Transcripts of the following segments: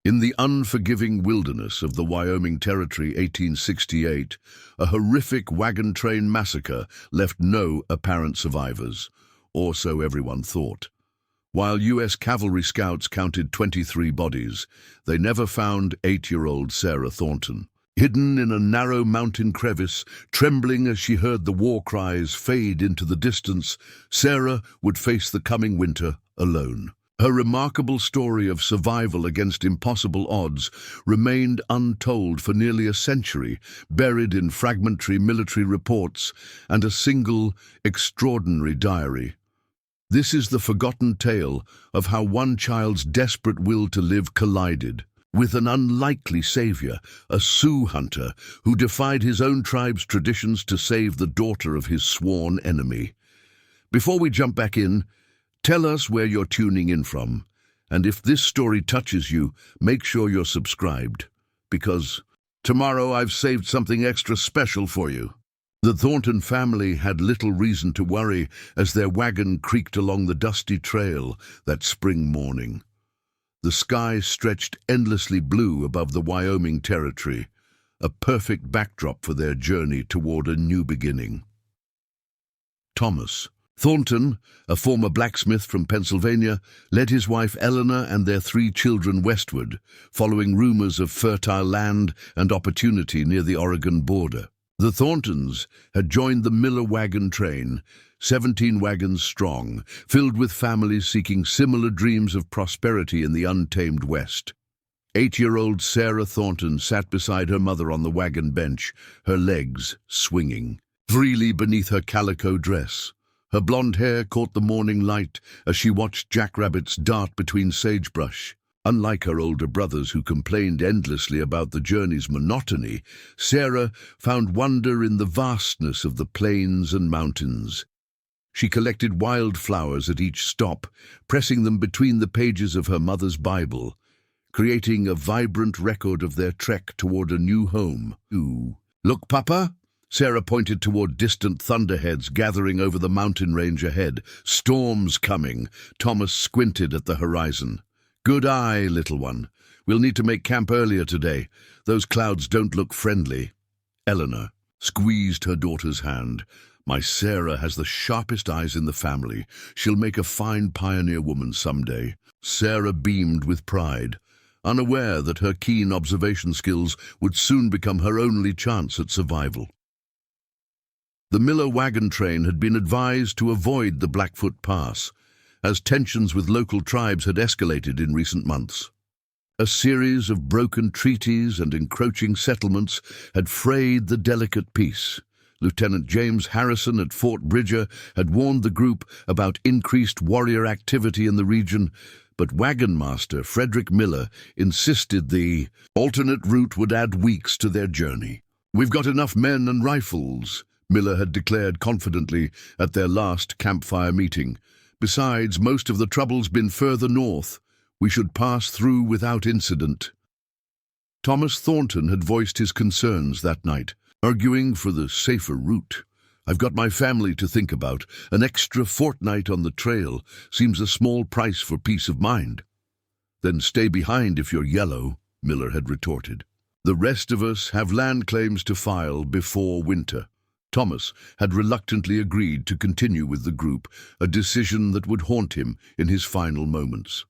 In the unforgiving wilderness of the Wyoming Territory, 1868, a horrific wagon train massacre left no apparent survivors, or so everyone thought. While U.S. cavalry scouts counted 23 bodies, they never found 8-year-old Sarah Thornton. Hidden in a narrow mountain crevice, trembling as she heard the war cries fade into the distance, Sarah would face the coming winter alone. Her remarkable story of survival against impossible odds remained untold for nearly a century, buried in fragmentary military reports and a single, extraordinary diary. This is the forgotten tale of how one child's desperate will to live collided with an unlikely savior, a Sioux hunter who defied his own tribe's traditions to save the daughter of his sworn enemy. Before we jump back in, tell us where you're tuning in from, and if this story touches you, make sure you're subscribed, because tomorrow I've saved something extra special for you. The Thornton family had little reason to worry as their wagon creaked along the dusty trail that spring morning. The sky stretched endlessly blue above the Wyoming Territory, a perfect backdrop for their journey toward a new beginning. Thomas Thornton, a former blacksmith from Pennsylvania, led his wife Eleanor and their 3 children westward, following rumors of fertile land and opportunity near the Oregon border. The Thorntons had joined the Miller wagon train, 17 wagons strong, filled with families seeking similar dreams of prosperity in the untamed West. 8-year-old Sarah Thornton sat beside her mother on the wagon bench, her legs swinging freely beneath her calico dress. Her blonde hair caught the morning light as she watched jackrabbits dart between sagebrush. Unlike her older brothers who complained endlessly about the journey's monotony, Sarah found wonder in the vastness of the plains and mountains. She collected wildflowers at each stop, pressing them between the pages of her mother's Bible, creating a vibrant record of their trek toward a new home. Ooh. "Look, Papa!" Sarah pointed toward distant thunderheads gathering over the mountain range ahead. "Storms coming." Thomas squinted at the horizon. "Good eye, little one. We'll need to make camp earlier today. Those clouds don't look friendly." Eleanor squeezed her daughter's hand. "My Sarah has the sharpest eyes in the family. She'll make a fine pioneer woman someday." Sarah beamed with pride, unaware that her keen observation skills would soon become her only chance at survival. The Miller wagon train had been advised to avoid the Blackfoot Pass, as tensions with local tribes had escalated in recent months. A series of broken treaties and encroaching settlements had frayed the delicate peace. Lieutenant James Harrison at Fort Bridger had warned the group about increased warrior activity in the region, but Wagon Master Frederick Miller insisted the alternate route would add weeks to their journey. "We've got enough men and rifles," Miller had declared confidently at their last campfire meeting. "Besides, most of the trouble's been further north. We should pass through without incident." Thomas Thornton had voiced his concerns that night, arguing for the safer route. "I've got my family to think about. An extra fortnight on the trail seems a small price for peace of mind." "Then stay behind if you're yellow," Miller had retorted. "The rest of us have land claims to file before winter." Thomas had reluctantly agreed to continue with the group, a decision that would haunt him in his final moments.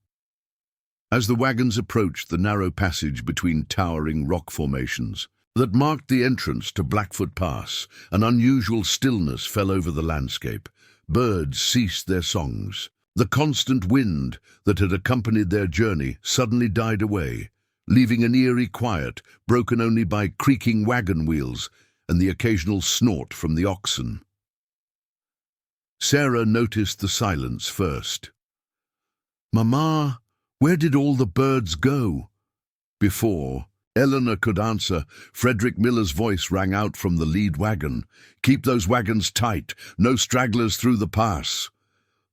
As the wagons approached the narrow passage between towering rock formations that marked the entrance to Blackfoot Pass, an unusual stillness fell over the landscape. Birds ceased their songs. The constant wind that had accompanied their journey suddenly died away, leaving an eerie quiet broken only by creaking wagon wheels and the occasional snort from the oxen. Sarah noticed the silence first. "Mama, where did all the birds go?" Before Eleanor could answer, Frederick Miller's voice rang out from the lead wagon. "Keep those wagons tight, no stragglers through the pass."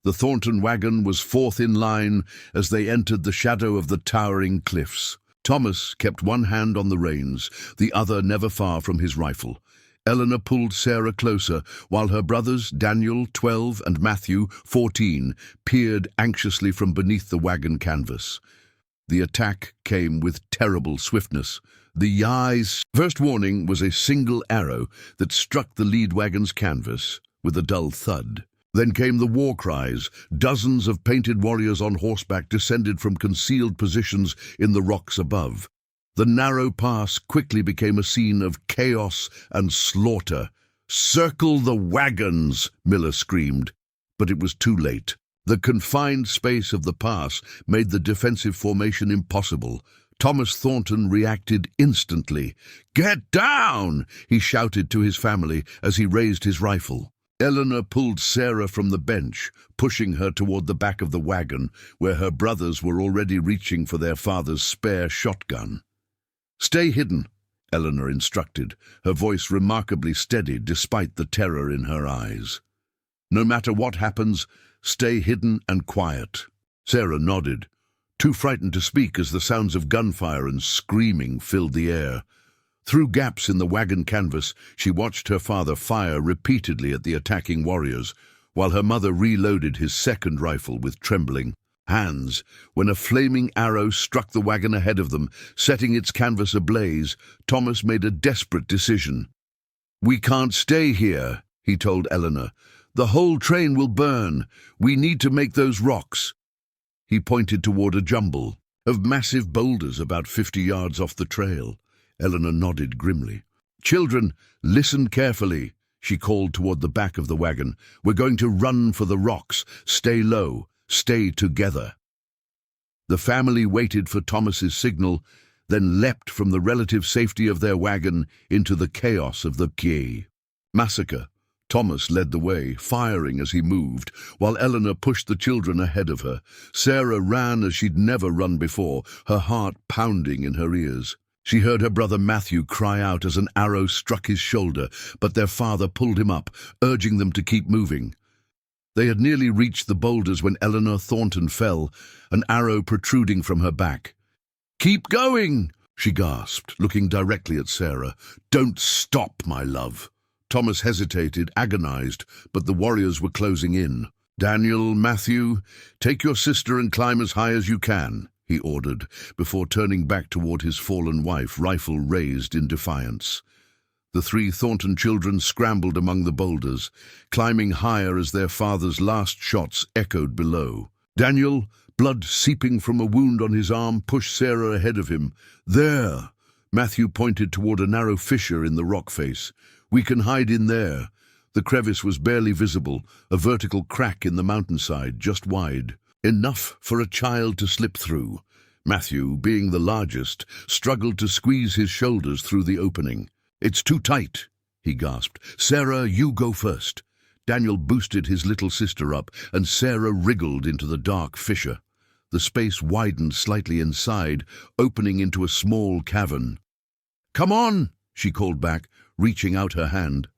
The Thornton wagon was fourth in line as they entered the shadow of the towering cliffs. Thomas kept one hand on the reins, the other never far from his rifle. Eleanor pulled Sarah closer, while her brothers, Daniel, 12, and Matthew, 14, peered anxiously from beneath the wagon canvas. The attack came with terrible swiftness. The eye's first warning was a single arrow that struck the lead wagon's canvas with a dull thud. Then came the war cries. Dozens of painted warriors on horseback descended from concealed positions in the rocks above. The narrow pass quickly became a scene of chaos and slaughter. "Circle the wagons!" Miller screamed. But it was too late. The confined space of the pass made the defensive formation impossible. Thomas Thornton reacted instantly. "Get down!" he shouted to his family as he raised his rifle. Eleanor pulled Sarah from the bench, pushing her toward the back of the wagon, where her brothers were already reaching for their father's spare shotgun. "Stay hidden," Eleanor instructed, her voice remarkably steady despite the terror in her eyes. "No matter what happens, stay hidden and quiet." Sarah nodded, too frightened to speak as the sounds of gunfire and screaming filled the air. Through gaps in the wagon canvas, she watched her father fire repeatedly at the attacking warriors, while her mother reloaded his second rifle with trembling hands. When a flaming arrow struck the wagon ahead of them, setting its canvas ablaze, Thomas made a desperate decision. "We can't stay here," he told Eleanor. "The whole train will burn. We need to make those rocks." He pointed toward a jumble of massive boulders about 50 yards off the trail. Eleanor nodded grimly. "Children, listen carefully," she called toward the back of the wagon. "We're going to run for the rocks. Stay low. Stay together." The family waited for Thomas's signal, then leapt from the relative safety of their wagon into the chaos of the massacre. Thomas led the way, firing as he moved, while Eleanor pushed the children ahead of her. Sarah ran as she'd never run before, her heart pounding in her ears. She heard her brother Matthew cry out as an arrow struck his shoulder, but their father pulled him up, urging them to keep moving. They had nearly reached the boulders when Eleanor Thornton fell, an arrow protruding from her back. "Keep going!" she gasped, looking directly at Sarah. "Don't stop, my love." Thomas hesitated, agonized, but the warriors were closing in. "Daniel, Matthew, take your sister and climb as high as you can," he ordered, before turning back toward his fallen wife, rifle raised in defiance. The 3 Thornton children scrambled among the boulders, climbing higher as their father's last shots echoed below. Daniel, blood seeping from a wound on his arm, pushed Sarah ahead of him. "There!" Matthew pointed toward a narrow fissure in the rock face. "We can hide in there." The crevice was barely visible, a vertical crack in the mountainside, just wide. Enough for a child to slip through. Matthew, being the largest, struggled to squeeze his shoulders through the opening. "It's too tight," he gasped. "Sarah, you go first." Daniel boosted his little sister up, and Sarah wriggled into the dark fissure. The space widened slightly inside, opening into a small cavern. "Come on," she called back, reaching out her hand.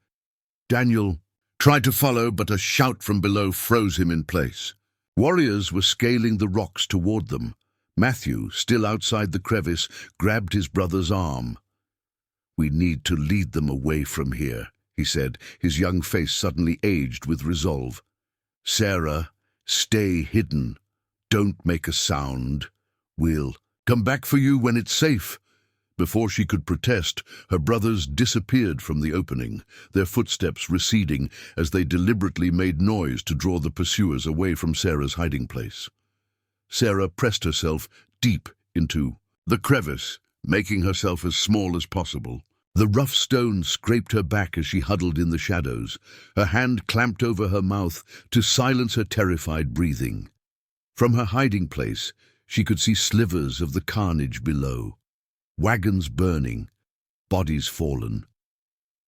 Daniel tried to follow, but a shout from below froze him in place. Warriors were scaling the rocks toward them. Matthew, still outside the crevice, grabbed his brother's arm. "We need to lead them away from here," he said, his young face suddenly aged with resolve. "Sarah, stay hidden. Don't make a sound. We'll come back for you when it's safe." Before she could protest, her brothers disappeared from the opening, their footsteps receding as they deliberately made noise to draw the pursuers away from Sarah's hiding place. Sarah pressed herself deep into the crevice, making herself as small as possible. The rough stone scraped her back as she huddled in the shadows, her hand clamped over her mouth to silence her terrified breathing. From her hiding place, she could see slivers of the carnage below. Wagons burning, bodies fallen.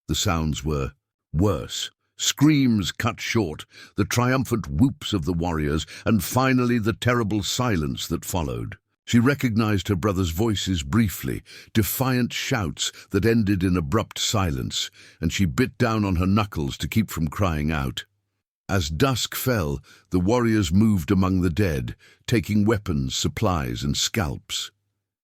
The sounds were worse. Screams cut short, the triumphant whoops of the warriors, and finally the terrible silence that followed. She recognized her brother's voices briefly, defiant shouts that ended in abrupt silence, and she bit down on her knuckles to keep from crying out. As dusk fell, the warriors moved among the dead, taking weapons, supplies, and scalps.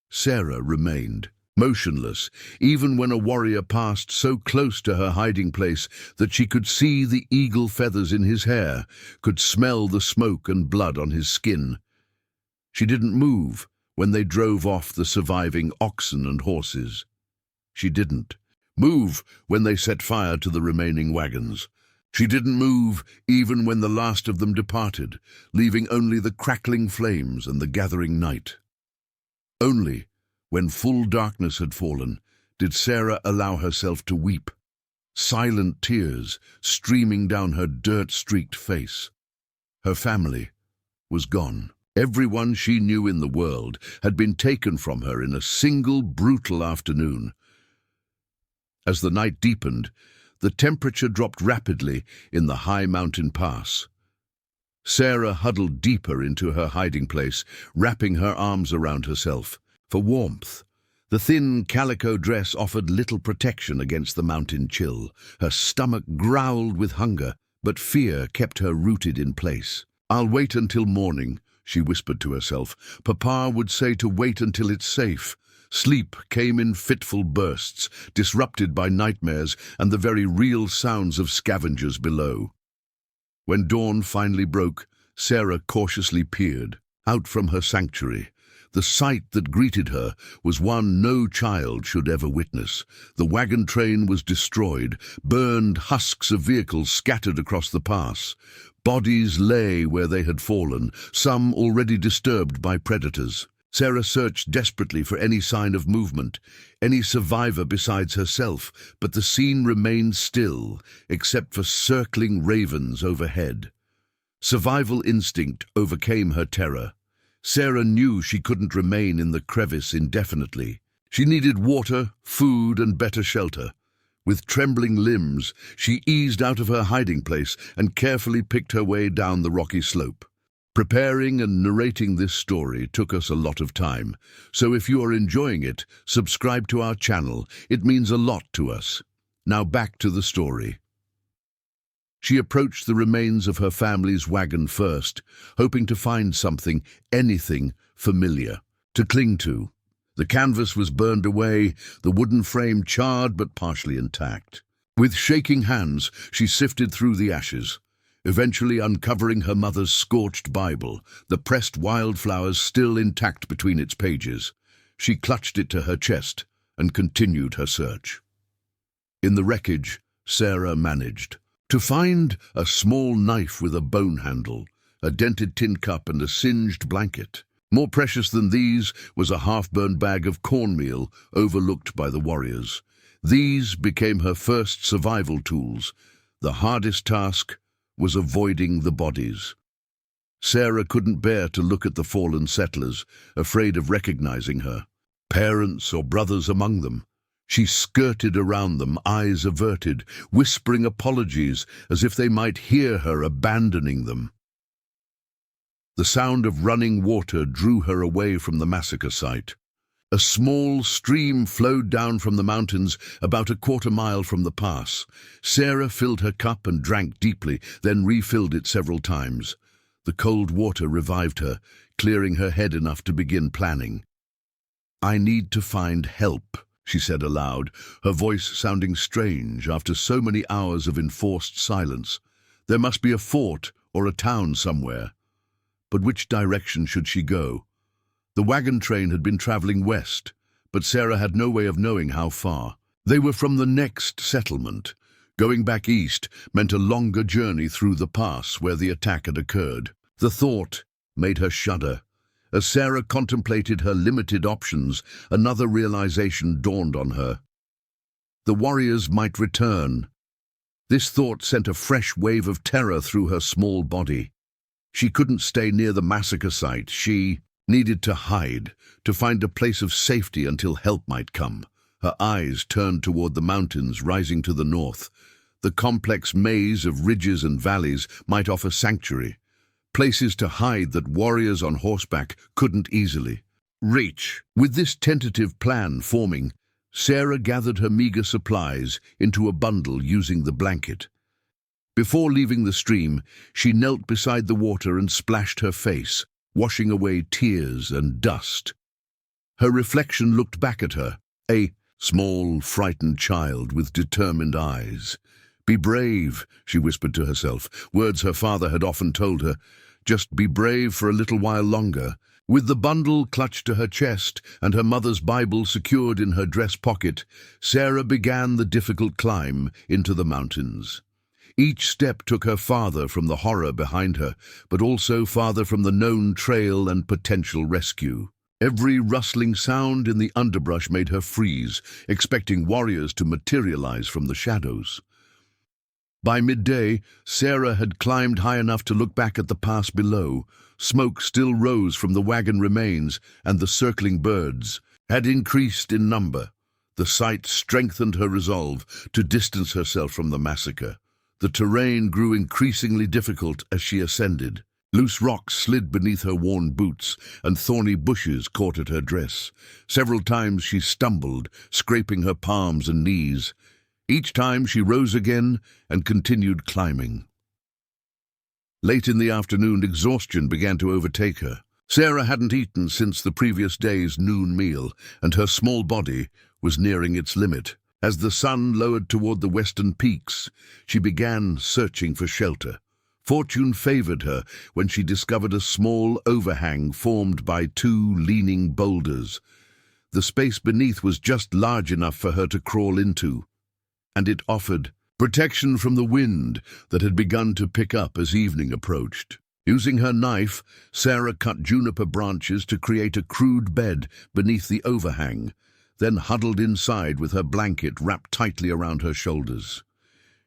Sarah remained, motionless, even when a warrior passed so close to her hiding place that she could see the eagle feathers in his hair, could smell the smoke and blood on his skin. She didn't move, when they drove off the surviving oxen and horses. She didn't move when they set fire to the remaining wagons. She didn't move even when the last of them departed, leaving only the crackling flames and the gathering night. Only when full darkness had fallen did Sarah allow herself to weep, silent tears streaming down her dirt-streaked face. Her family was gone. Everyone she knew in the world had been taken from her in a single brutal afternoon. As the night deepened, the temperature dropped rapidly in the high mountain pass. Sarah huddled deeper into her hiding place, wrapping her arms around herself for warmth. The thin calico dress offered little protection against the mountain chill. Her stomach growled with hunger, but fear kept her rooted in place. "I'll wait until morning," she whispered to herself. "Papa would say to wait until it's safe." Sleep came in fitful bursts, disrupted by nightmares and the very real sounds of scavengers below. When dawn finally broke, Sarah cautiously peered out from her sanctuary. The sight that greeted her was one no child should ever witness. The wagon train was destroyed, burned husks of vehicles scattered across the pass. Bodies lay where they had fallen, some already disturbed by predators. Sarah searched desperately for any sign of movement, any survivor besides herself, but the scene remained still, except for circling ravens overhead. Survival instinct overcame her terror. Sarah knew she couldn't remain in the crevice indefinitely. She needed water, food, and better shelter. With trembling limbs, she eased out of her hiding place and carefully picked her way down the rocky slope. Preparing and narrating this story took us a lot of time, so if you are enjoying it, subscribe to our channel. It means a lot to us. Now back to the story. She approached the remains of her family's wagon first, hoping to find something, anything, familiar to cling to. The canvas was burned away, the wooden frame charred but partially intact. With shaking hands, she sifted through the ashes, eventually uncovering her mother's scorched Bible, the pressed wildflowers still intact between its pages. She clutched it to her chest and continued her search. In the wreckage, Sarah managed to find a small knife with a bone handle, a dented tin cup, and a singed blanket. More precious than these was a half-burned bag of cornmeal overlooked by the warriors. These became her first survival tools. The hardest task was avoiding the bodies. Sarah couldn't bear to look at the fallen settlers, afraid of recognizing her, parents or brothers among them. She skirted around them, eyes averted, whispering apologies as if they might hear her abandoning them. The sound of running water drew her away from the massacre site. A small stream flowed down from the mountains about a quarter-mile from the pass. Sarah filled her cup and drank deeply, then refilled it several times. The cold water revived her, clearing her head enough to begin planning. "I need to find help," she said aloud, her voice sounding strange after so many hours of enforced silence. There must be a fort or a town somewhere. But which direction should she go? The wagon train had been traveling west, but Sarah had no way of knowing how far. They were from the next settlement. Going back east meant a longer journey through the pass where the attack had occurred. The thought made her shudder. As Sarah contemplated her limited options, another realization dawned on her. The warriors might return. This thought sent a fresh wave of terror through her small body. She couldn't stay near the massacre site. She needed to hide, to find a place of safety until help might come. Her eyes turned toward the mountains rising to the north. The complex maze of ridges and valleys might offer sanctuary, places to hide that warriors on horseback couldn't easily reach. With this tentative plan forming, Sarah gathered her meager supplies into a bundle using the blanket. Before leaving the stream, she knelt beside the water and splashed her face, washing away tears and dust. Her reflection looked back at her, a small, frightened child with determined eyes. "Be brave," she whispered to herself, words her father had often told her. "Just be brave for a little while longer. With the bundle clutched to her chest and her mother's Bible secured in her dress pocket, Sarah began the difficult climb into the mountains. Each step took her farther from the horror behind her, but also farther from the known trail and potential rescue. Every rustling sound in the underbrush made her freeze, expecting warriors to materialize from the shadows. By midday, Sarah had climbed high enough to look back at the pass below. Smoke still rose from the wagon remains, and the circling birds had increased in number. The sight strengthened her resolve to distance herself from the massacre. The terrain grew increasingly difficult as she ascended. Loose rocks slid beneath her worn boots, and thorny bushes caught at her dress. Several times she stumbled, scraping her palms and knees. Each time she rose again and continued climbing. Late in the afternoon, exhaustion began to overtake her. Sarah hadn't eaten since the previous day's noon meal, and her small body was nearing its limit. As the sun lowered toward the western peaks, she began searching for shelter. Fortune favored her when she discovered a small overhang formed by two leaning boulders. The space beneath was just large enough for her to crawl into, and it offered protection from the wind that had begun to pick up as evening approached. Using her knife, Sarah cut juniper branches to create a crude bed beneath the overhang, then huddled inside with her blanket wrapped tightly around her shoulders.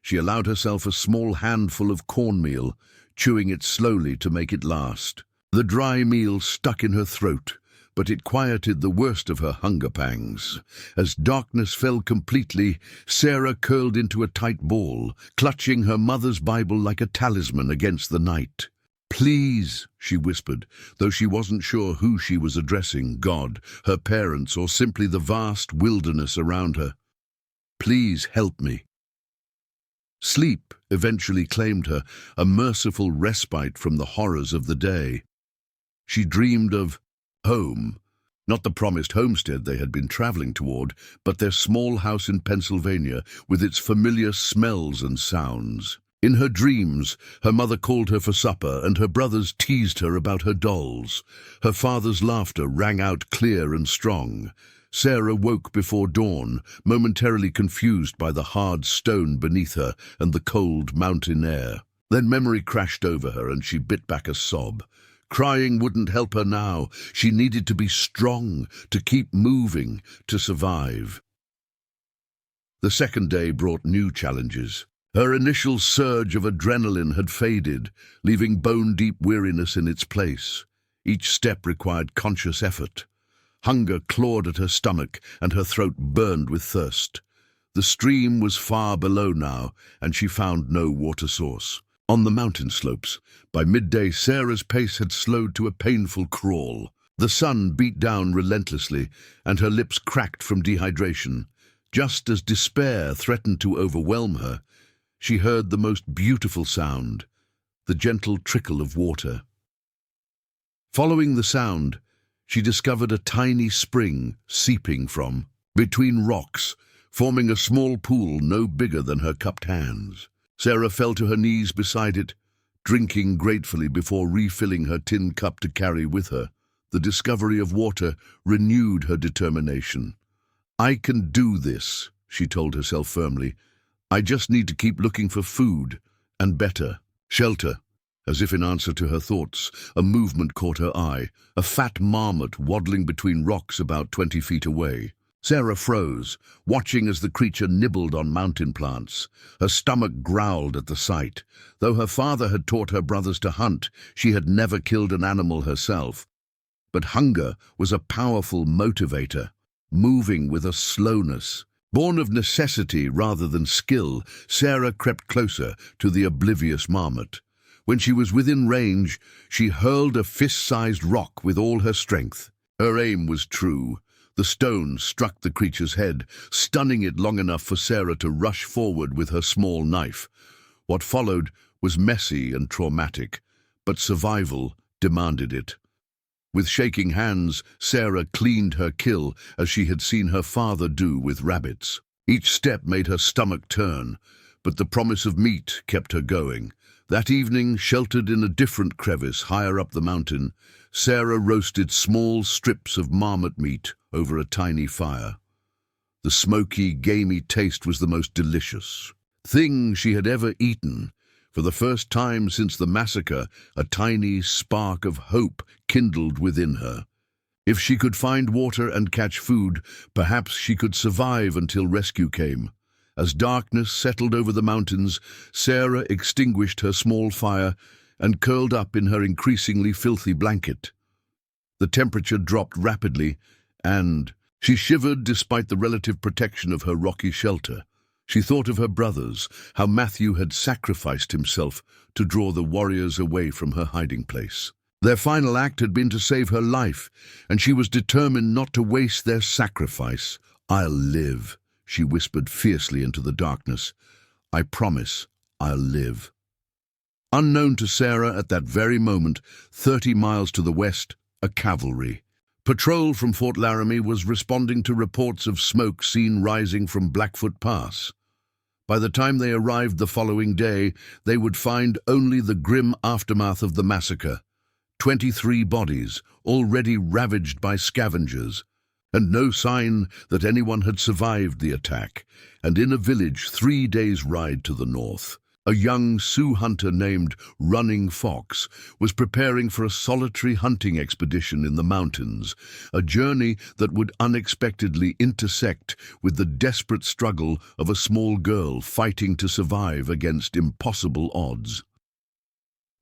She allowed herself a small handful of cornmeal, chewing it slowly to make it last. The dry meal stuck in her throat, but it quieted the worst of her hunger pangs. As darkness fell completely, Sarah curled into a tight ball, clutching her mother's Bible like a talisman against the night. "Please," she whispered, though she wasn't sure who she was addressing, God, her parents, or simply the vast wilderness around her. "Please help me." Sleep eventually claimed her, a merciful respite from the horrors of the day. She dreamed of home, not the promised homestead they had been traveling toward, but their small house in Pennsylvania with its familiar smells and sounds. In her dreams, her mother called her for supper, and her brothers teased her about her dolls. Her father's laughter rang out clear and strong. Sarah woke before dawn, momentarily confused by the hard stone beneath her and the cold mountain air. Then memory crashed over her, and she bit back a sob. Crying wouldn't help her now. She needed to be strong, to keep moving, to survive. The second day brought new challenges. Her initial surge of adrenaline had faded, leaving bone-deep weariness in its place. Each step required conscious effort. Hunger clawed at her stomach, and her throat burned with thirst. The stream was far below now, and she found no water source. On the mountain slopes, by midday, Sarah's pace had slowed to a painful crawl. The sun beat down relentlessly, and her lips cracked from dehydration. Just as despair threatened to overwhelm her, she heard the most beautiful sound, the gentle trickle of water. Following the sound, she discovered a tiny spring seeping from between rocks, forming a small pool no bigger than her cupped hands. Sarah fell to her knees beside it, drinking gratefully before refilling her tin cup to carry with her. The discovery of water renewed her determination. "I can do this," she told herself firmly. "I just need to keep looking for food, and better, shelter." As if in answer to her thoughts, a movement caught her eye, a fat marmot waddling between rocks about 20 feet away. Sarah froze, watching as the creature nibbled on mountain plants. Her stomach growled at the sight. Though her father had taught her brothers to hunt, she had never killed an animal herself. But hunger was a powerful motivator, moving with a slowness. Born of necessity rather than skill, Sarah crept closer to the oblivious marmot. When she was within range, she hurled a fist-sized rock with all her strength. Her aim was true. The stone struck the creature's head, stunning it long enough for Sarah to rush forward with her small knife. What followed was messy and traumatic, but survival demanded it. With shaking hands, Sarah cleaned her kill as she had seen her father do with rabbits. Each step made her stomach turn, but the promise of meat kept her going. That evening, sheltered in a different crevice higher up the mountain, Sarah roasted small strips of marmot meat over a tiny fire. The smoky, gamey taste was the most delicious thing she had ever eaten. For the first time since the massacre, a tiny spark of hope kindled within her. If she could find water and catch food, perhaps she could survive until rescue came. As darkness settled over the mountains, Sarah extinguished her small fire and curled up in her increasingly filthy blanket. The temperature dropped rapidly, and she shivered despite the relative protection of her rocky shelter. She thought of her brothers, how Matthew had sacrificed himself to draw the warriors away from her hiding place. Their final act had been to save her life, and she was determined not to waste their sacrifice. "I'll live," she whispered fiercely into the darkness. "I promise I'll live." Unknown to Sarah at that very moment, 30 miles to the west, a cavalry patrol from Fort Laramie was responding to reports of smoke seen rising from Blackfoot Pass. By the time they arrived the following day, they would find only the grim aftermath of the massacre. 23 bodies, already ravaged by scavengers, and no sign that anyone had survived the attack. And in a village 3 days' ride to the north, a young Sioux hunter named Running Fox was preparing for a solitary hunting expedition in the mountains, a journey that would unexpectedly intersect with the desperate struggle of a small girl fighting to survive against impossible odds.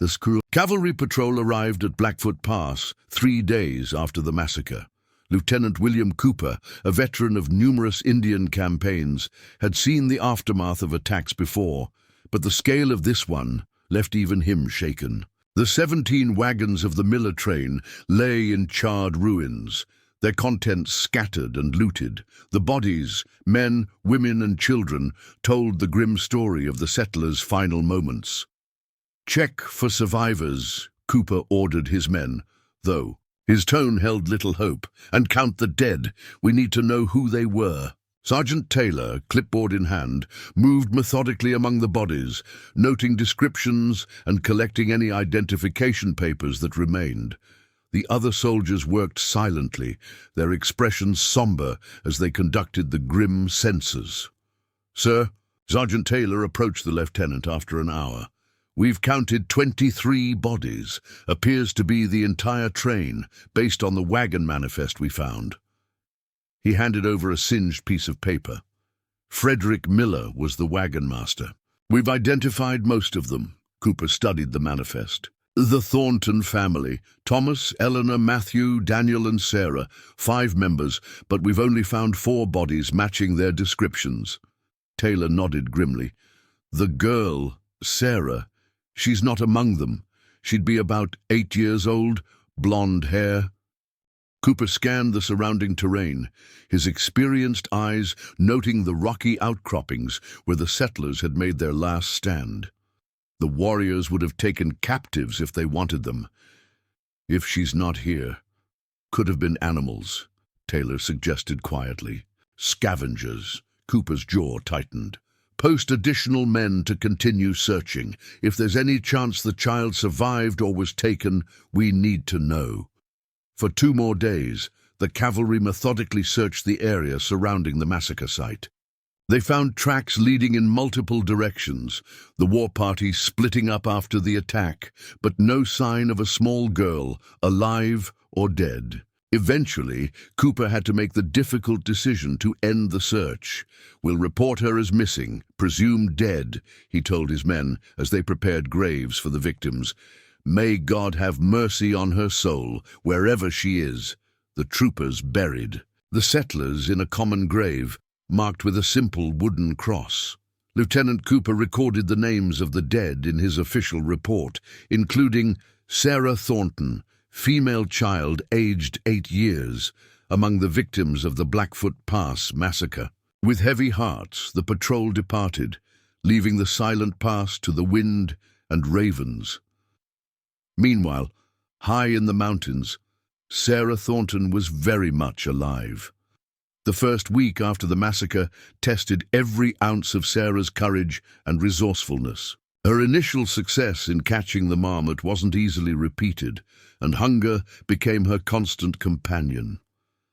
The cavalry patrol arrived at Blackfoot Pass 3 days after the massacre. Lieutenant William Cooper, a veteran of numerous Indian campaigns, had seen the aftermath of attacks before, but the scale of this one left even him shaken. The 17 wagons of the Miller train lay in charred ruins, their contents scattered and looted. The bodies, men, women and children, told the grim story of the settlers' final moments. "Check for survivors," Cooper ordered his men, though his tone held little hope. "And count the dead. We need to know who they were." Sergeant Taylor, clipboard in hand, moved methodically among the bodies, noting descriptions and collecting any identification papers that remained. The other soldiers worked silently, their expressions somber as they conducted the grim census. "Sir," Sergeant Taylor approached the lieutenant after an hour. "We've counted 23 bodies. Appears to be the entire train, based on the wagon manifest we found." He handed over a singed piece of paper. Frederick Miller was the wagon master. "We've identified most of them." Cooper studied the manifest. "The Thornton family, Thomas, Eleanor, Matthew, Daniel and Sarah, 5 members, but we've only found 4 bodies matching their descriptions." Taylor nodded grimly. "The girl, Sarah, she's not among them. She'd be about 8 years old, blonde hair." Cooper scanned the surrounding terrain, his experienced eyes noting the rocky outcroppings where the settlers had made their last stand. The warriors would have taken captives if they wanted them. "If she's not here, could have been animals," Taylor suggested quietly. "Scavengers." Cooper's jaw tightened. "Post additional men to continue searching. If there's any chance the child survived or was taken, we need to know." For 2 more days, the cavalry methodically searched the area surrounding the massacre site. They found tracks leading in multiple directions, the war party splitting up after the attack, but no sign of a small girl, alive or dead. Eventually, Cooper had to make the difficult decision to end the search. "We'll report her as missing, presumed dead," he told his men as they prepared graves for the victims. "May God have mercy on her soul, wherever she is." The troopers buried the settlers in a common grave, marked with a simple wooden cross. Lieutenant Cooper recorded the names of the dead in his official report, including Sarah Thornton, female child aged 8 years, among the victims of the Blackfoot Pass massacre. With heavy hearts, the patrol departed, leaving the silent pass to the wind and ravens. Meanwhile, high in the mountains, Sarah Thornton was very much alive. The first week after the massacre tested every ounce of Sarah's courage and resourcefulness. Her initial success in catching the marmot wasn't easily repeated, and hunger became her constant companion.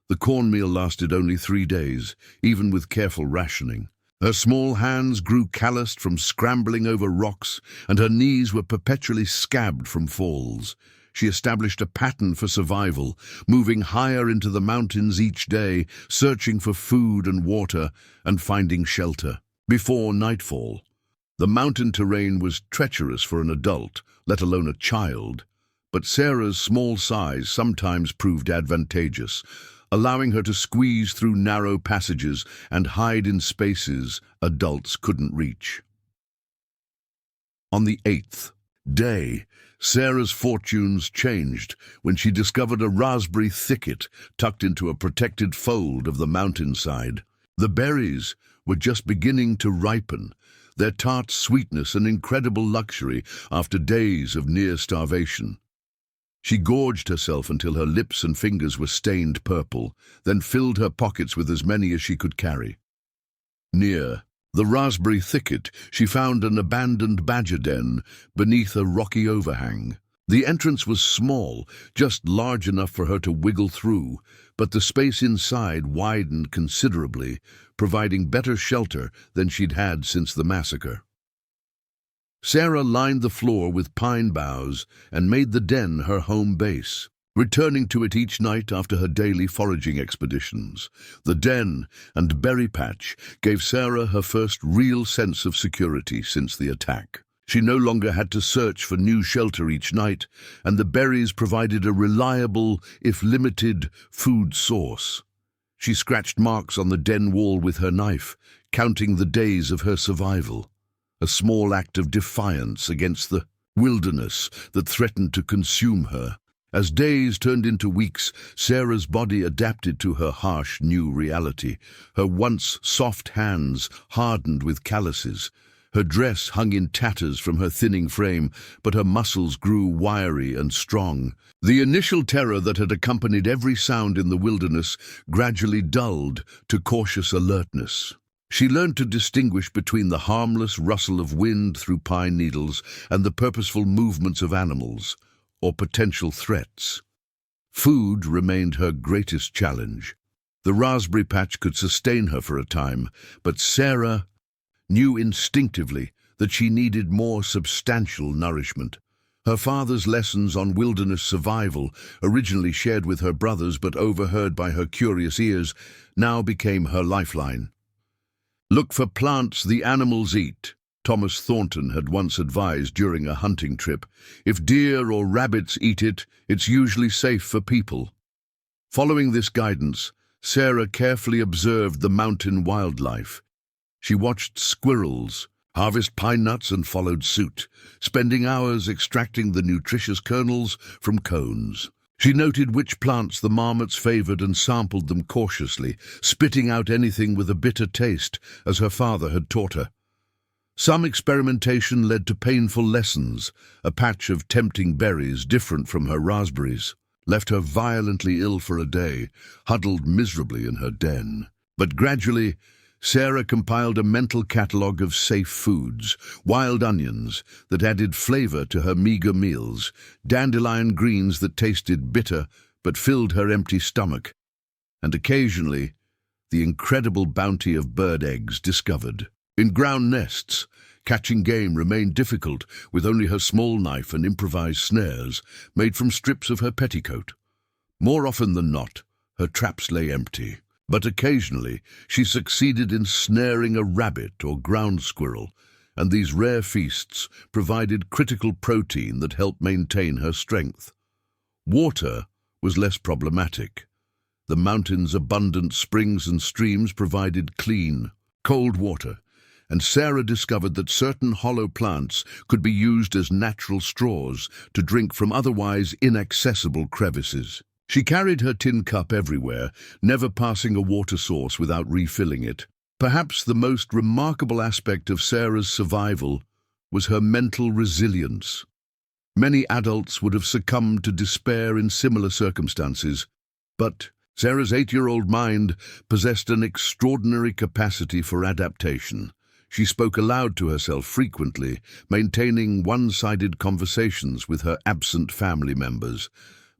The cornmeal lasted only 3 days, even with careful rationing. Her small hands grew calloused from scrambling over rocks, and her knees were perpetually scabbed from falls. She established a pattern for survival, moving higher into the mountains each day, searching for food and water, and finding shelter. Before nightfall, the mountain terrain was treacherous for an adult, let alone a child, but Sarah's small size sometimes proved advantageous, allowing her to squeeze through narrow passages and hide in spaces adults couldn't reach. On the 8th day, Sarah's fortunes changed when she discovered a raspberry thicket tucked into a protected fold of the mountainside. The berries were just beginning to ripen, their tart sweetness an incredible luxury after days of near starvation. She gorged herself until her lips and fingers were stained purple, then filled her pockets with as many as she could carry. Near the raspberry thicket, she found an abandoned badger den beneath a rocky overhang. The entrance was small, just large enough for her to wiggle through, but the space inside widened considerably, providing better shelter than she'd had since the massacre. Sarah lined the floor with pine boughs and made the den her home base, returning to it each night after her daily foraging expeditions. The den and berry patch gave Sarah her first real sense of security since the attack. She no longer had to search for new shelter each night, and the berries provided a reliable, if limited, food source. She scratched marks on the den wall with her knife, counting the days of her survival, a small act of defiance against the wilderness that threatened to consume her. As days turned into weeks, Sarah's body adapted to her harsh new reality. Her once soft hands hardened with calluses. Her dress hung in tatters from her thinning frame, but her muscles grew wiry and strong. The initial terror that had accompanied every sound in the wilderness gradually dulled to cautious alertness. She learned to distinguish between the harmless rustle of wind through pine needles and the purposeful movements of animals, or potential threats. Food remained her greatest challenge. The raspberry patch could sustain her for a time, but Sarah knew instinctively that she needed more substantial nourishment. Her father's lessons on wilderness survival, originally shared with her brothers but overheard by her curious ears, now became her lifeline. "Look for plants the animals eat," Thomas Thornton had once advised during a hunting trip. "If deer or rabbits eat it, it's usually safe for people." Following this guidance, Sarah carefully observed the mountain wildlife. She watched squirrels harvest pine nuts and followed suit, spending hours extracting the nutritious kernels from cones. She noted which plants the marmots favored and sampled them cautiously, spitting out anything with a bitter taste, as her father had taught her. Some experimentation led to painful lessons. A patch of tempting berries, different from her raspberries, left her violently ill for a day, huddled miserably in her den. But gradually, Sarah compiled a mental catalogue of safe foods: wild onions that added flavor to her meager meals, dandelion greens that tasted bitter but filled her empty stomach, and occasionally the incredible bounty of bird eggs discovered. In ground nests, catching game remained difficult, with only her small knife and improvised snares made from strips of her petticoat. More often than not, her traps lay empty. But occasionally she succeeded in snaring a rabbit or ground squirrel, and these rare feasts provided critical protein that helped maintain her strength. Water was less problematic. The mountain's abundant springs and streams provided clean, cold water, and Sarah discovered that certain hollow plants could be used as natural straws to drink from otherwise inaccessible crevices. She carried her tin cup everywhere, never passing a water source without refilling it. Perhaps the most remarkable aspect of Sarah's survival was her mental resilience. Many adults would have succumbed to despair in similar circumstances, but Sarah's 8-year-old mind possessed an extraordinary capacity for adaptation. She spoke aloud to herself frequently, maintaining one-sided conversations with her absent family members.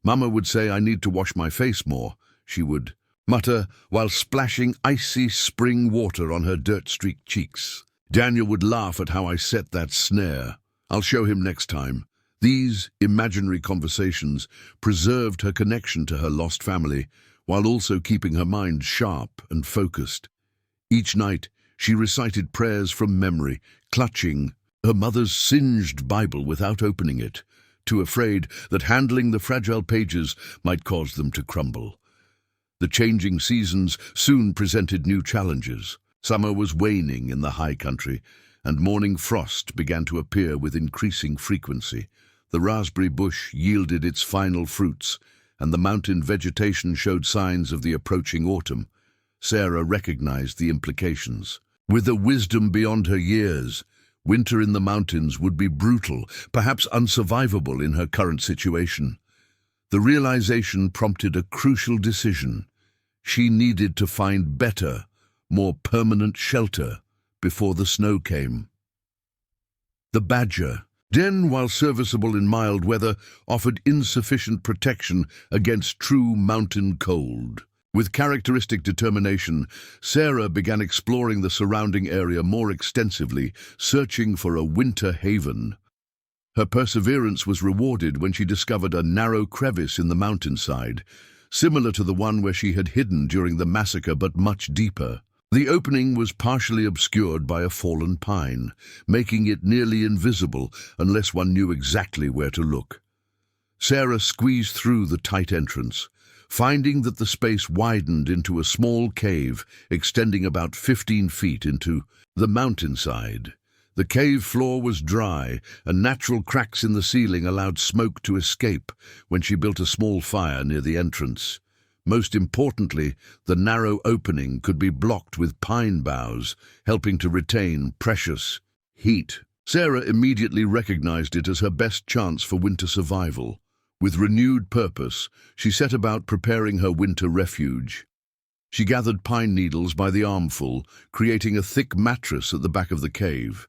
Mama would say, "I need to wash my face more," she would mutter while splashing icy spring water on her dirt-streaked cheeks. Daniel would laugh at how I set that snare. "I'll show him next time." These imaginary conversations preserved her connection to her lost family, while also keeping her mind sharp and focused. Each night, she recited prayers from memory, clutching her mother's singed Bible without opening it, too afraid that handling the fragile pages might cause them to crumble. The changing seasons soon presented new challenges. Summer was waning in the high country, and morning frost began to appear with increasing frequency. The raspberry bush yielded its final fruits, and the mountain vegetation showed signs of the approaching autumn. Sarah recognized the implications. With a wisdom beyond her years, winter in the mountains would be brutal, perhaps unsurvivable in her current situation. The realization prompted a crucial decision. She needed to find better, more permanent shelter before the snow came. The badger, then, while serviceable in mild weather, offered insufficient protection against true mountain cold. With characteristic determination, Sarah began exploring the surrounding area more extensively, searching for a winter haven. Her perseverance was rewarded when she discovered a narrow crevice in the mountainside, similar to the one where she had hidden during the massacre but much deeper. The opening was partially obscured by a fallen pine, making it nearly invisible unless one knew exactly where to look. Sarah squeezed through the tight entrance, finding that the space widened into a small cave extending about 15 feet into the mountainside. The cave floor was dry, and natural cracks in the ceiling allowed smoke to escape when she built a small fire near the entrance. Most importantly, the narrow opening could be blocked with pine boughs, helping to retain precious heat. Sarah immediately recognized it as her best chance for winter survival. With renewed purpose, she set about preparing her winter refuge. She gathered pine needles by the armful, creating a thick mattress at the back of the cave.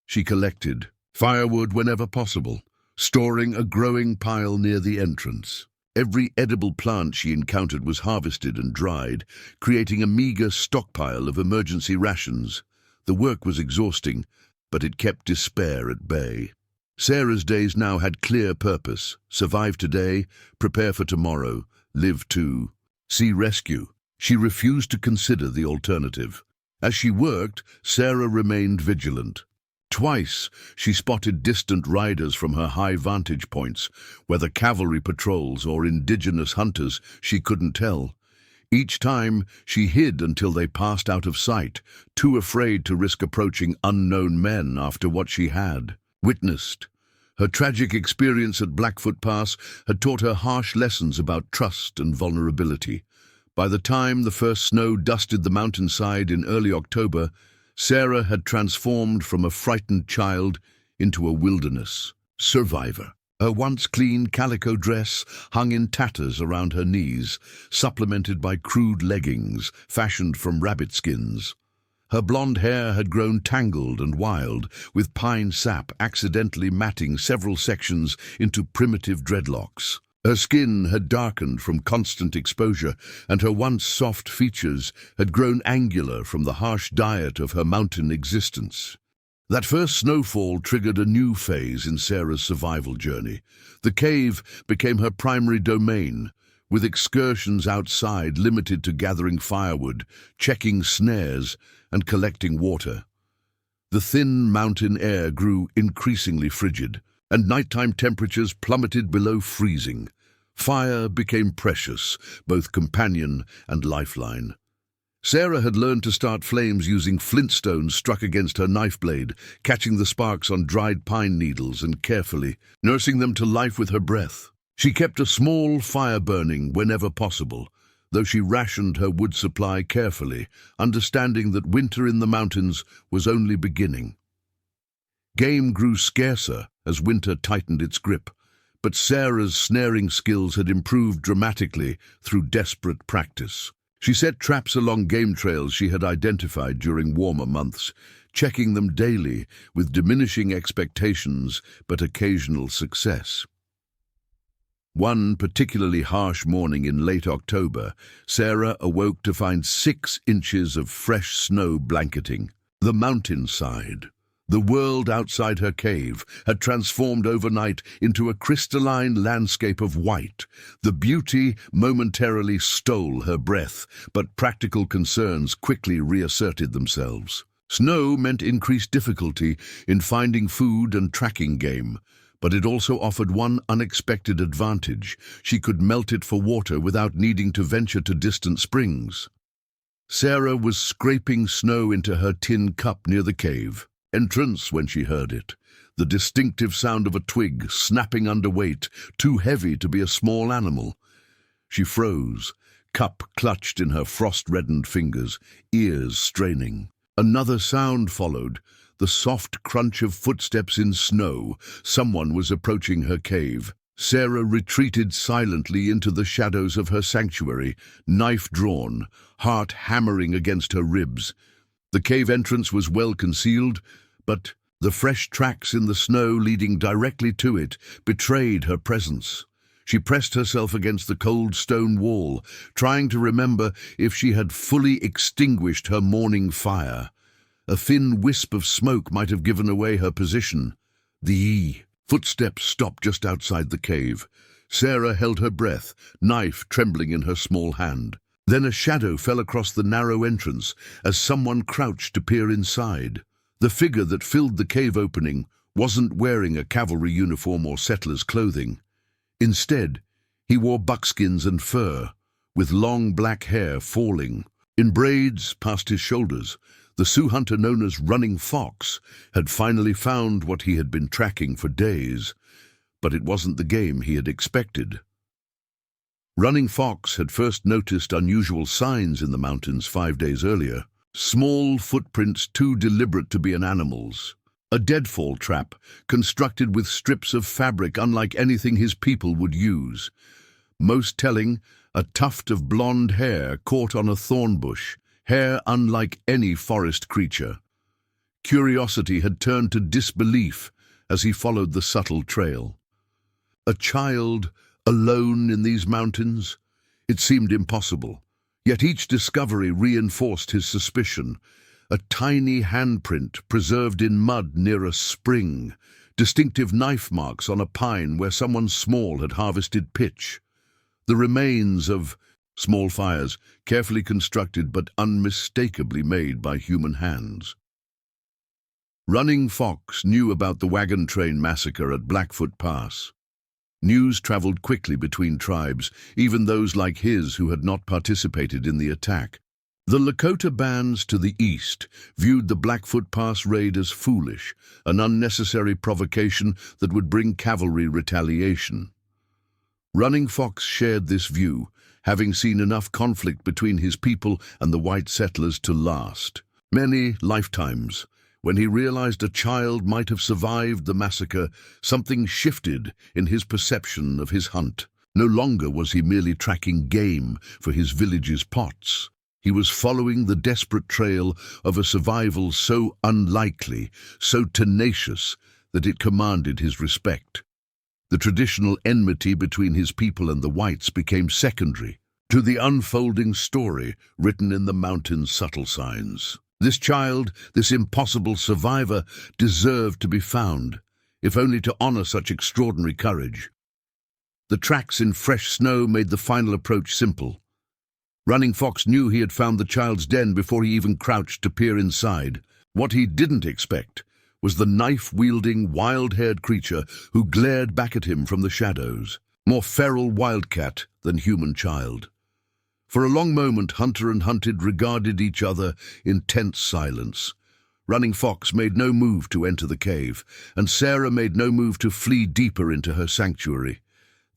She collected firewood whenever possible, storing a growing pile near the entrance. Every edible plant she encountered was harvested and dried, creating a meager stockpile of emergency rations. The work was exhausting, but it kept despair at bay. Sarah's days now had clear purpose: survive today, prepare for tomorrow, live to see rescue. She refused to consider the alternative. As she worked, Sarah remained vigilant. Twice, she spotted distant riders from her high vantage points, whether cavalry patrols or indigenous hunters, she couldn't tell. Each time, she hid until they passed out of sight, too afraid to risk approaching unknown men after what she had witnessed. Her tragic experience at Blackfoot Pass had taught her harsh lessons about trust and vulnerability. By the time the first snow dusted the mountainside in early October, Sarah had transformed from a frightened child into a wilderness survivor. Her once clean calico dress hung in tatters around her knees, supplemented by crude leggings fashioned from rabbit skins. Her blonde hair had grown tangled and wild, with pine sap accidentally matting several sections into primitive dreadlocks. Her skin had darkened from constant exposure, and her once soft features had grown angular from the harsh diet of her mountain existence. That first snowfall triggered a new phase in Sarah's survival journey. The cave became her primary domain, with excursions outside limited to gathering firewood, checking snares, and collecting water. The thin mountain air grew increasingly frigid, and nighttime temperatures plummeted below freezing. Fire became precious, both companion and lifeline. Sarah had learned to start flames using flintstones struck against her knife blade, catching the sparks on dried pine needles and carefully nursing them to life with her breath. She kept a small fire burning whenever possible, though she rationed her wood supply carefully, understanding that winter in the mountains was only beginning. Game grew scarcer as winter tightened its grip, but Sarah's snaring skills had improved dramatically through desperate practice. She set traps along game trails she had identified during warmer months, checking them daily with diminishing expectations but occasional success. One particularly harsh morning in late October, Sarah awoke to find 6 inches of fresh snow blanketing the mountainside. The world outside her cave had transformed overnight into a crystalline landscape of white. The beauty momentarily stole her breath, but practical concerns quickly reasserted themselves. Snow meant increased difficulty in finding food and tracking game, but it also offered one unexpected advantage. She could melt it for water without needing to venture to distant springs. Sarah was scraping snow into her tin cup near the cave entrance when she heard it, the distinctive sound of a twig snapping under weight, too heavy to be a small animal. She froze, cup clutched in her frost-reddened fingers, ears straining. Another sound followed, the soft crunch of footsteps in snow. Someone was approaching her cave. Sarah retreated silently into the shadows of her sanctuary, knife drawn, heart hammering against her ribs. The cave entrance was well concealed, but the fresh tracks in the snow leading directly to it betrayed her presence. She pressed herself against the cold stone wall, trying to remember if she had fully extinguished her morning fire. A thin wisp of smoke might have given away her position. The footsteps stopped just outside the cave. Sarah held her breath, knife trembling in her small hand. Then a shadow fell across the narrow entrance as someone crouched to peer inside. The figure that filled the cave opening wasn't wearing a cavalry uniform or settler's clothing. Instead, he wore buckskins and fur, with long black hair falling in braids past his shoulders. The Sioux hunter known as Running Fox had finally found what he had been tracking for days, but it wasn't the game he had expected. Running Fox had first noticed unusual signs in the mountains 5 days earlier. Small footprints too deliberate to be an animal's. A deadfall trap constructed with strips of fabric unlike anything his people would use. Most telling, a tuft of blonde hair caught on a thorn bush, hair unlike any forest creature. Curiosity had turned to disbelief as he followed the subtle trail. A child alone in these mountains? It seemed impossible. Yet each discovery reinforced his suspicion. A tiny handprint preserved in mud near a spring, distinctive knife marks on a pine where someone small had harvested pitch. The remains of small fires, carefully constructed but unmistakably made by human hands. Running Fox knew about the wagon train massacre at Blackfoot Pass. News traveled quickly between tribes, even those like his who had not participated in the attack. The Lakota bands to the east viewed the Blackfoot Pass raid as foolish, an unnecessary provocation that would bring cavalry retaliation. Running Fox shared this view, having seen enough conflict between his people and the white settlers to last many lifetimes. When he realized a child might have survived the massacre, something shifted in his perception of his hunt. No longer was he merely tracking game for his village's pots. He was following the desperate trail of a survival so unlikely, so tenacious, that it commanded his respect. The traditional enmity between his people and the whites became secondary to the unfolding story written in the mountain's subtle signs. This child, this impossible survivor, deserved to be found, if only to honor such extraordinary courage. The tracks in fresh snow made the final approach simple. Running Fox knew he had found the child's den before he even crouched to peer inside. What he didn't expect was the knife-wielding, wild-haired creature who glared back at him from the shadows, more feral wildcat than human child. For a long moment, hunter and hunted regarded each other in tense silence. Running Fox made no move to enter the cave, and Sarah made no move to flee deeper into her sanctuary.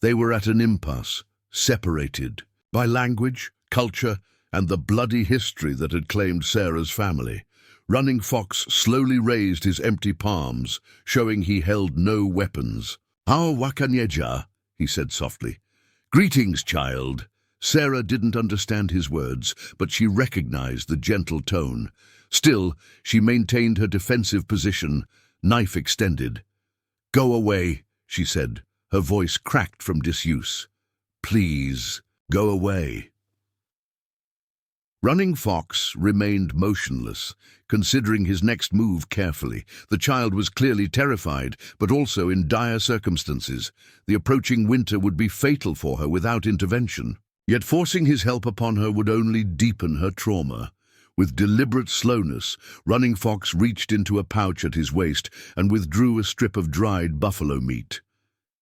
They were at an impasse, separated by language, culture, and the bloody history that had claimed Sarah's family. Running Fox slowly raised his empty palms, showing he held no weapons. "How wakanyeja," he said softly. "Greetings, child." Sarah didn't understand his words, but she recognized the gentle tone. Still, she maintained her defensive position, knife extended. "Go away," she said, her voice cracked from disuse. "Please, go away." Running Fox remained motionless, considering his next move carefully. The child was clearly terrified, but also in dire circumstances. The approaching winter would be fatal for her without intervention. Yet forcing his help upon her would only deepen her trauma. With deliberate slowness, Running Fox reached into a pouch at his waist and withdrew a strip of dried buffalo meat.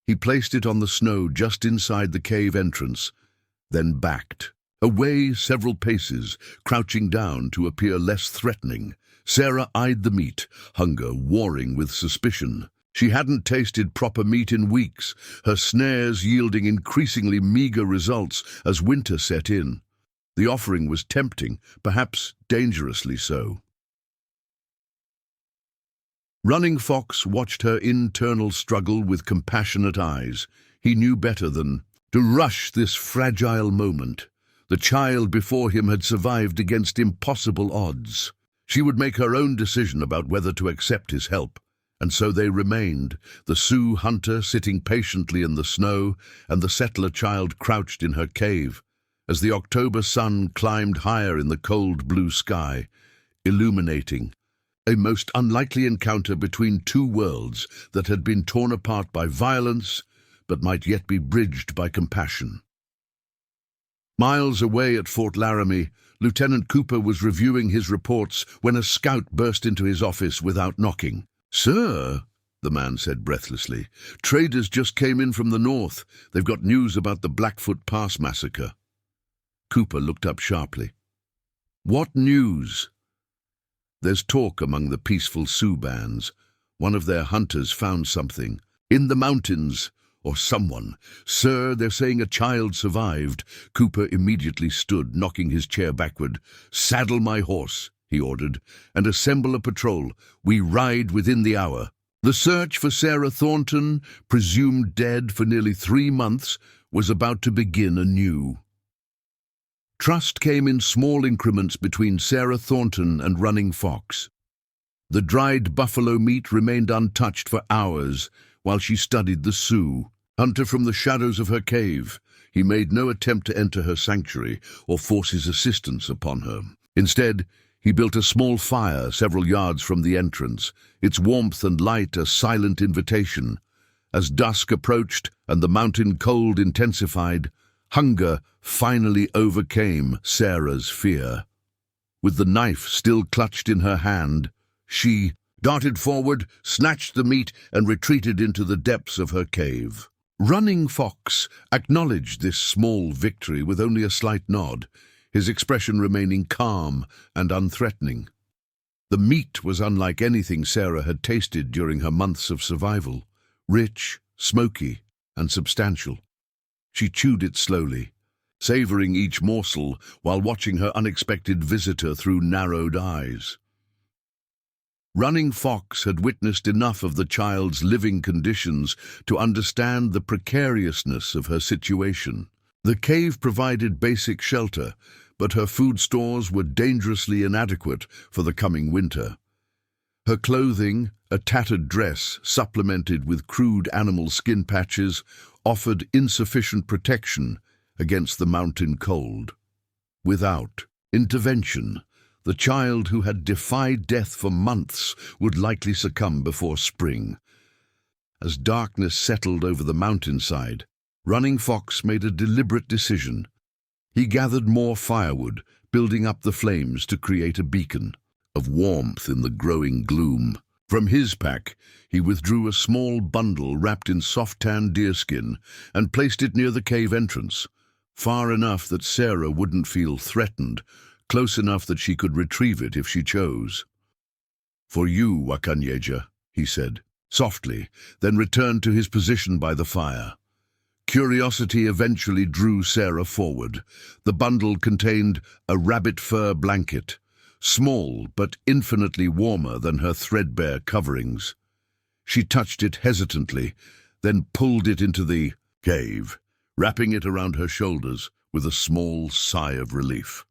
He placed it on the snow just inside the cave entrance, then backed. Away several paces, crouching down to appear less threatening. Sarah eyed the meat, hunger warring with suspicion. She hadn't tasted proper meat in weeks, her snares yielding increasingly meager results as winter set in. The offering was tempting, perhaps dangerously so. Running Fox watched her internal struggle with compassionate eyes. He knew better than to rush this fragile moment. The child before him had survived against impossible odds. She would make her own decision about whether to accept his help. And so they remained, the Sioux hunter sitting patiently in the snow, and the settler child crouched in her cave, as the October sun climbed higher in the cold blue sky, illuminating a most unlikely encounter between two worlds that had been torn apart by violence, but might yet be bridged by compassion. Miles away at Fort Laramie, Lieutenant Cooper was reviewing his reports when a scout burst into his office without knocking. "Sir," the man said breathlessly, "traders just came in from the north. They've got news about the Blackfoot Pass massacre." Cooper looked up sharply. "What news?" "There's talk among the peaceful Sioux bands. One of their hunters found something. In the mountains. Or someone. Sir, they're saying a child survived." Cooper immediately stood, knocking his chair backward. "Saddle my horse," he ordered, "and assemble a patrol. We ride within the hour." The search for Sarah Thornton, presumed dead for nearly 3 months, was about to begin anew. Trust came in small increments between Sarah Thornton and Running Fox. The dried buffalo meat remained untouched for hours while she studied the Sioux. Hunter from the shadows of her cave, he made no attempt to enter her sanctuary or force his assistance upon her. Instead, he built a small fire several yards from the entrance, its warmth and light a silent invitation. As dusk approached and the mountain cold intensified, hunger finally overcame Sarah's fear. With the knife still clutched in her hand, she darted forward, snatched the meat, and retreated into the depths of her cave. Running Fox acknowledged this small victory with only a slight nod, his expression remaining calm and unthreatening. The meat was unlike anything Sarah had tasted during her months of survival, rich, smoky, and substantial. She chewed it slowly, savoring each morsel while watching her unexpected visitor through narrowed eyes. Running Fox had witnessed enough of the child's living conditions to understand the precariousness of her situation. The cave provided basic shelter, but her food stores were dangerously inadequate for the coming winter. Her clothing, a tattered dress supplemented with crude animal skin patches, offered insufficient protection against the mountain cold. Without intervention, the child who had defied death for months would likely succumb before spring. As darkness settled over the mountainside, Running Fox made a deliberate decision. He gathered more firewood, building up the flames to create a beacon of warmth in the growing gloom. From his pack, he withdrew a small bundle wrapped in soft-tanned deerskin and placed it near the cave entrance, far enough that Sarah wouldn't feel threatened, close enough that she could retrieve it if she chose. "For you, Wakanyeja," he said, softly, then returned to his position by the fire. Curiosity eventually drew Sarah forward. The bundle contained a rabbit fur blanket, small but infinitely warmer than her threadbare coverings. She touched it hesitantly, then pulled it into the cave, wrapping it around her shoulders with a small sigh of relief.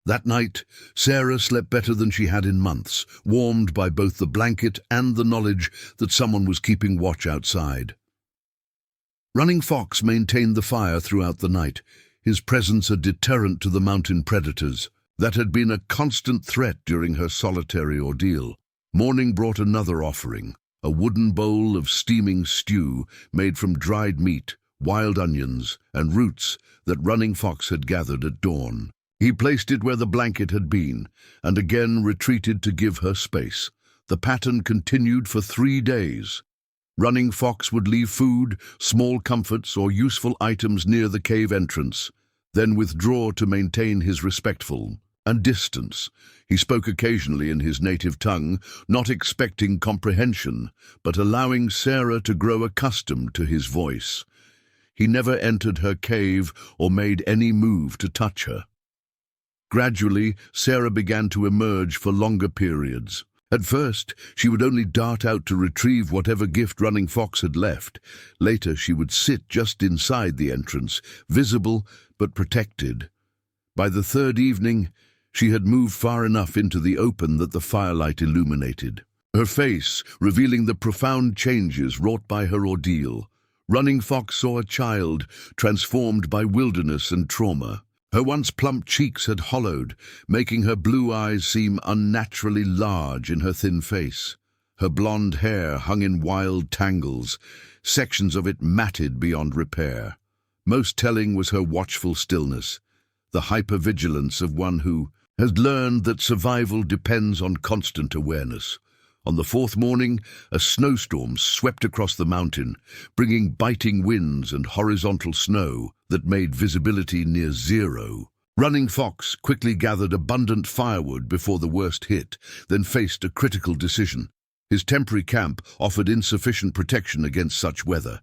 That night, Sarah slept better than she had in months, warmed by both the blanket and the knowledge that someone was keeping watch outside. Running Fox maintained the fire throughout the night, his presence a deterrent to the mountain predators that had been a constant threat during her solitary ordeal. Morning brought another offering, a wooden bowl of steaming stew made from dried meat, wild onions, and roots that Running Fox had gathered at dawn. He placed it where the blanket had been, and again retreated to give her space. The pattern continued for 3 days. Running Fox would leave food, small comforts, or useful items near the cave entrance, then withdraw to maintain his respectful and distance. He spoke occasionally in his native tongue, not expecting comprehension, but allowing Sarah to grow accustomed to his voice. He never entered her cave or made any move to touch her. Gradually, Sarah began to emerge for longer periods. At first, she would only dart out to retrieve whatever gift Running Fox had left. Later, she would sit just inside the entrance, visible but protected. By the third evening, she had moved far enough into the open that the firelight illuminated her face, revealing the profound changes wrought by her ordeal. Running Fox saw a child transformed by wilderness and trauma. Her once plump cheeks had hollowed, making her blue eyes seem unnaturally large in her thin face. Her blonde hair hung in wild tangles, sections of it matted beyond repair. Most telling was her watchful stillness, the hypervigilance of one who has learned that survival depends on constant awareness. On the fourth morning, a snowstorm swept across the mountain, bringing biting winds and horizontal snow that made visibility near zero. Running Fox quickly gathered abundant firewood before the worst hit, then faced a critical decision. His temporary camp offered insufficient protection against such weather.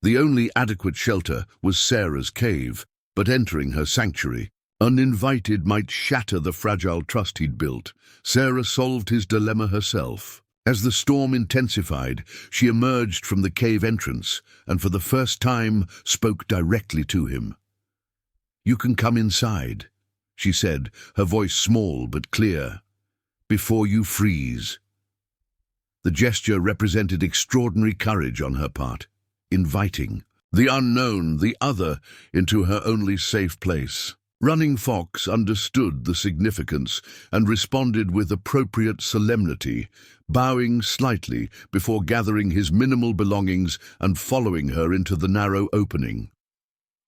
The only adequate shelter was Sarah's cave, but entering her sanctuary, uninvited, might shatter the fragile trust he'd built. Sarah solved his dilemma herself. As the storm intensified, she emerged from the cave entrance and for the first time spoke directly to him. "You can come inside," she said, her voice small but clear, "before you freeze." The gesture represented extraordinary courage on her part, inviting the unknown, the other, into her only safe place. Running Fox understood the significance and responded with appropriate solemnity, bowing slightly before gathering his minimal belongings and following her into the narrow opening.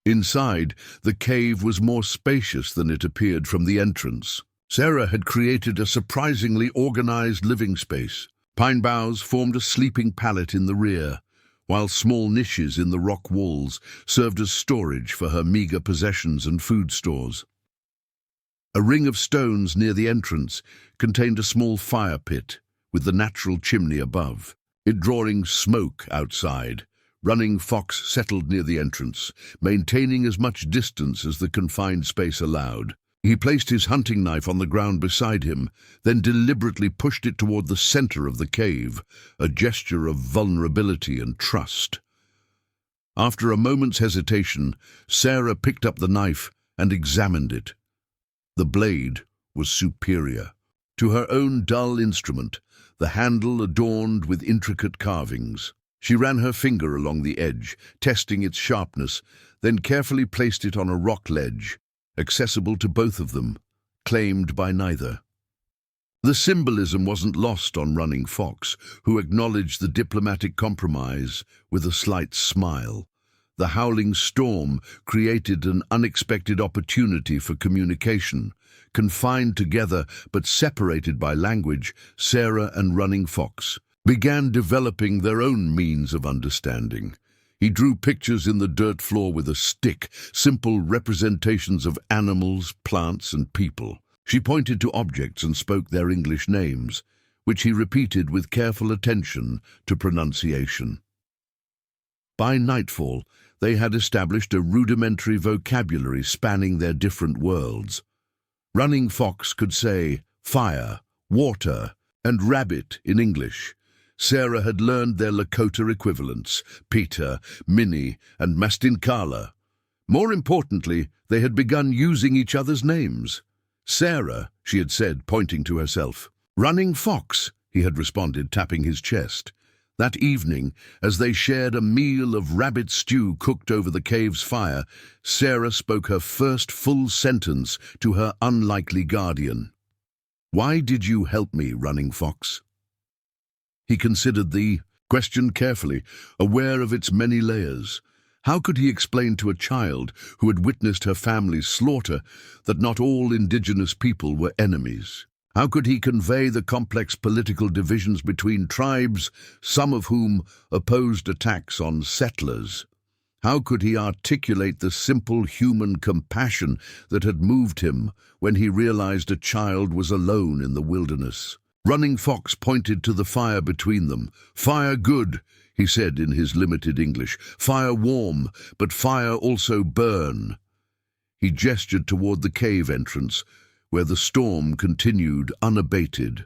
Inside, the cave was more spacious than it appeared from the entrance. Sarah had created a surprisingly organized living space. Pine boughs formed a sleeping pallet in the rear, while small niches in the rock walls served as storage for her meager possessions and food stores. A ring of stones near the entrance contained a small fire pit, with the natural chimney above, it drawing smoke outside. Running Fox settled near the entrance, maintaining as much distance as the confined space allowed. He placed his hunting knife on the ground beside him, then deliberately pushed it toward the center of the cave, a gesture of vulnerability and trust. After a moment's hesitation, Sarah picked up the knife and examined it. The blade was superior. To her own dull instrument, the handle adorned with intricate carvings. She ran her finger along the edge, testing its sharpness, then carefully placed it on a rock ledge, accessible to both of them, claimed by neither. The symbolism wasn't lost on Running Fox, who acknowledged the diplomatic compromise with a slight smile. The howling storm created an unexpected opportunity for communication. Confined together but separated by language, Sarah and Running Fox began developing their own means of understanding. He drew pictures in the dirt floor with a stick, simple representations of animals, plants, and people. She pointed to objects and spoke their English names, which he repeated with careful attention to pronunciation. By nightfall, they had established a rudimentary vocabulary spanning their different worlds. Running Fox could say fire, water, and rabbit in English. Sarah had learned their Lakota equivalents, Peter, Minnie, and Mastinkala. More importantly, they had begun using each other's names. Sarah, she had said, pointing to herself. Running Fox, he had responded, tapping his chest. That evening, as they shared a meal of rabbit stew cooked over the cave's fire, Sarah spoke her first full sentence to her unlikely guardian. "Why did you help me, Running Fox?" He considered the question carefully, aware of its many layers. How could he explain to a child who had witnessed her family's slaughter that not all indigenous people were enemies? How could he convey the complex political divisions between tribes, some of whom opposed attacks on settlers? How could he articulate the simple human compassion that had moved him when he realized a child was alone in the wilderness? Running Fox pointed to the fire between them. "Fire good," he said in his limited English. "Fire warm, but fire also burn." He gestured toward the cave entrance, where the storm continued unabated.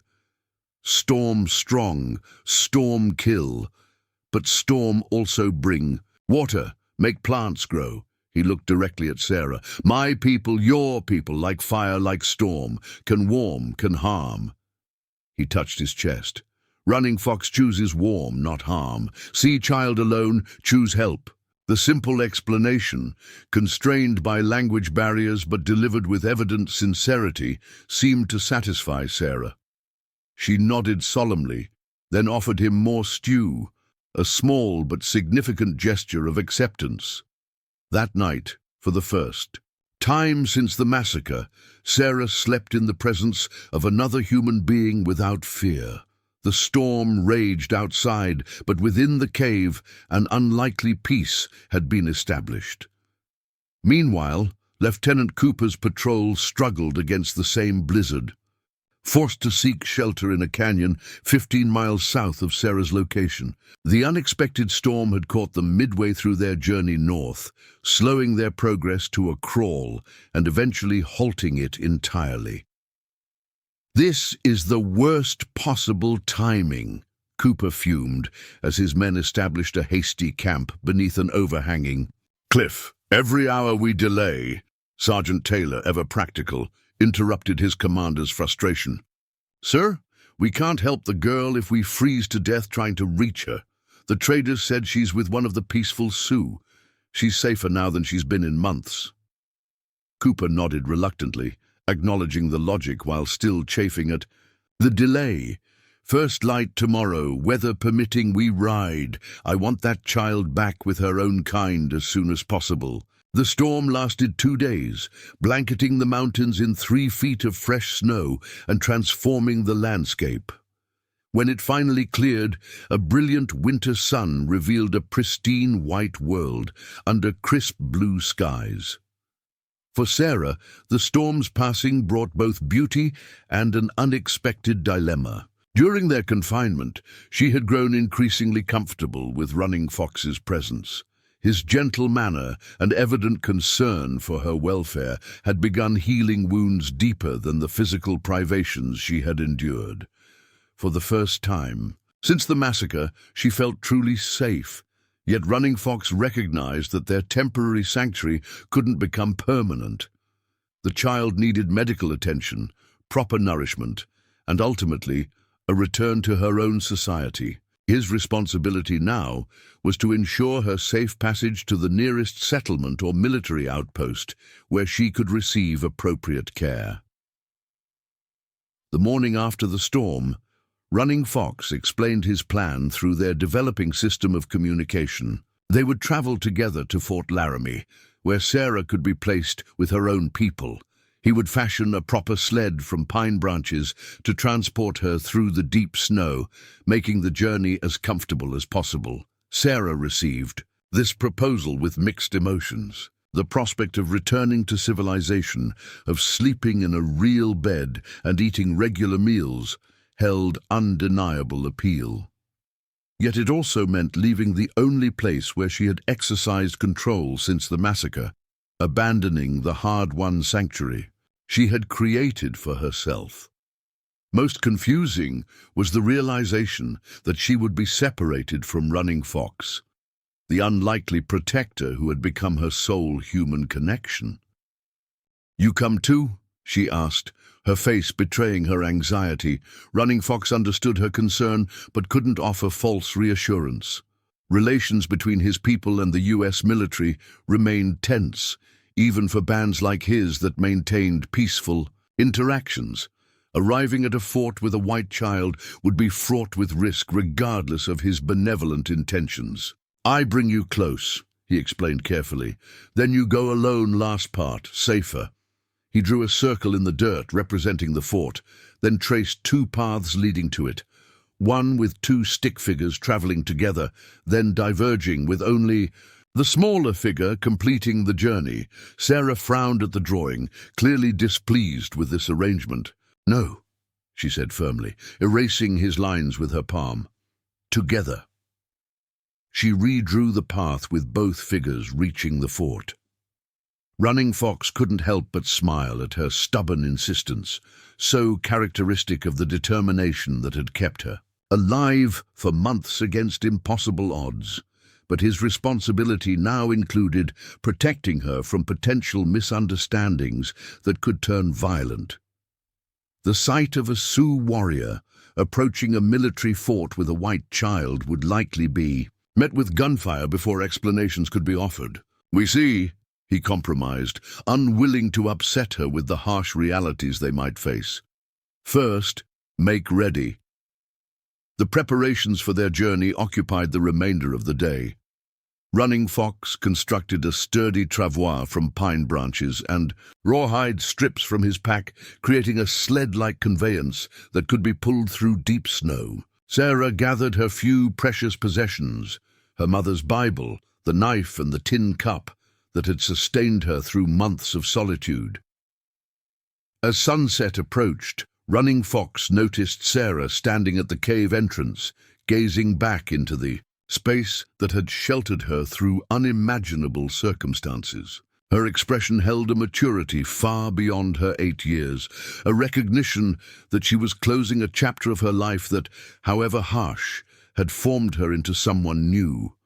Storm strong, storm kill, but storm also bring water, make plants grow. He looked directly at Sarah. "My people, your people, like fire, like storm, can warm, can harm." He touched his chest. Running Fox chooses warm, not harm. See child alone, choose help. The simple explanation, constrained by language barriers but delivered with evident sincerity, seemed to satisfy Sarah. She nodded solemnly, then offered him more stew, a small but significant gesture of acceptance. That night, for the first time since the massacre, Sarah slept in the presence of another human being without fear. The storm raged outside, but within the cave an unlikely peace had been established. Meanwhile, Lieutenant Cooper's patrol struggled against the same blizzard. Forced to seek shelter in a canyon 15 miles south of Sarah's location, the unexpected storm had caught them midway through their journey north, slowing their progress to a crawl and eventually halting it entirely. "This is the worst possible timing," Cooper fumed as his men established a hasty camp beneath an overhanging cliff. "Every hour we delay," Sergeant Taylor, ever practical, interrupted his commander's frustration. "Sir, we can't help the girl if we freeze to death trying to reach her. The traders said she's with one of the peaceful Sioux. She's safer now than she's been in months." Cooper nodded reluctantly, acknowledging the logic while still chafing at the delay. "First light tomorrow, weather permitting, we ride. I want that child back with her own kind as soon as possible." The storm lasted 2 days, blanketing the mountains in 3 feet of fresh snow and transforming the landscape. When it finally cleared, a brilliant winter sun revealed a pristine white world under crisp blue skies. For Sarah, the storm's passing brought both beauty and an unexpected dilemma. During their confinement, she had grown increasingly comfortable with Running Fox's presence. His gentle manner and evident concern for her welfare had begun healing wounds deeper than the physical privations she had endured. For the first time since the massacre, she felt truly safe. Yet Running Fox recognized that their temporary sanctuary couldn't become permanent. The child needed medical attention, proper nourishment, and ultimately, a return to her own society. His responsibility now was to ensure her safe passage to the nearest settlement or military outpost where she could receive appropriate care. The morning after the storm, Running Fox explained his plan through their developing system of communication. They would travel together to Fort Laramie, where Sarah could be placed with her own people. He would fashion a proper sled from pine branches to transport her through the deep snow, making the journey as comfortable as possible. Sarah received this proposal with mixed emotions. The prospect of returning to civilization, of sleeping in a real bed and eating regular meals, held undeniable appeal. Yet it also meant leaving the only place where she had exercised control since the massacre, abandoning the hard-won sanctuary she had created for herself. Most confusing was the realization that she would be separated from Running Fox. the unlikely protector who had become her sole human connection. "You come too?" she asked, her face betraying her anxiety. Running Fox understood her concern, but couldn't offer false reassurance. Relations between his people and the U.S. military remained tense, even for bands like his that maintained peaceful interactions. Arriving at a fort with a white child would be fraught with risk regardless of his benevolent intentions. "I bring you close," he explained carefully. "Then you go alone last part, safer." He drew a circle in the dirt representing the fort, then traced 2 paths leading to it, one with 2 stick figures traveling together, then diverging with only the smaller figure completing the journey. Sarah frowned at the drawing, clearly displeased with this arrangement. "No," she said firmly, erasing his lines with her palm. "Together." She redrew the path with both figures reaching the fort. Running Fox couldn't help but smile at her stubborn insistence, so characteristic of the determination that had kept her alive for months against impossible odds. But his responsibility now included protecting her from potential misunderstandings that could turn violent. The sight of a Sioux warrior approaching a military fort with a white child would likely be met with gunfire before explanations could be offered. "We see," he compromised, unwilling to upset her with the harsh realities they might face. "First, make ready." The preparations for their journey occupied the remainder of the day. Running Fox constructed a sturdy travois from pine branches and rawhide strips from his pack, creating a sled-like conveyance that could be pulled through deep snow. Sarah gathered her few precious possessions, her mother's Bible, the knife and the tin cup that had sustained her through months of solitude. As sunset approached, Running Fox noticed Sarah standing at the cave entrance, gazing back into the space that had sheltered her through unimaginable circumstances. Her expression held a maturity far beyond her 8 years, a recognition that she was closing a chapter of her life that, however harsh, had formed her into someone new.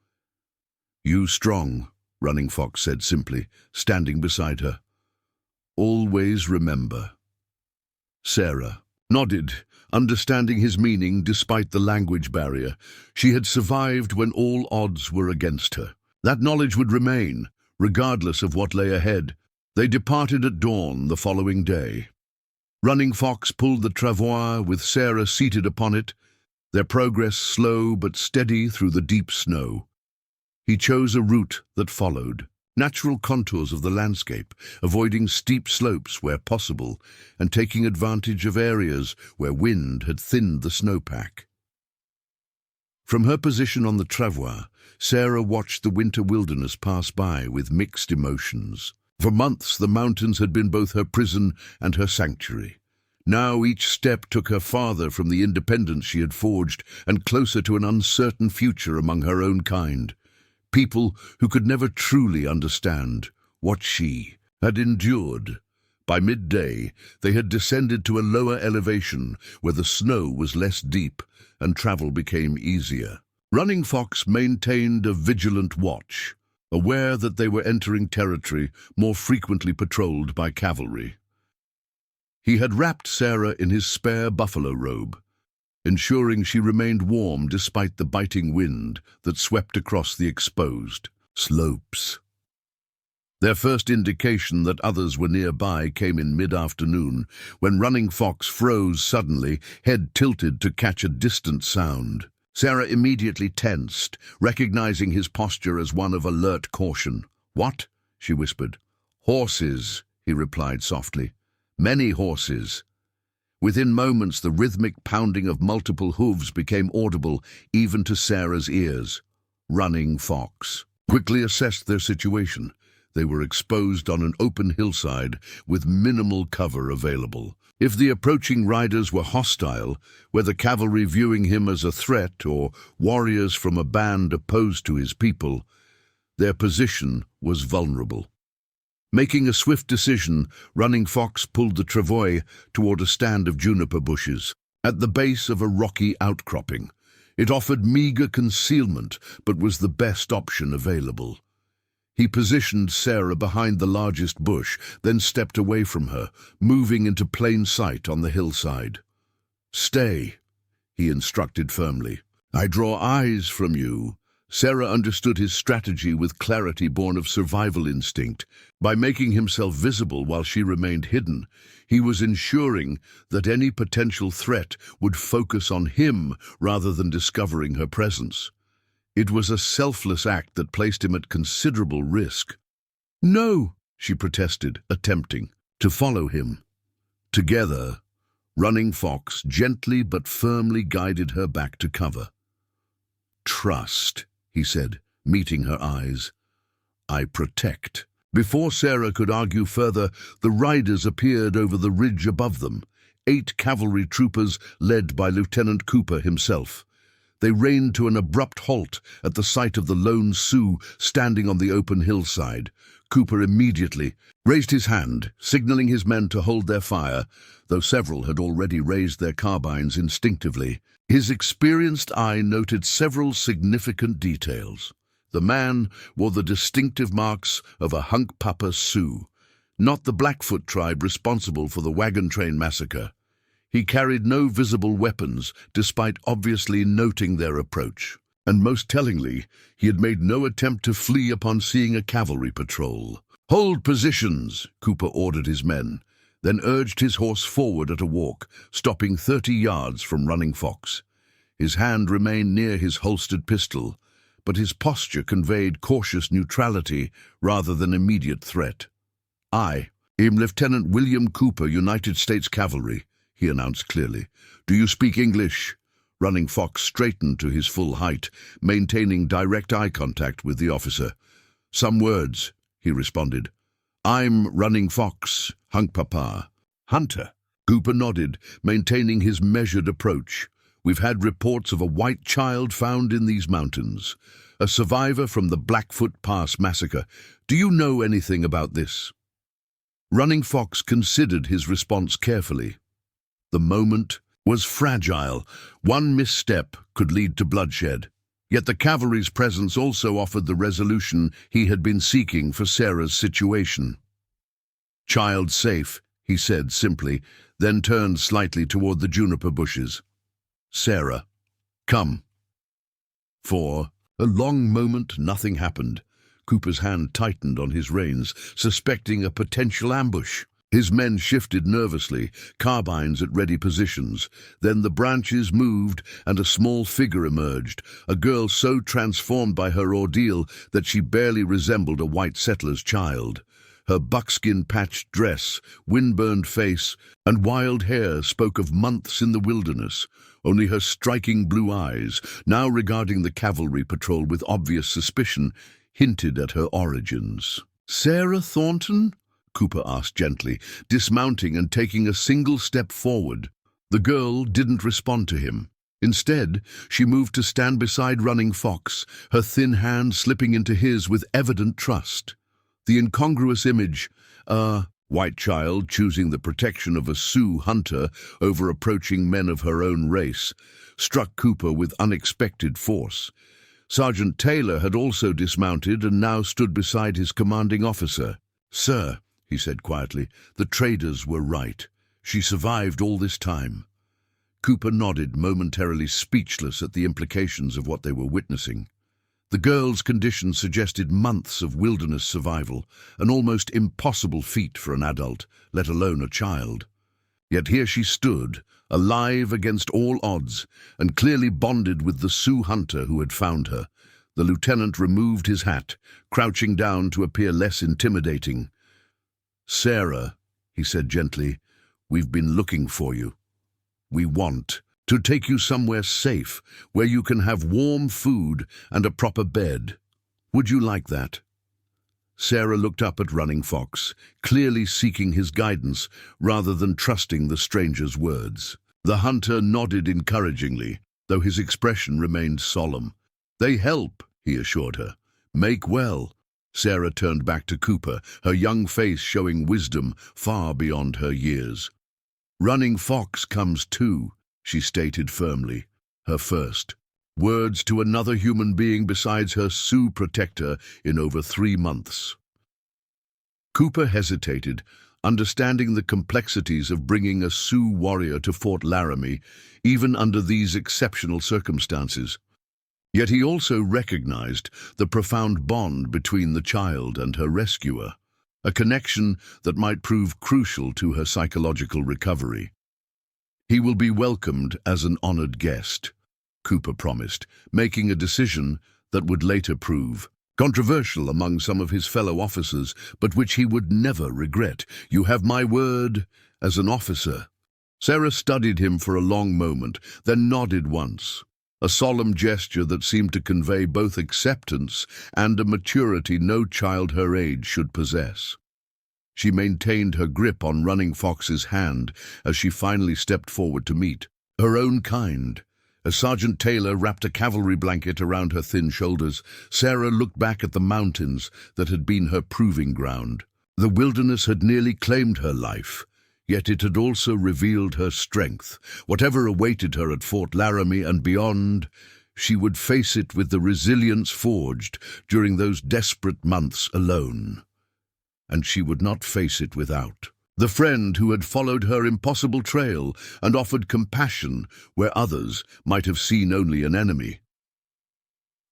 "You strong," Running Fox said simply, standing beside her. "Always remember." Sarah nodded, understanding his meaning despite the language barrier. She had survived when all odds were against her. That knowledge would remain, regardless of what lay ahead. They departed at dawn the following day. Running Fox pulled the travois with Sarah seated upon it, their progress slow but steady through the deep snow. He chose a route that followed natural contours of the landscape, avoiding steep slopes where possible, and taking advantage of areas where wind had thinned the snowpack. From her position on the travois, Sarah watched the winter wilderness pass by with mixed emotions. For months, the mountains had been both her prison and her sanctuary. Now each step took her farther from the independence she had forged and closer to an uncertain future among her own kind. People who could never truly understand what she had endured. By midday, they had descended to a lower elevation where the snow was less deep and travel became easier. Running Fox maintained a vigilant watch, aware that they were entering territory more frequently patrolled by cavalry. He had wrapped Sarah in his spare buffalo robe, ensuring she remained warm despite the biting wind that swept across the exposed slopes. Their first indication that others were nearby came in mid-afternoon, when Running Fox froze suddenly, head tilted to catch a distant sound. Sarah immediately tensed, recognizing his posture as one of alert caution. "What?" she whispered. "Horses," he replied softly. "Many horses." Within moments, the rhythmic pounding of multiple hooves became audible even to Sarah's ears. Running Fox quickly assessed their situation. They were exposed on an open hillside with minimal cover available. If the approaching riders were hostile, whether cavalry viewing him as a threat or warriors from a band opposed to his people, their position was vulnerable. Making a swift decision, Running Fox pulled the travois toward a stand of juniper bushes, at the base of a rocky outcropping. It offered meager concealment, but was the best option available. He positioned Sarah behind the largest bush, then stepped away from her, moving into plain sight on the hillside. "Stay," he instructed firmly. "I draw eyes from you." Sarah understood his strategy with clarity born of survival instinct. By making himself visible while she remained hidden, he was ensuring that any potential threat would focus on him rather than discovering her presence. It was a selfless act that placed him at considerable risk. "No," she protested, attempting to follow him. Together, Running Fox gently but firmly guided her back to cover. "Trust," he said, meeting her eyes. "I protect." Before Sarah could argue further, the riders appeared over the ridge above them, 8 cavalry troopers led by Lieutenant Cooper himself. They reined to an abrupt halt at the sight of the lone Sioux standing on the open hillside. Cooper immediately raised his hand, signaling his men to hold their fire, though several had already raised their carbines instinctively. His experienced eye noted several significant details. The man wore the distinctive marks of a Hunkpapa Sioux, not the Blackfoot tribe responsible for the Wagon Train Massacre. He carried no visible weapons, despite obviously noting their approach. And most tellingly, he had made no attempt to flee upon seeing a cavalry patrol. "Hold positions," Cooper ordered his men, then urged his horse forward at a walk, stopping 30 yards from Running Fox. His hand remained near his holstered pistol, but his posture conveyed cautious neutrality rather than immediate threat. "I am Lieutenant William Cooper, United States Cavalry," he announced clearly. "Do you speak English?" Running Fox straightened to his full height, maintaining direct eye contact with the officer. "Some words," he responded. "I'm Running Fox, Hunkpapa." "Hunter?" Cooper nodded, maintaining his measured approach. "We've had reports of a white child found in these mountains, a survivor from the Blackfoot Pass massacre. Do you know anything about this?" Running Fox considered his response carefully. The moment was fragile. One misstep could lead to bloodshed. Yet the cavalry's presence also offered the resolution he had been seeking for Sarah's situation. "Child safe," he said simply, then turned slightly toward the juniper bushes. "Sarah, come." For a long moment, nothing happened. Cooper's hand tightened on his reins, suspecting a potential ambush. His men shifted nervously, carbines at ready positions. Then the branches moved and a small figure emerged, a girl so transformed by her ordeal that she barely resembled a white settler's child. Her buckskin-patched dress, wind-burned face, and wild hair spoke of months in the wilderness. Only her striking blue eyes, now regarding the cavalry patrol with obvious suspicion, hinted at her origins. "Sarah Thornton?" Cooper asked gently, dismounting and taking a single step forward. The girl didn't respond to him. Instead, she moved to stand beside Running Fox, her thin hand slipping into his with evident trust. The incongruous image, a white child choosing the protection of a Sioux hunter over approaching men of her own race, struck Cooper with unexpected force. Sergeant Taylor had also dismounted and now stood beside his commanding officer. "Sir," he said quietly, "the traders were right. She survived all this time." Cooper nodded, momentarily speechless at the implications of what they were witnessing. The girl's condition suggested months of wilderness survival, an almost impossible feat for an adult, let alone a child. Yet here she stood, alive against all odds, and clearly bonded with the Sioux hunter who had found her. The lieutenant removed his hat, crouching down to appear less intimidating. "Sarah," he said gently, "we've been looking for you. We want to take you somewhere safe, where you can have warm food and a proper bed. Would you like that?" Sarah looked up at Running Fox, clearly seeking his guidance rather than trusting the stranger's words. The hunter nodded encouragingly, though his expression remained solemn. "They help," he assured her. "Make well." Sarah turned back to Cooper, her young face showing wisdom far beyond her years. "Running Fox comes too," she stated firmly, her first. Words to another human being besides her Sioux protector in over 3 months. Cooper hesitated, understanding the complexities of bringing a Sioux warrior to Fort Laramie, even under these exceptional circumstances. Yet he also recognized the profound bond between the child and her rescuer, a connection that might prove crucial to her psychological recovery. He will be welcomed as an honored guest, Cooper promised, making a decision that would later prove controversial among some of his fellow officers, but which he would never regret. "You have my word as an officer." Sarah studied him for a long moment, then nodded once, a solemn gesture that seemed to convey both acceptance and a maturity no child her age should possess. She maintained her grip on Running Fox's hand as she finally stepped forward to meet her own kind. As Sergeant Taylor wrapped a cavalry blanket around her thin shoulders, Sarah looked back at the mountains that had been her proving ground. The wilderness had nearly claimed her life, yet it had also revealed her strength. Whatever awaited her at Fort Laramie and beyond, she would face it with the resilience forged during those desperate months alone. And she would not face it without the friend who had followed her impossible trail and offered compassion where others might have seen only an enemy.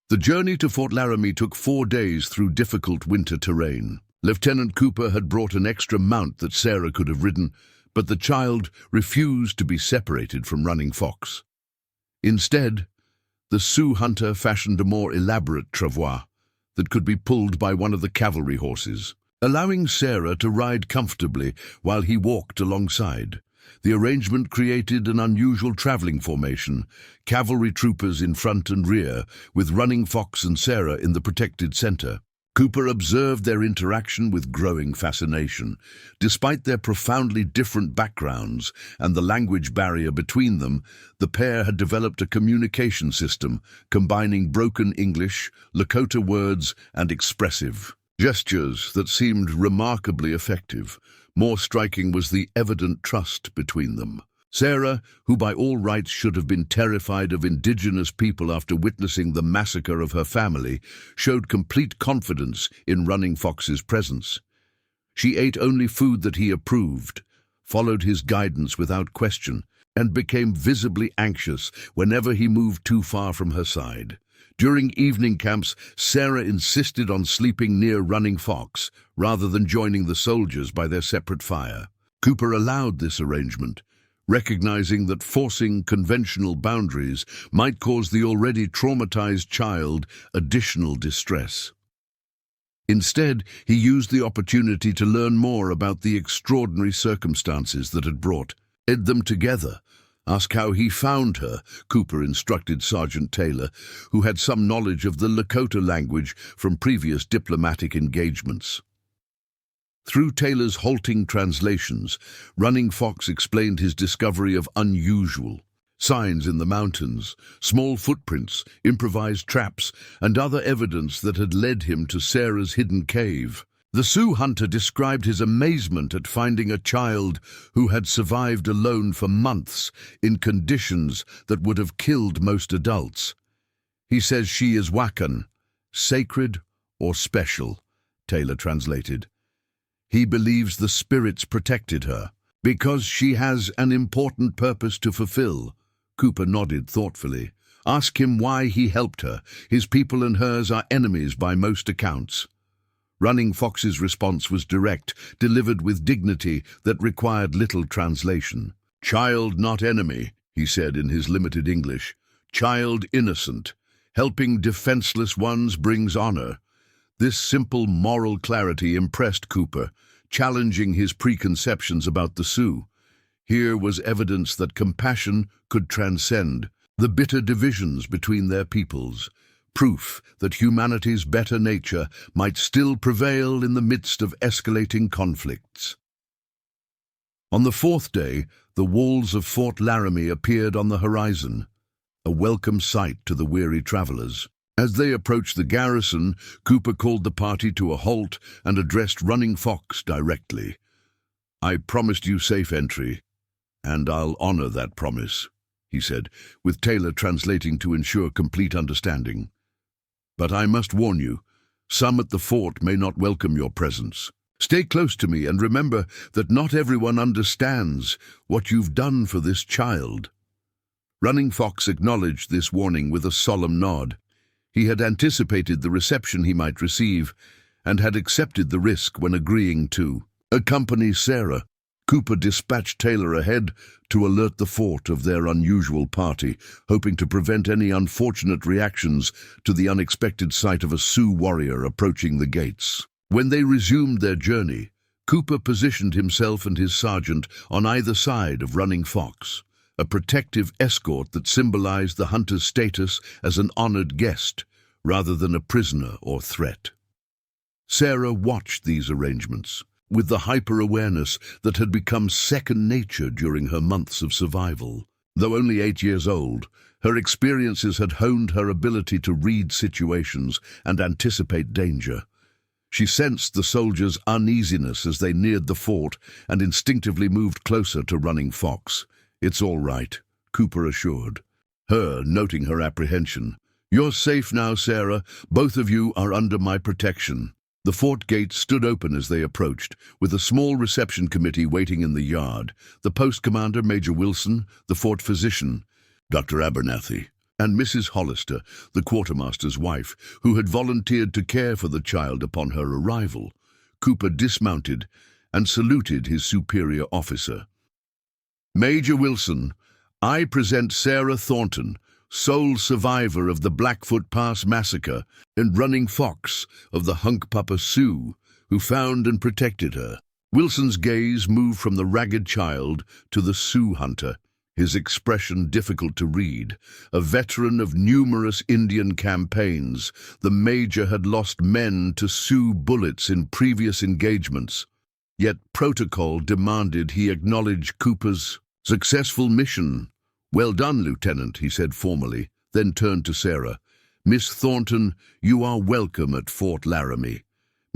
The journey to Fort Laramie took 4 days through difficult winter terrain. Lieutenant Cooper had brought an extra mount that Sarah could have ridden, but the child refused to be separated from Running Fox. Instead, the Sioux hunter fashioned a more elaborate travois that could be pulled by one of the cavalry horses, allowing Sarah to ride comfortably while he walked alongside. The arrangement created an unusual traveling formation, cavalry troopers in front and rear, with Running Fox and Sarah in the protected center. Cooper observed their interaction with growing fascination. Despite their profoundly different backgrounds and the language barrier between them, the pair had developed a communication system combining broken English, Lakota words, and expressive gestures that seemed remarkably effective. More striking was the evident trust between them. Sarah, who by all rights should have been terrified of indigenous people after witnessing the massacre of her family, showed complete confidence in Running Fox's presence. She ate only food that he approved, followed his guidance without question, and became visibly anxious whenever he moved too far from her side. During evening camps, Sarah insisted on sleeping near Running Fox rather than joining the soldiers by their separate fire. Cooper allowed this arrangement, recognizing that forcing conventional boundaries might cause the already traumatized child additional distress. Instead, he used the opportunity to learn more about the extraordinary circumstances that had brought them together. "Ask how he found her," Cooper instructed Sergeant Taylor, who had some knowledge of the Lakota language from previous diplomatic engagements. Through Taylor's halting translations, Running Fox explained his discovery of unusual signs in the mountains, small footprints, improvised traps, and other evidence that had led him to Sarah's hidden cave. The Sioux hunter described his amazement at finding a child who had survived alone for months in conditions that would have killed most adults. "He says she is Wakan, sacred or special," Taylor translated. "He believes the spirits protected her because she has an important purpose to fulfill." Cooper nodded thoughtfully. "Ask him why he helped her. His people and hers are enemies by most accounts." Running Fox's response was direct, delivered with dignity that required little translation. "Child not enemy," he said in his limited English. "Child innocent. Helping defenseless ones brings honor." This simple moral clarity impressed Cooper, challenging his preconceptions about the Sioux. Here was evidence that compassion could transcend the bitter divisions between their peoples, proof that humanity's better nature might still prevail in the midst of escalating conflicts. On the 4th day, the walls of Fort Laramie appeared on the horizon, a welcome sight to the weary travelers. As they approached the garrison, Cooper called the party to a halt and addressed Running Fox directly. "I promised you safe entry, and I'll honor that promise," he said, with Taylor translating to ensure complete understanding. "But I must warn you, some at the fort may not welcome your presence. Stay close to me and remember that not everyone understands what you've done for this child." Running Fox acknowledged this warning with a solemn nod. He had anticipated the reception he might receive and had accepted the risk when agreeing to accompany Sarah. Cooper dispatched Taylor ahead to alert the fort of their unusual party, hoping to prevent any unfortunate reactions to the unexpected sight of a Sioux warrior approaching the gates. When they resumed their journey, Cooper positioned himself and his sergeant on either side of Running Fox, a protective escort that symbolized the hunter's status as an honored guest rather than a prisoner or threat. Sarah watched these arrangements with the hyper-awareness that had become second nature during her months of survival. Though only 8 years old, her experiences had honed her ability to read situations and anticipate danger. She sensed the soldiers' uneasiness as they neared the fort and instinctively moved closer to Running Fox. "It's all right," Cooper assured her, noting her apprehension. "You're safe now, Sarah. Both of you are under my protection." The fort gates stood open as they approached, with a small reception committee waiting in the yard. The post commander, Major Wilson, the fort physician, Dr. Abernathy, and Mrs. Hollister, the quartermaster's wife, who had volunteered to care for the child upon her arrival. Cooper dismounted and saluted his superior officer. "Major Wilson, I present Sarah Thornton, sole survivor of the Blackfoot Pass massacre, and Running Fox of the Hunkpapa Sioux, who found and protected her." Wilson's gaze moved from the ragged child to the Sioux hunter, his expression difficult to read. A veteran of numerous Indian campaigns, the Major had lost men to Sioux bullets in previous engagements. Yet protocol demanded he acknowledge Cooper's successful mission. "Well done, Lieutenant," he said formally, then turned to Sarah. "Miss Thornton, you are welcome at Fort Laramie.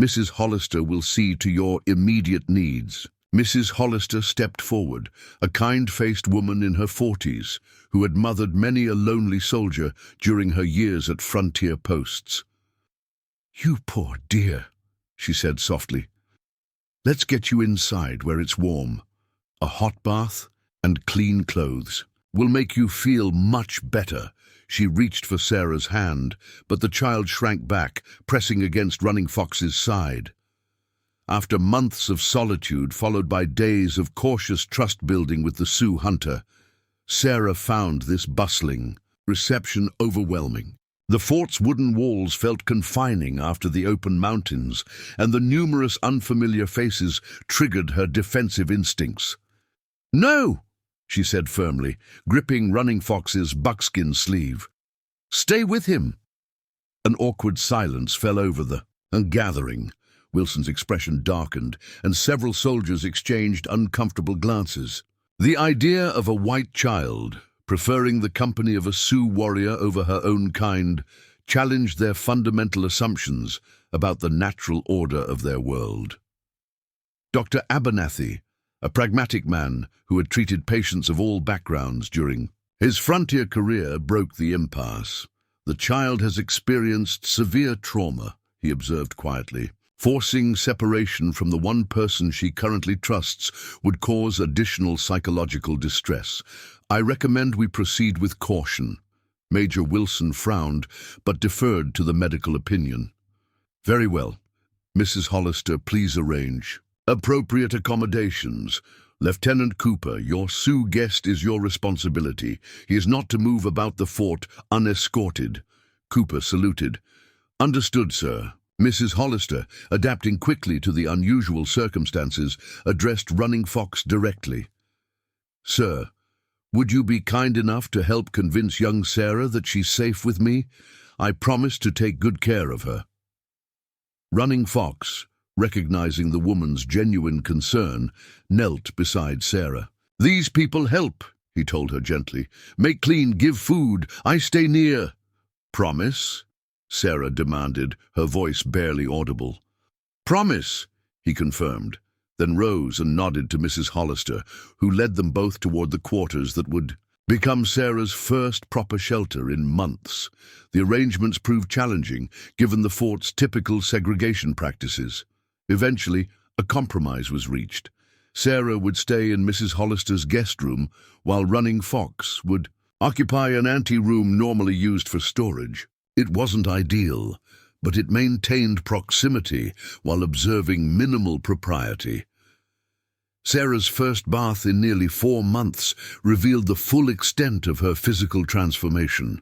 Mrs. Hollister will see to your immediate needs." Mrs. Hollister stepped forward, a kind-faced woman in her 40s, who had mothered many a lonely soldier during her years at frontier posts. "You poor dear," she said softly. "Let's get you inside where it's warm. A hot bath and clean clothes will make you feel much better." She reached for Sarah's hand, but the child shrank back, pressing against Running Fox's side. After months of solitude followed by days of cautious trust-building with the Sioux hunter, Sarah found this bustling reception overwhelming. The fort's wooden walls felt confining after the open mountains, and the numerous unfamiliar faces triggered her defensive instincts. "No!" she said firmly, gripping Running Fox's buckskin sleeve. "Stay with him." An awkward silence fell over the gathering. Wilson's expression darkened, and several soldiers exchanged uncomfortable glances. The idea of a white child preferring the company of a Sioux warrior over her own kind challenged their fundamental assumptions about the natural order of their world. Dr. Abernathy, a pragmatic man who had treated patients of all backgrounds during his frontier career, broke the impasse. "The child has experienced severe trauma," he observed quietly. "Forcing separation from the one person she currently trusts would cause additional psychological distress. I recommend we proceed with caution." Major Wilson frowned, but deferred to the medical opinion. "Very well. Mrs. Hollister, please arrange appropriate accommodations. Lieutenant Cooper, your Sioux guest is your responsibility. He is not to move about the fort unescorted." Cooper saluted. "Understood, sir." Mrs. Hollister, adapting quickly to the unusual circumstances, addressed Running Fox directly. "Sir, would you be kind enough to help convince young Sarah that she's safe with me? I promise to take good care of her." Running Fox, recognizing the woman's genuine concern, knelt beside Sarah. "These people help," he told her gently. "Make clean, give food, I stay near." "Promise?" Sarah demanded, her voice barely audible. "Promise," he confirmed, then rose and nodded to Mrs. Hollister, who led them both toward the quarters that would become Sarah's first proper shelter in months. The arrangements proved challenging, given the fort's typical segregation practices. Eventually, a compromise was reached. Sarah would stay in Mrs. Hollister's guest room, while Running Fox would occupy an anteroom normally used for storage. It wasn't ideal, but it maintained proximity while observing minimal propriety. Sarah's first bath in nearly 4 months revealed the full extent of her physical transformation.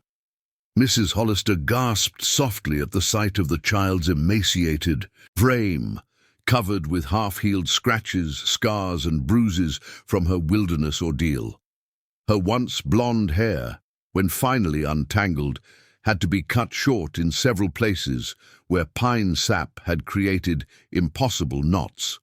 Mrs. Hollister gasped softly at the sight of the child's emaciated frame, covered with half-healed scratches, scars, and bruises from her wilderness ordeal. Her once blonde hair, when finally untangled, had to be cut short in several places where pine sap had created impossible knots.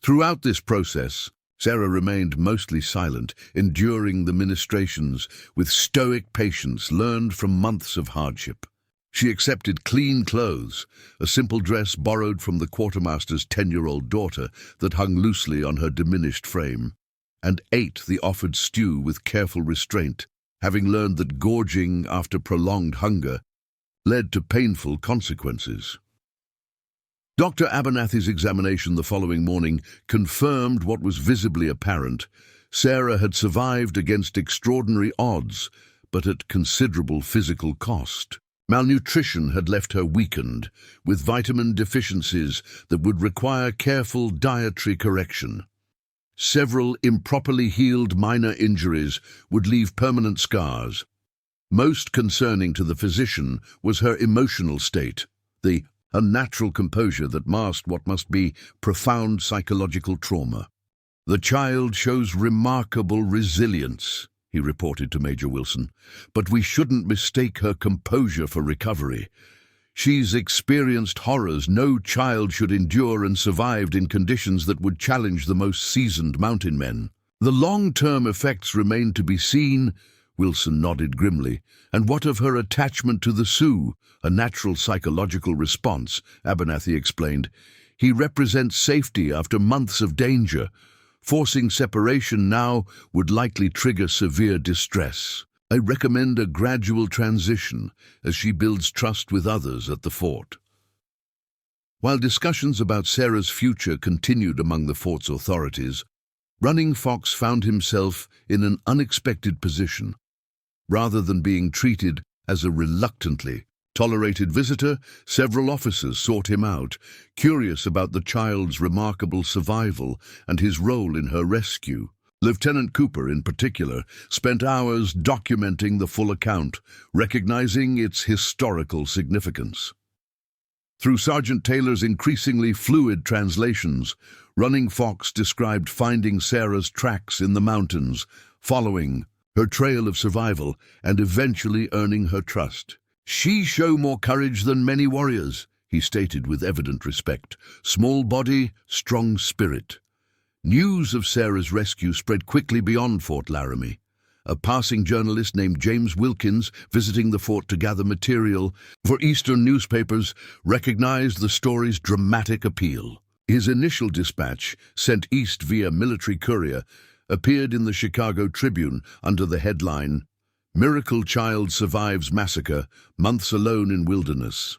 Throughout this process, Sarah remained mostly silent, enduring the ministrations with stoic patience learned from months of hardship. She accepted clean clothes, a simple dress borrowed from the quartermaster's 10-year-old daughter that hung loosely on her diminished frame, and ate the offered stew with careful restraint, having learned that gorging after prolonged hunger led to painful consequences. Dr. Abernathy's examination the following morning confirmed what was visibly apparent. Sarah had survived against extraordinary odds, but at considerable physical cost. Malnutrition had left her weakened, with vitamin deficiencies that would require careful dietary correction. Several improperly healed minor injuries would leave permanent scars. Most concerning to the physician was her emotional state, the unnatural composure that masked what must be profound psychological trauma. "The child shows remarkable resilience," he reported to Major Wilson, "but we shouldn't mistake her composure for recovery. She's experienced horrors no child should endure and survived in conditions that would challenge the most seasoned mountain men. The long-term effects remain to be seen," Wilson nodded grimly. "And what of her attachment to the Sioux? A natural psychological response," Abernathy explained. "He represents safety after months of danger. Forcing separation now would likely trigger severe distress. I recommend a gradual transition as she builds trust with others at the fort." While discussions about Sarah's future continued among the fort's authorities, Running Fox found himself in an unexpected position. Rather than being treated as a reluctantly tolerated visitor, several officers sought him out, curious about the child's remarkable survival and his role in her rescue. Lieutenant Cooper, in particular, spent hours documenting the full account, recognizing its historical significance. Through Sergeant Taylor's increasingly fluid translations, Running Fox described finding Sarah's tracks in the mountains, following her trail of survival, and eventually earning her trust. "She show more courage than many warriors," he stated with evident respect. "Small body, strong spirit." News of Sarah's rescue spread quickly beyond Fort Laramie. A passing journalist named James Wilkins, visiting the fort to gather material for Eastern newspapers, recognized the story's dramatic appeal. His initial dispatch, sent east via military courier, appeared in the Chicago Tribune under the headline, "Miracle Child Survives Massacre, Months Alone in Wilderness."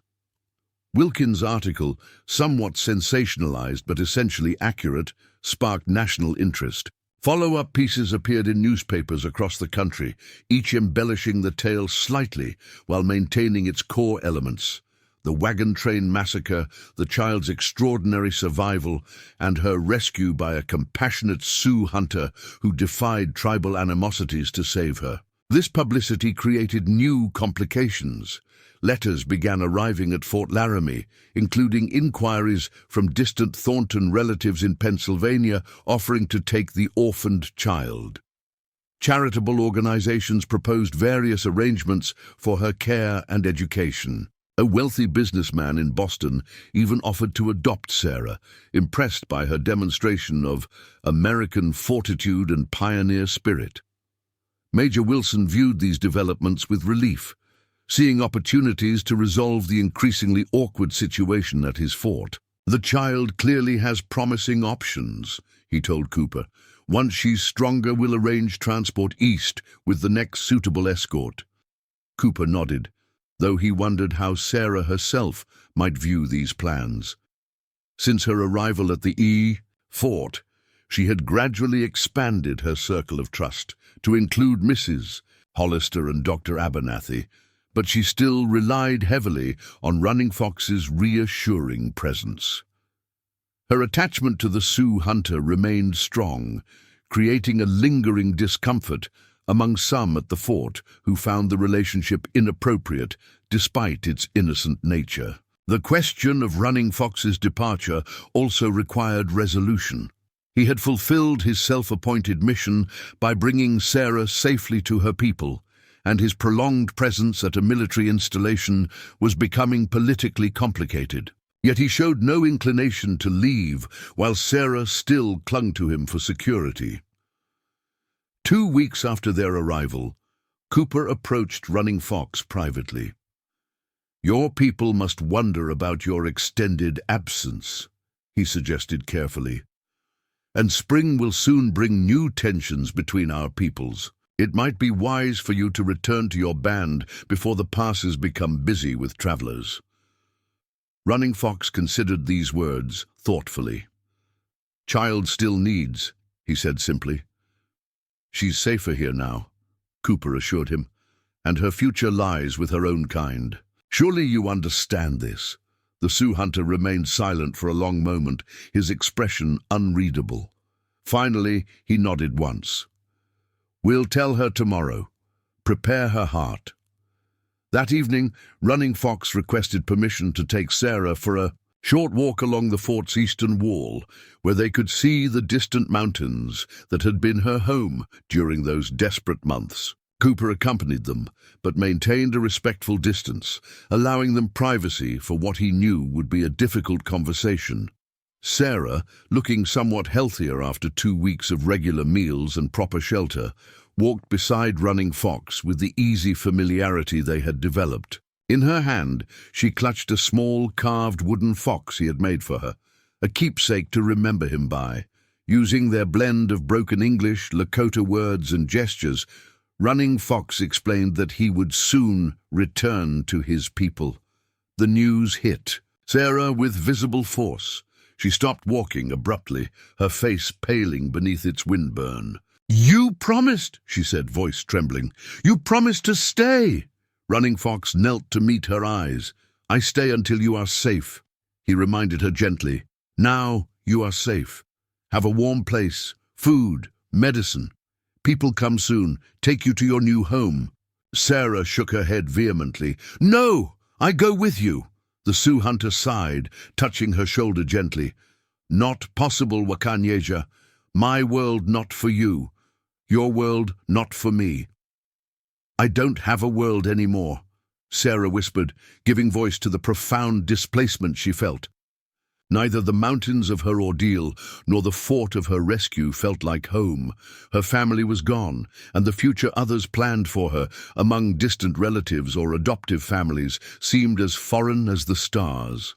Wilkins' article, somewhat sensationalized but essentially accurate, sparked national interest. Follow-up pieces appeared in newspapers across the country, each embellishing the tale slightly while maintaining its core elements: the wagon train massacre, the child's extraordinary survival, and her rescue by a compassionate Sioux hunter who defied tribal animosities to save her. This publicity created new complications. Letters began arriving at Fort Laramie, including inquiries from distant Thornton relatives in Pennsylvania offering to take the orphaned child. Charitable organizations proposed various arrangements for her care and education. A wealthy businessman in Boston even offered to adopt Sarah, impressed by her demonstration of American fortitude and pioneer spirit. Major Wilson viewed these developments with relief, seeing opportunities to resolve the increasingly awkward situation at his fort. "The child clearly has promising options," he told Cooper. Once she's stronger, we'll arrange transport east with the next suitable escort." Cooper nodded, though he wondered how Sarah herself might view these plans. Since her arrival at the fort, she had gradually expanded her circle of trust to include Mrs. Hollister and Dr. Abernathy, but she still relied heavily on Running Fox's reassuring presence. Her attachment to the Sioux hunter remained strong, creating a lingering discomfort among some at the fort who found the relationship inappropriate despite its innocent nature. The question of Running Fox's departure also required resolution. He had fulfilled his self-appointed mission by bringing Sarah safely to her people, and his prolonged presence at a military installation was becoming politically complicated. Yet he showed no inclination to leave, while Sarah still clung to him for security. 2 weeks after their arrival, Cooper approached Running Fox privately. "Your people must wonder about your extended absence," he suggested carefully. "And spring will soon bring new tensions between our peoples. It might be wise for you to return to your band before the passes become busy with travelers." Running Fox considered these words thoughtfully. "Child still needs," he said simply. "She's safer here now," Cooper assured him, "and her future lies with her own kind. Surely you understand this." The Sioux hunter remained silent for a long moment, his expression unreadable. Finally, he nodded once. "We'll tell her tomorrow. Prepare her heart." That evening, Running Fox requested permission to take Sarah for a short walk along the fort's eastern wall, where they could see the distant mountains that had been her home during those desperate months. Cooper accompanied them, but maintained a respectful distance, allowing them privacy for what he knew would be a difficult conversation. Sarah, looking somewhat healthier after 2 weeks of regular meals and proper shelter, walked beside Running Fox with the easy familiarity they had developed. In her hand, she clutched a small carved wooden fox he had made for her, a keepsake to remember him by. Using their blend of broken English, Lakota words and gestures, Running Fox explained that he would soon return to his people. The news hit Sarah with visible force. She stopped walking abruptly, her face paling beneath its windburn. "You promised," she said, voice trembling. "You promised to stay." Running Fox knelt to meet her eyes. "I stay until you are safe," he reminded her gently. "Now you are safe. Have a warm place, food, medicine. People come soon, take you to your new home." Sarah shook her head vehemently. "No, I go with you." The Sioux hunter sighed, touching her shoulder gently. "Not possible, Wakanyeja. My world not for you. Your world not for me." "I don't have a world anymore," Sarah whispered, giving voice to the profound displacement she felt. Neither the mountains of her ordeal nor the fort of her rescue felt like home. Her family was gone, and the future others planned for her, among distant relatives or adoptive families, seemed as foreign as the stars.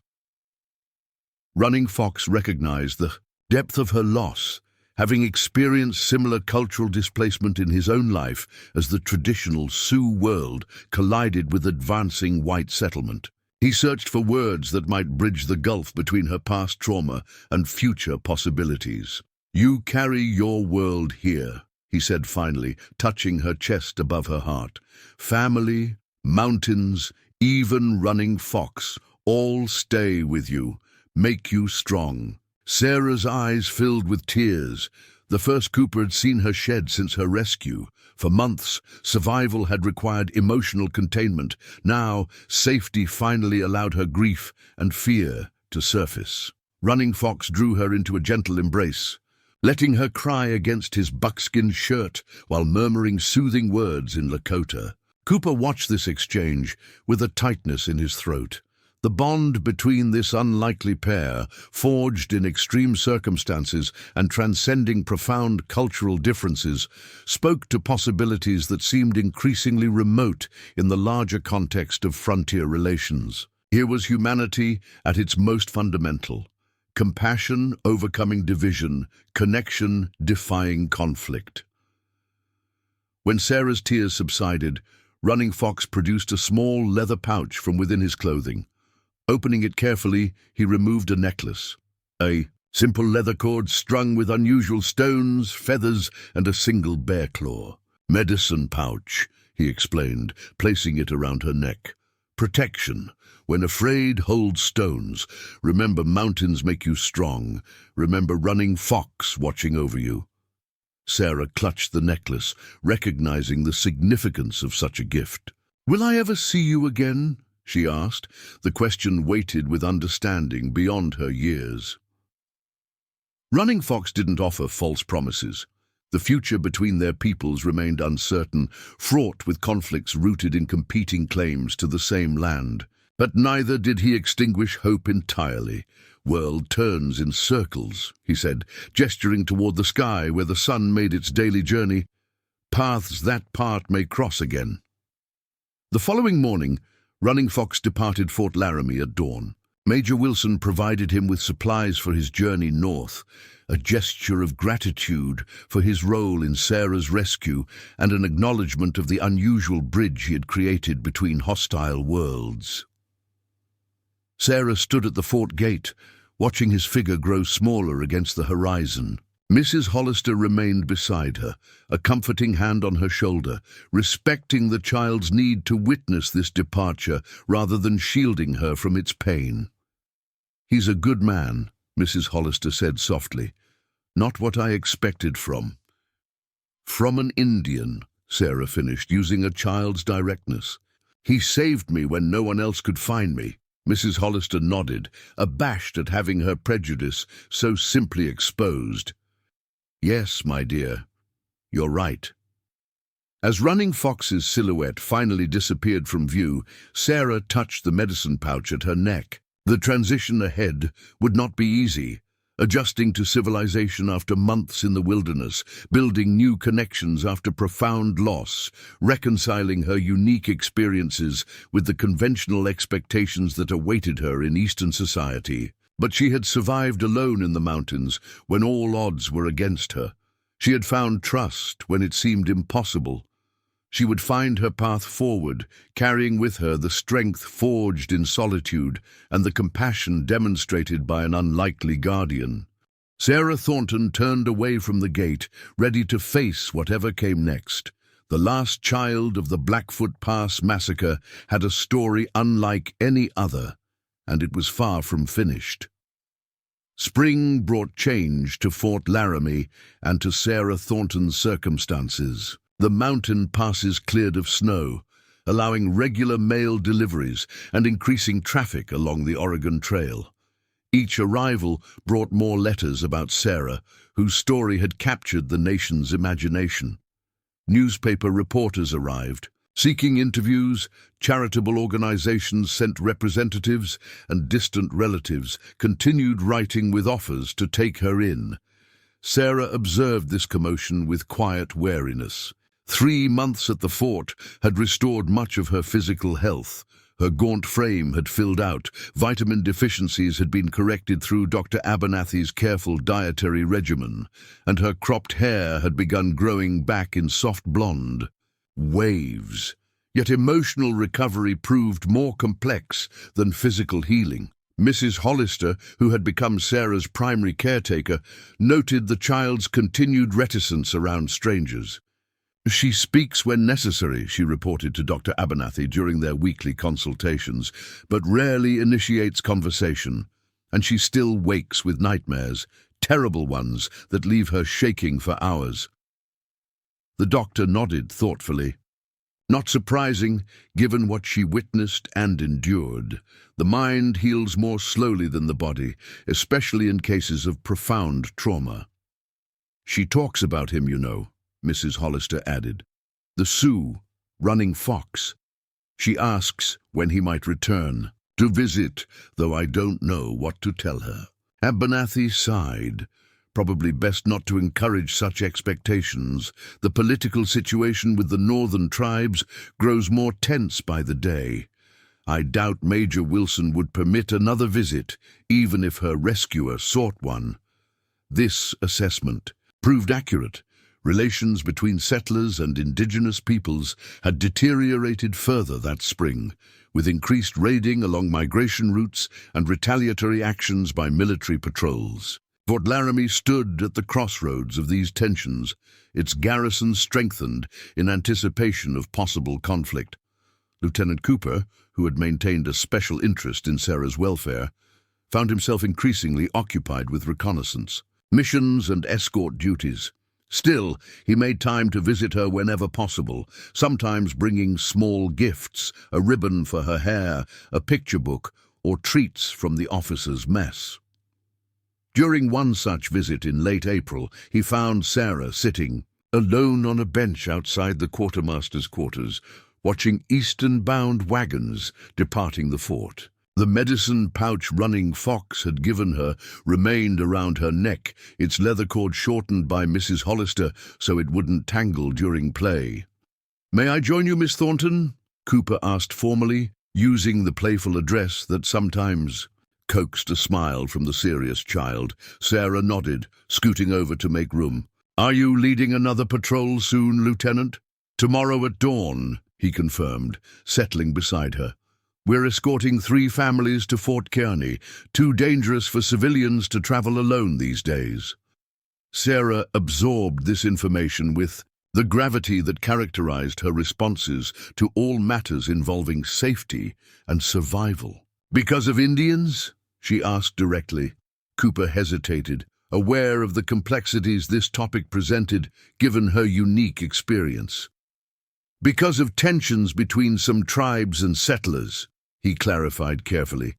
Running Fox recognized the depth of her loss, having experienced similar cultural displacement in his own life as the traditional Sioux world collided with advancing white settlement. He searched for words that might bridge the gulf between her past trauma and future possibilities. "You carry your world here," he said finally, touching her chest above her heart. "Family, mountains, even Running Fox, all stay with you, make you strong." Sarah's eyes filled with tears, the first Cooper had seen her shed since her rescue. For months, survival had required emotional containment. Now, safety finally allowed her grief and fear to surface. Running Fox drew her into a gentle embrace, letting her cry against his buckskin shirt while murmuring soothing words in Lakota. Cooper watched this exchange with a tightness in his throat. The bond between this unlikely pair, forged in extreme circumstances and transcending profound cultural differences, spoke to possibilities that seemed increasingly remote in the larger context of frontier relations. Here was humanity at its most fundamental, Compassion overcoming division, connection defying conflict. When Sarah's tears subsided, Running Fox produced a small leather pouch from within his clothing. Opening it carefully, he removed a necklace. A simple leather cord strung with unusual stones, feathers, and a single bear claw. Medicine pouch, he explained, placing it around her neck. Protection. When afraid, hold stones. Remember, mountains make you strong. Remember, Running Fox watching over you. Sarah clutched the necklace, recognizing the significance of such a gift. "Will I ever see you again?" she asked, the question weighted with understanding beyond her years. Running Fox didn't offer false promises. The future between their peoples remained uncertain, fraught with conflicts rooted in competing claims to the same land. But neither did he extinguish hope entirely. "World turns in circles," he said, gesturing toward the sky where the sun made its daily journey. "Paths that part may cross again." The following morning, Running Fox departed Fort Laramie at dawn. Major Wilson provided him with supplies for his journey north, a gesture of gratitude for his role in Sarah's rescue and an acknowledgement of the unusual bridge he had created between hostile worlds. Sarah stood at the fort gate, watching his figure grow smaller against the horizon. Mrs. Hollister remained beside her, a comforting hand on her shoulder, respecting the child's need to witness this departure rather than shielding her from its pain. "He's a good man," Mrs. Hollister said softly. "Not what I expected from." "From an Indian," Sarah finished, using a child's directness. "He saved me when no one else could find me." Mrs. Hollister nodded, abashed at having her prejudice so simply exposed. "Yes, my dear, you're right." As Running Fox's silhouette finally disappeared from view, Sarah touched the medicine pouch at her neck. The transition ahead would not be easy, adjusting to civilization after months in the wilderness, building new connections after profound loss, reconciling her unique experiences with the conventional expectations that awaited her in Eastern society. But she had survived alone in the mountains when all odds were against her. She had found trust when it seemed impossible. She would find her path forward, carrying with her the strength forged in solitude and the compassion demonstrated by an unlikely guardian. Sarah Thornton turned away from the gate, ready to face whatever came next. The last child of the Blackfoot Pass massacre had a story unlike any other, and it was far from finished. Spring brought change to Fort Laramie and to Sarah Thornton's circumstances. The mountain passes cleared of snow, allowing regular mail deliveries and increasing traffic along the Oregon Trail. Each arrival brought more letters about Sarah, whose story had captured the nation's imagination. Newspaper reporters arrived, seeking interviews. Charitable organizations sent representatives, and distant relatives continued writing with offers to take her in. Sarah observed this commotion with quiet wariness. 3 months at the fort had restored much of her physical health. Her gaunt frame had filled out, vitamin deficiencies had been corrected through Dr. Abernathy's careful dietary regimen, and her cropped hair had begun growing back in soft blonde. Waves. Yet emotional recovery proved more complex than physical healing. Mrs. Hollister, who had become Sarah's primary caretaker, noted the child's continued reticence around strangers. "She speaks when necessary," she reported to Dr. Abernathy during their weekly consultations, "but rarely initiates conversation, and she still wakes with nightmares, terrible ones that leave her shaking for hours." The doctor nodded thoughtfully. Not surprising, given what she witnessed and endured. The mind heals more slowly than the body, especially in cases of profound trauma. "She talks about him, you know," Mrs. Hollister added. "The Sioux, Running Fox. She asks when he might return to visit, though I don't know what to tell her." Abernathy sighed. Probably best not to encourage such expectations. The political situation with the northern tribes grows more tense by the day. I doubt Major Wilson would permit another visit, even if her rescuer sought one. This assessment proved accurate. Relations between settlers and indigenous peoples had deteriorated further that spring, with increased raiding along migration routes and retaliatory actions by military patrols. Fort Laramie stood at the crossroads of these tensions, its garrison strengthened in anticipation of possible conflict. Lieutenant Cooper, who had maintained a special interest in Sarah's welfare, found himself increasingly occupied with reconnaissance, missions and escort duties. Still, he made time to visit her whenever possible, sometimes bringing small gifts, a ribbon for her hair, a picture book, or treats from the officers' mess. During one such visit in late April, he found Sarah sitting alone on a bench outside the quartermaster's quarters, watching eastern-bound wagons departing the fort. The medicine pouch Running Fox had given her remained around her neck, its leather cord shortened by Mrs. Hollister so it wouldn't tangle during play. "May I join you, Miss Thornton?" Cooper asked formally, using the playful address that sometimes coaxed a smile from the serious child. Sarah nodded, scooting over to make room. "Are you leading another patrol soon, Lieutenant?" "Tomorrow at dawn," he confirmed, settling beside her. "We're escorting 3 families to Fort Kearney, too dangerous for civilians to travel alone these days." Sarah absorbed this information with the gravity that characterized her responses to all matters involving safety and survival. "Because of Indians?" she asked directly. Cooper hesitated, aware of the complexities this topic presented given her unique experience. "Because of tensions between some tribes and settlers," he clarified carefully.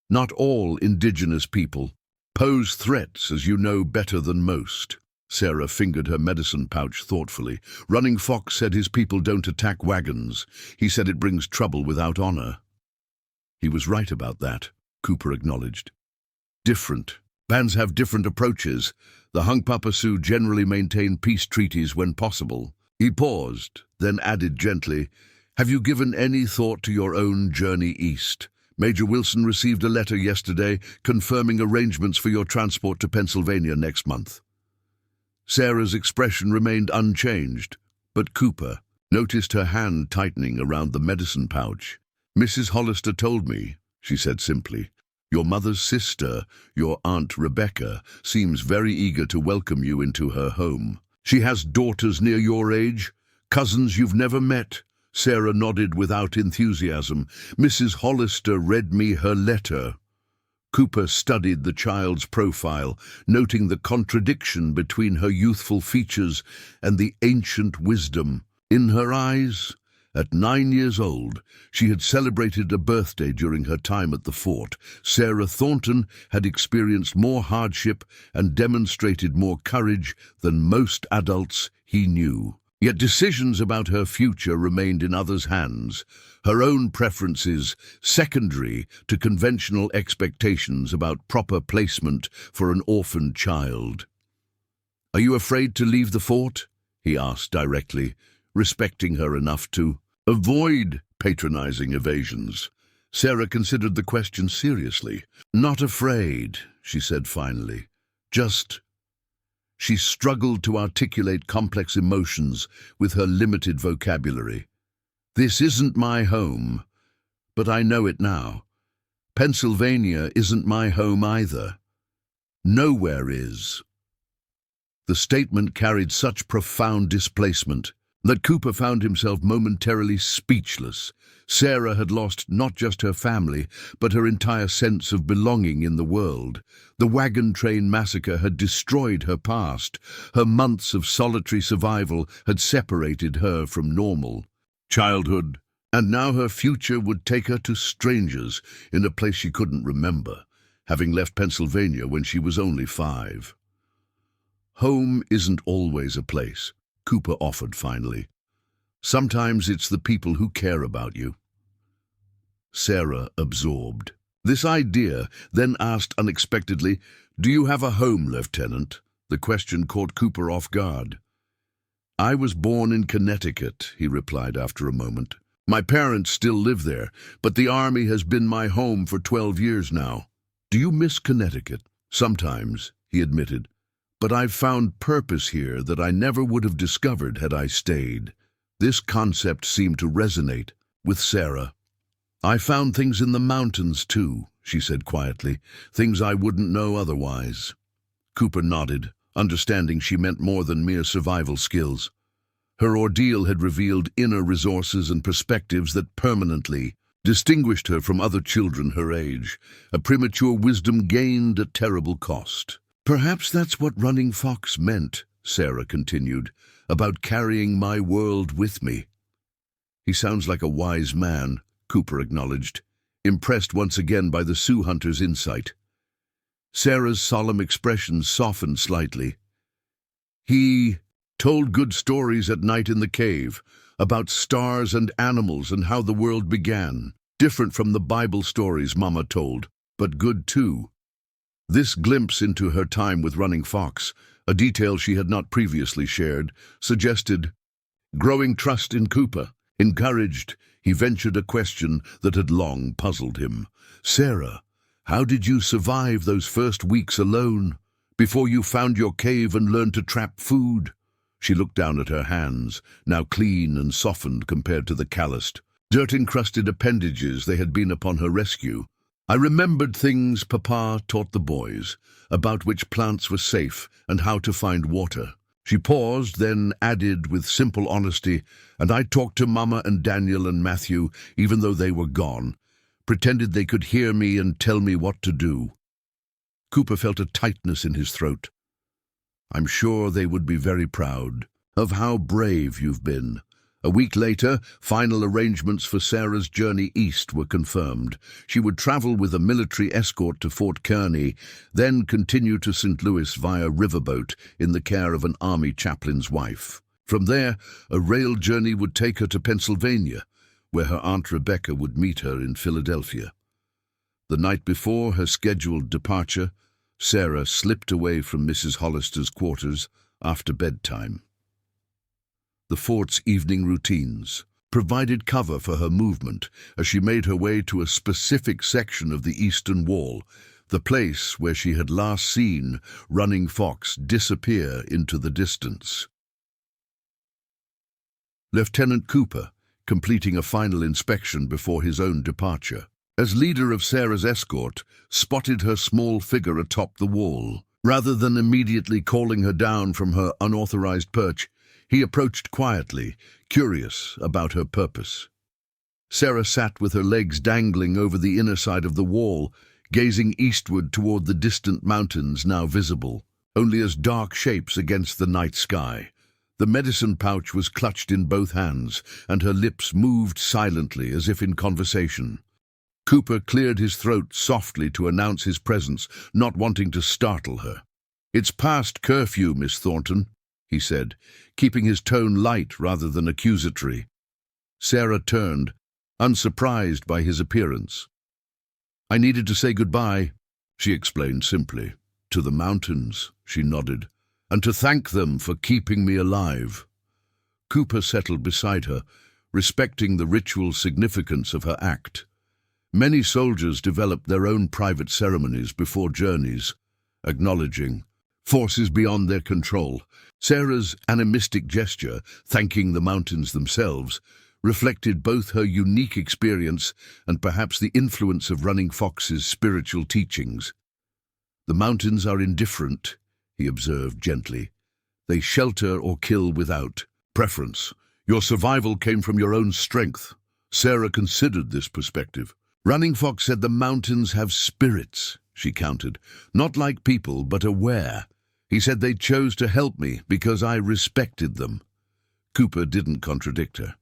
"Not all indigenous people pose threats, as you know better than most." Sarah fingered her medicine pouch thoughtfully. "Running Fox said his people don't attack wagons. He said it brings trouble without honor." "He was right about that," Cooper acknowledged. "Different. Bands have different approaches. The Hunkpapa Sioux generally maintain peace treaties when possible." He paused, then added gently, "Have you given any thought to your own journey east? Major Wilson received a letter yesterday confirming arrangements for your transport to Pennsylvania next month." Sarah's expression remained unchanged, but Cooper noticed her hand tightening around the medicine pouch. "Mrs. Hollister told me," she said simply. "Your mother's sister, your Aunt Rebecca, seems very eager to welcome you into her home. She has daughters near your age, cousins you've never met." Sarah nodded without enthusiasm. "Mrs. Hollister read me her letter." Cooper studied the child's profile, noting the contradiction between her youthful features and the ancient wisdom in her eyes. At 9 years old, she had celebrated a birthday during her time at the fort. Sarah Thornton had experienced more hardship and demonstrated more courage than most adults he knew. Yet decisions about her future remained in others' hands, her own preferences secondary to conventional expectations about proper placement for an orphaned child. "Are you afraid to leave the fort?" he asked directly, respecting her enough to avoid patronizing evasions. Sarah considered the question seriously. "Not afraid," she said finally. "Just—" She struggled to articulate complex emotions with her limited vocabulary. "This isn't my home, but I know it now. Pennsylvania isn't my home either. Nowhere is." The statement carried such profound displacement that Cooper found himself momentarily speechless. Sarah had lost not just her family, but her entire sense of belonging in the world. The wagon train massacre had destroyed her past. Her months of solitary survival had separated her from normal childhood, and now her future would take her to strangers in a place she couldn't remember, having left Pennsylvania when she was only 5. "Home isn't always a place," Cooper offered finally. "Sometimes it's the people who care about you." Sarah absorbed this idea, then asked unexpectedly, "Do you have a home, Lieutenant?" The question caught Cooper off guard. "I was born in Connecticut," he replied after a moment. My parents still live there, but the army has been my home for 12 years now. Do you miss Connecticut? Sometimes, he admitted. But I've found purpose here that I never would have discovered had I stayed. This concept seemed to resonate with Sarah. I found things in the mountains, too, she said quietly, things I wouldn't know otherwise. Cooper nodded, understanding she meant more than mere survival skills. Her ordeal had revealed inner resources and perspectives that permanently distinguished her from other children her age, a premature wisdom gained at terrible cost. Perhaps that's what Running Fox meant, Sarah continued, about carrying my world with me. He sounds like a wise man, Cooper acknowledged, impressed once again by the Sioux hunter's insight. Sarah's solemn expression softened slightly. He told good stories at night in the cave, about stars and animals and how the world began, different from the Bible stories Mama told, but good too. This glimpse into her time with Running Fox, a detail she had not previously shared, suggested growing trust in Cooper. Encouraged, he ventured a question that had long puzzled him. Sarah, how did you survive those first weeks alone, before you found your cave and learned to trap food? She looked down at her hands, now clean and softened compared to the calloused, dirt-encrusted appendages they had been upon her rescue. I remembered things Papa taught the boys, about which plants were safe and how to find water. She paused, then added with simple honesty, and I talked to Mama and Daniel and Matthew, even though they were gone, pretended they could hear me and tell me what to do. Cooper felt a tightness in his throat. I'm sure they would be very proud of how brave you've been. A week later, final arrangements for Sarah's journey east were confirmed. She would travel with a military escort to Fort Kearny, then continue to St. Louis via riverboat in the care of an army chaplain's wife. From there, a rail journey would take her to Pennsylvania, where her Aunt Rebecca would meet her in Philadelphia. The night before her scheduled departure, Sarah slipped away from Mrs. Hollister's quarters after bedtime. The fort's evening routines provided cover for her movement as she made her way to a specific section of the eastern wall, the place where she had last seen Running Fox disappear into the distance. Lieutenant Cooper, completing a final inspection before his own departure, as leader of Sarah's escort, spotted her small figure atop the wall. Rather than immediately calling her down from her unauthorized perch, he approached quietly, curious about her purpose. Sarah sat with her legs dangling over the inner side of the wall, gazing eastward toward the distant mountains now visible, only as dark shapes against the night sky. The medicine pouch was clutched in both hands, and her lips moved silently as if in conversation. Cooper cleared his throat softly to announce his presence, not wanting to startle her. "It's past curfew, Miss Thornton," he said, keeping his tone light rather than accusatory. Sarah turned, unsurprised by his appearance. "I needed to say goodbye," she explained simply. "To the mountains," she nodded, "and to thank them for keeping me alive." Cooper settled beside her, respecting the ritual significance of her act. Many soldiers developed their own private ceremonies before journeys, acknowledging forces beyond their control. Sarah's animistic gesture, thanking the mountains themselves, reflected both her unique experience and perhaps the influence of Running Fox's spiritual teachings. "The mountains are indifferent," he observed gently. "They shelter or kill without preference. Your survival came from your own strength." Sarah considered this perspective. "Running Fox said the mountains have spirits," she countered, "not like people, but aware. He said they chose to help me because I respected them." Cooper didn't contradict her.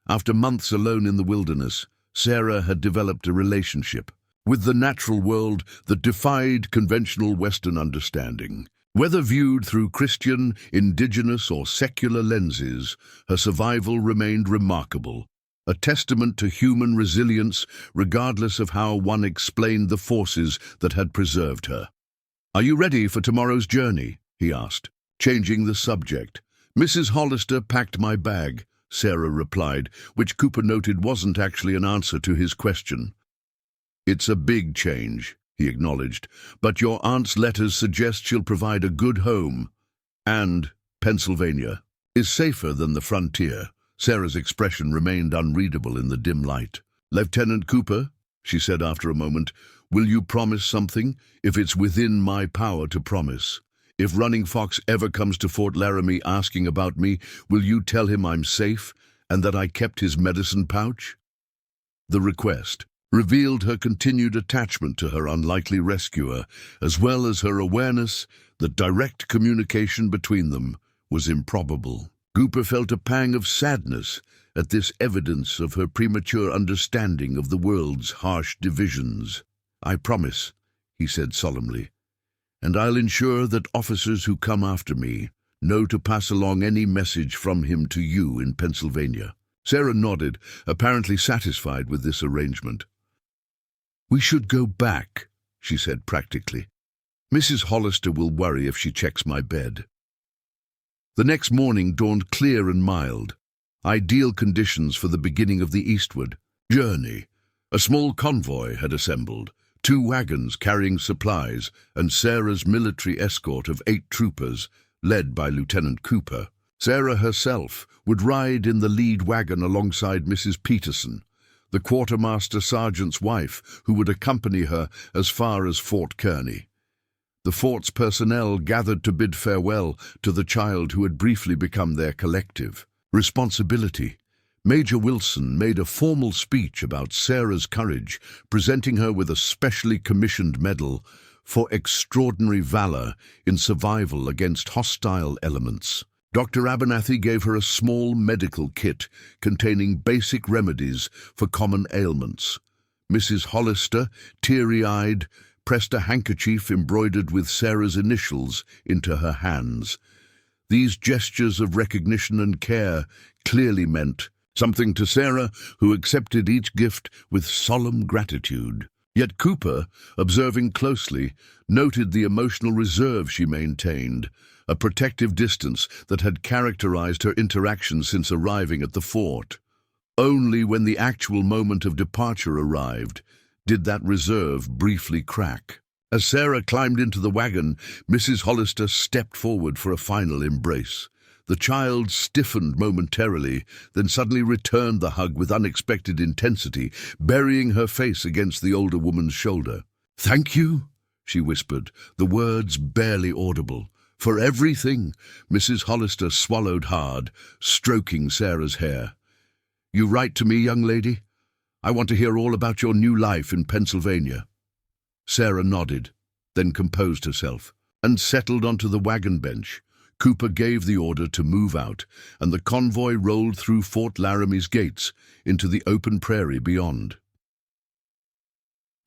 After months alone in the wilderness, Sarah had developed a relationship with the natural world that defied conventional Western understanding. Whether viewed through Christian, indigenous, or secular lenses, her survival remained remarkable, a testament to human resilience regardless of how one explained the forces that had preserved her. "Are you ready for tomorrow's journey?" he asked, changing the subject. "Mrs. Hollister packed my bag. Sarah replied, which Cooper noted wasn't actually an answer to his question. "It's a big change," he acknowledged, "but your aunt's letters suggest she'll provide a good home. And Pennsylvania is safer than the frontier." Sarah's expression remained unreadable in the dim light. "Lieutenant Cooper," she said after a moment, "will you promise something, if it's within my power to promise? If Running Fox ever comes to Fort Laramie asking about me, will you tell him I'm safe and that I kept his medicine pouch?" The request revealed her continued attachment to her unlikely rescuer, as well as her awareness that direct communication between them was improbable. Cooper felt a pang of sadness at this evidence of her premature understanding of the world's harsh divisions. "I promise," he said solemnly, "and I'll ensure that officers who come after me know to pass along any message from him to you in Pennsylvania." Sarah nodded, apparently satisfied with this arrangement. "We should go back," she said practically. "Mrs. Hollister will worry if she checks my bed." The next morning dawned clear and mild, ideal conditions for the beginning of the eastward journey. A small convoy had assembled, 2 wagons carrying supplies, and Sarah's military escort of 8 troopers, led by Lieutenant Cooper. Sarah herself would ride in the lead wagon alongside Mrs. Peterson, the quartermaster sergeant's wife, who would accompany her as far as Fort Kearny. The fort's personnel gathered to bid farewell to the child who had briefly become their collective responsibility. Major Wilson made a formal speech about Sarah's courage, presenting her with a specially commissioned medal for extraordinary valor in survival against hostile elements. Dr. Abernathy gave her a small medical kit containing basic remedies for common ailments. Mrs. Hollister, teary-eyed, pressed a handkerchief embroidered with Sarah's initials into her hands. These gestures of recognition and care clearly meant something to Sarah, who accepted each gift with solemn gratitude. Yet Cooper, observing closely, noted the emotional reserve she maintained, a protective distance that had characterized her interactions since arriving at the fort. Only when the actual moment of departure arrived did that reserve briefly crack. As Sarah climbed into the wagon, Mrs. Hollister stepped forward for a final embrace. The child stiffened momentarily, then suddenly returned the hug with unexpected intensity, burying her face against the older woman's shoulder. "Thank you," she whispered, the words barely audible. "For everything." Mrs. Hollister swallowed hard, stroking Sarah's hair. "You write to me, young lady? I want to hear all about your new life in Pennsylvania." Sarah nodded, then composed herself, and settled onto the wagon bench. Cooper gave the order to move out, and the convoy rolled through Fort Laramie's gates into the open prairie beyond.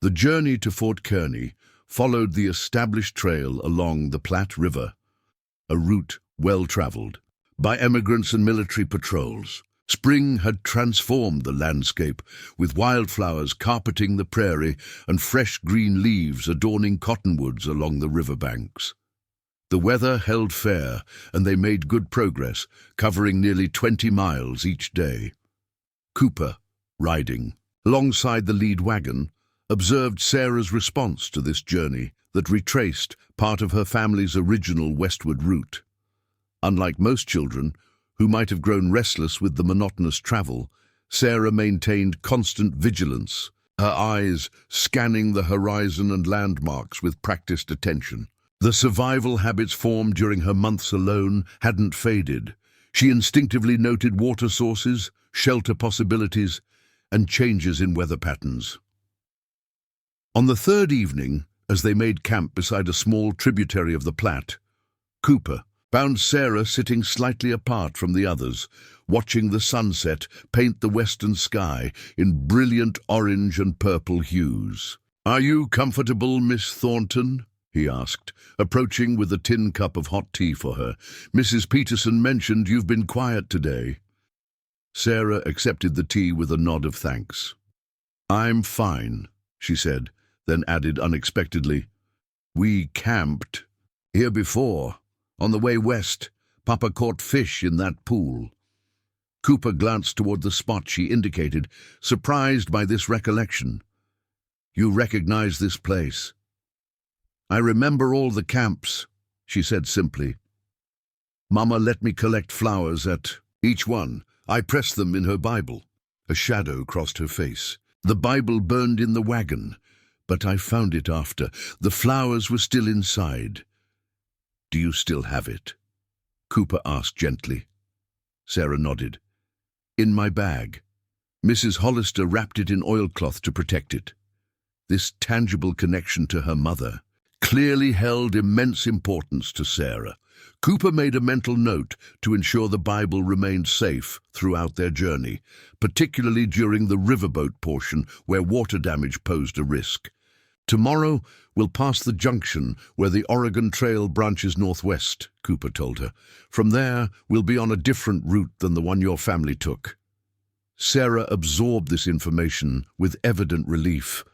The journey to Fort Kearny followed the established trail along the Platte River, a route well-traveled by emigrants and military patrols. Spring had transformed the landscape, with wildflowers carpeting the prairie and fresh green leaves adorning cottonwoods along the riverbanks. The weather held fair, and they made good progress, covering nearly 20 miles each day. Cooper, riding alongside the lead wagon, observed Sarah's response to this journey that retraced part of her family's original westward route. Unlike most children, who might have grown restless with the monotonous travel, Sarah maintained constant vigilance, her eyes scanning the horizon and landmarks with practiced attention. The survival habits formed during her months alone hadn't faded. She instinctively noted water sources, shelter possibilities, and changes in weather patterns. On the 3rd evening, as they made camp beside a small tributary of the Platte, Cooper found Sarah sitting slightly apart from the others, watching the sunset paint the western sky in brilliant orange and purple hues. "Are you comfortable, Miss Thornton?" he asked, approaching with a tin cup of hot tea for her. "Mrs. Peterson mentioned you've been quiet today." Sarah accepted the tea with a nod of thanks. "I'm fine," she said, then added unexpectedly, "We camped here before. On the way west, Papa caught fish in that pool." Cooper glanced toward the spot she indicated, surprised by this recollection. "You recognize this place?" "I remember all the camps," she said simply. "Mama let me collect flowers at each one. I pressed them in her Bible." A shadow crossed her face. "The Bible burned in the wagon, but I found it after. The flowers were still inside." "Do you still have it?" Cooper asked gently. Sarah nodded. "In my bag. Mrs. Hollister wrapped it in oilcloth to protect it." This tangible connection to her mother clearly held immense importance to Sarah. Cooper made a mental note to ensure the Bible remained safe throughout their journey, particularly during the riverboat portion where water damage posed a risk. "Tomorrow we'll pass the junction where the Oregon Trail branches northwest," Cooper told her. "From there, we'll be on a different route than the one your family took." Sarah absorbed this information with evident relief.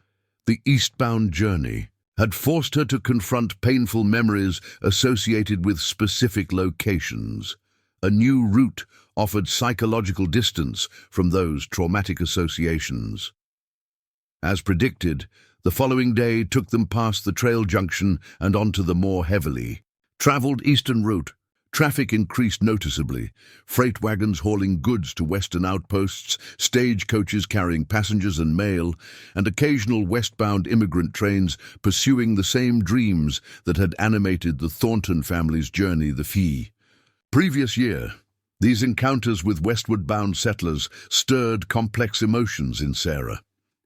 The eastbound journey had forced her to confront painful memories associated with specific locations. A new route offered psychological distance from those traumatic associations. As predicted, the following day took them past the trail junction and onto the more heavily traveled eastern route. Traffic increased noticeably, freight wagons hauling goods to western outposts, stagecoaches carrying passengers and mail, and occasional westbound immigrant trains pursuing the same dreams that had animated the Thornton family's journey the Fee. Previous year, these encounters with westward-bound settlers stirred complex emotions in Sarah.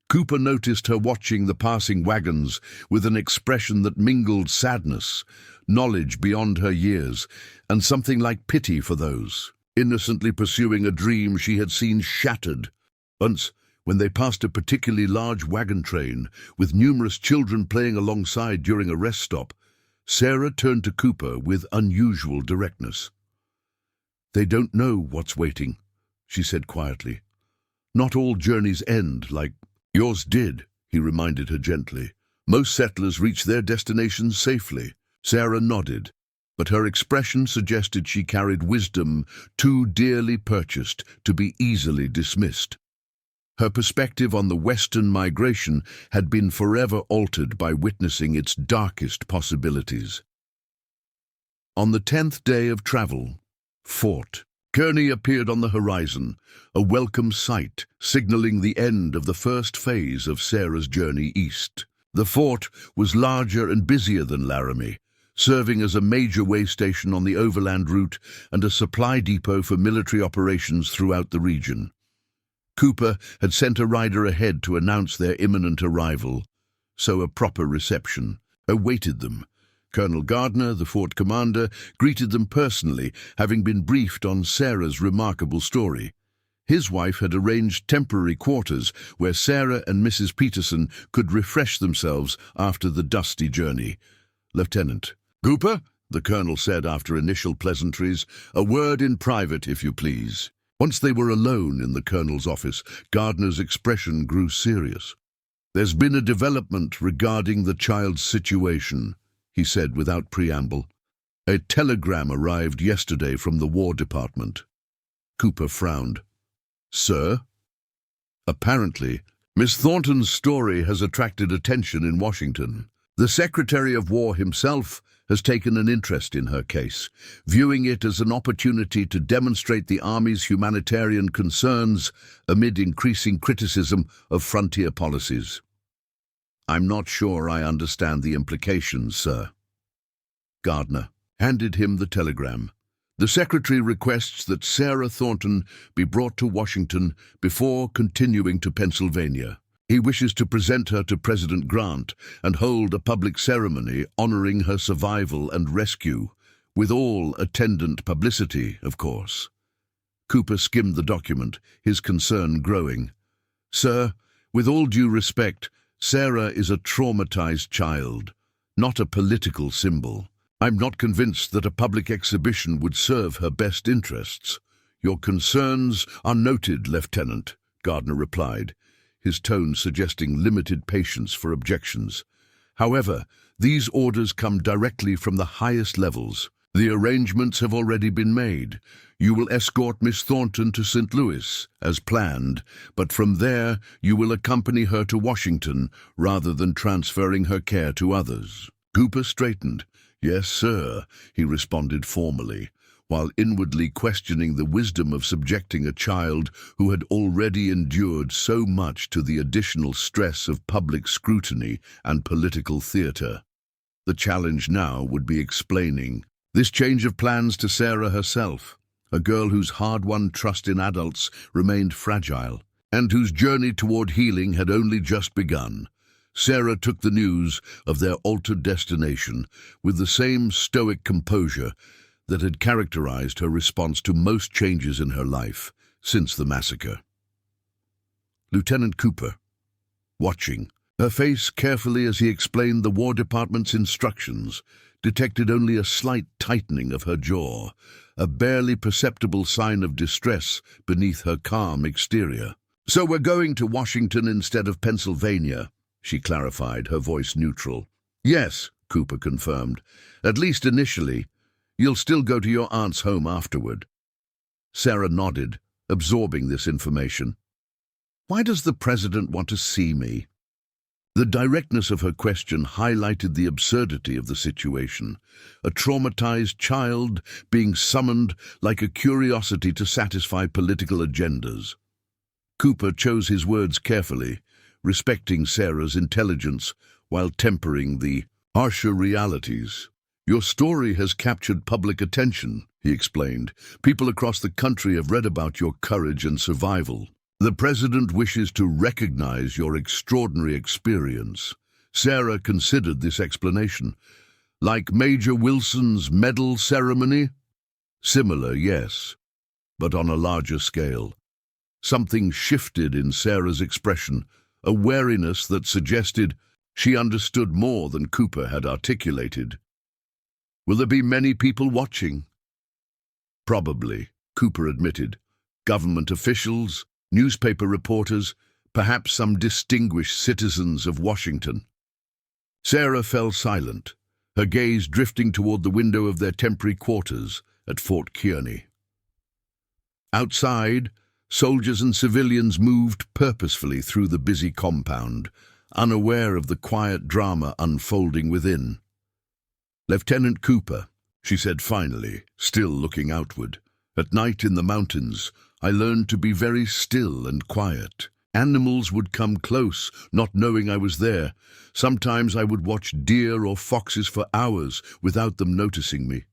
Cooper noticed her watching the passing wagons with an expression that mingled sadness, knowledge beyond her years, and something like pity for those innocently pursuing a dream she had seen shattered. Once, when they passed a particularly large wagon train with numerous children playing alongside during a rest stop, Sarah turned to Cooper with unusual directness. "They don't know what's waiting," she said quietly. "Not all journeys end like yours did," he reminded her gently. "Most settlers reach their destinations safely." Sarah nodded, but her expression suggested she carried wisdom too dearly purchased to be easily dismissed. Her perspective on the Western migration had been forever altered by witnessing its darkest possibilities. On the 10th day of travel, Fort Kearny appeared on the horizon, a welcome sight, signaling the end of the first phase of Sarah's journey east. The fort was larger and busier than Laramie, serving as a major way station on the overland route and a supply depot for military operations throughout the region. Cooper had sent a rider ahead to announce their imminent arrival, so a proper reception awaited them. Colonel Gardner, the fort commander, greeted them personally, having been briefed on Sarah's remarkable story. His wife had arranged temporary quarters where Sarah and Mrs. Peterson could refresh themselves after the dusty journey. "Lieutenant Cooper," the colonel said after initial pleasantries, "a word in private, if you please." Once they were alone in the colonel's office, Gardner's expression grew serious. "There's been a development regarding the child's situation," he said without preamble. "A telegram arrived yesterday from the War Department." Cooper frowned. "Sir?" "Apparently, Miss Thornton's story has attracted attention in Washington. The Secretary of War himself has taken an interest in her case, viewing it as an opportunity to demonstrate the Army's humanitarian concerns amid increasing criticism of frontier policies." "I'm not sure I understand the implications, sir." Gardner handed him the telegram. "The Secretary requests that Sarah Thornton be brought to Washington before continuing to Pennsylvania. He wishes to present her to President Grant and hold a public ceremony honoring her survival and rescue, with all attendant publicity, of course." Cooper skimmed the document, his concern growing. "Sir, with all due respect, Sarah is a traumatized child, not a political symbol. I'm not convinced that a public exhibition would serve her best interests." "Your concerns are noted, Lieutenant," Gardner replied, his tone suggesting limited patience for objections. "However, these orders come directly from the highest levels. The arrangements have already been made. You will escort Miss Thornton to St. Louis, as planned, but from there you will accompany her to Washington rather than transferring her care to others. Cooper straightened. Yes, sir, he responded formally, while inwardly questioning the wisdom of subjecting a child who had already endured so much to the additional stress of public scrutiny and political theater. The challenge now would be explaining this change of plans to Sarah herself, a girl whose hard-won trust in adults remained fragile, and whose journey toward healing had only just begun. Sarah took the news of their altered destination with the same stoic composure that had characterized her response to most changes in her life since the massacre. Lieutenant Cooper, watching, her face carefully as he explained the War Department's instructions, detected only a slight tightening of her jaw, a barely perceptible sign of distress beneath her calm exterior. "So we're going to Washington instead of Pennsylvania," she clarified, her voice neutral. "Yes," Cooper confirmed, "at least initially. You'll still go to your aunt's home afterward." Sarah nodded, absorbing this information. "Why does the president want to see me?" The directness of her question highlighted the absurdity of the situation, a traumatized child being summoned like a curiosity to satisfy political agendas. Cooper chose his words carefully, respecting Sarah's intelligence while tempering the harsher realities. "Your story has captured public attention," he explained. "People across the country have read about your courage and survival. The president wishes to recognize your extraordinary experience." Sarah considered this explanation. "Like Major Wilson's medal ceremony?" "Similar, yes, but on a larger scale." Something shifted in Sarah's expression, a wariness that suggested she understood more than Cooper had articulated. "Will there be many people watching?" "Probably," Cooper admitted. "Government officials, newspaper reporters, perhaps some distinguished citizens of Washington." Sarah fell silent, her gaze drifting toward the window of their temporary quarters at Fort Kearny. Outside, soldiers and civilians moved purposefully through the busy compound, unaware of the quiet drama unfolding within. "Lieutenant Cooper," she said finally, still looking outward, "at night in the mountains, I learned to be very still and quiet. Animals would come close, not knowing I was there. Sometimes I would watch deer or foxes for hours without them noticing me."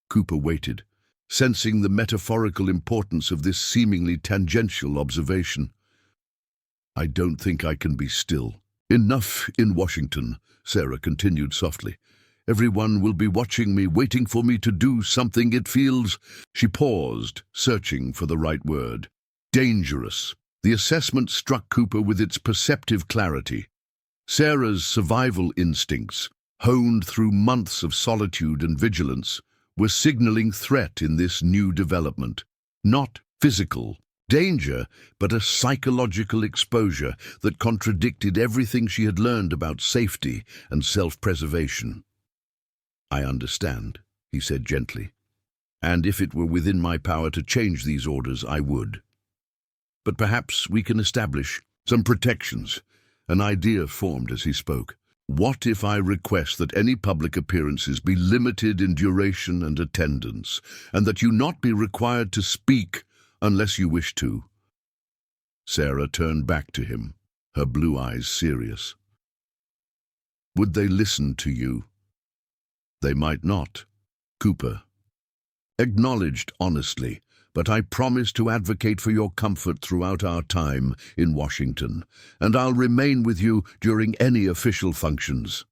Cooper waited, sensing the metaphorical importance of this seemingly tangential observation. "I don't think I can be still." "Enough in Washington," Sarah continued softly. "Everyone will be watching me, waiting for me to do something. It feels—" She paused, searching for the right word. "Dangerous." The assessment struck Cooper with its perceptive clarity. Sarah's survival instincts, honed through months of solitude and vigilance, were signaling threat in this new development. Not physical danger, but a psychological exposure that contradicted everything she had learned about safety and self-preservation. "I understand," he said gently, "and if it were within my power to change these orders, I would. But perhaps we can establish some protections." An idea formed as he spoke. "What if I request that any public appearances be limited in duration and attendance, and that you not be required to speak unless you wish to?" Sarah turned back to him, her blue eyes serious. "Would they listen to you?" "They might not," Cooper acknowledged honestly, "but I promise to advocate for your comfort throughout our time in Washington, and I'll remain with you during any official functions."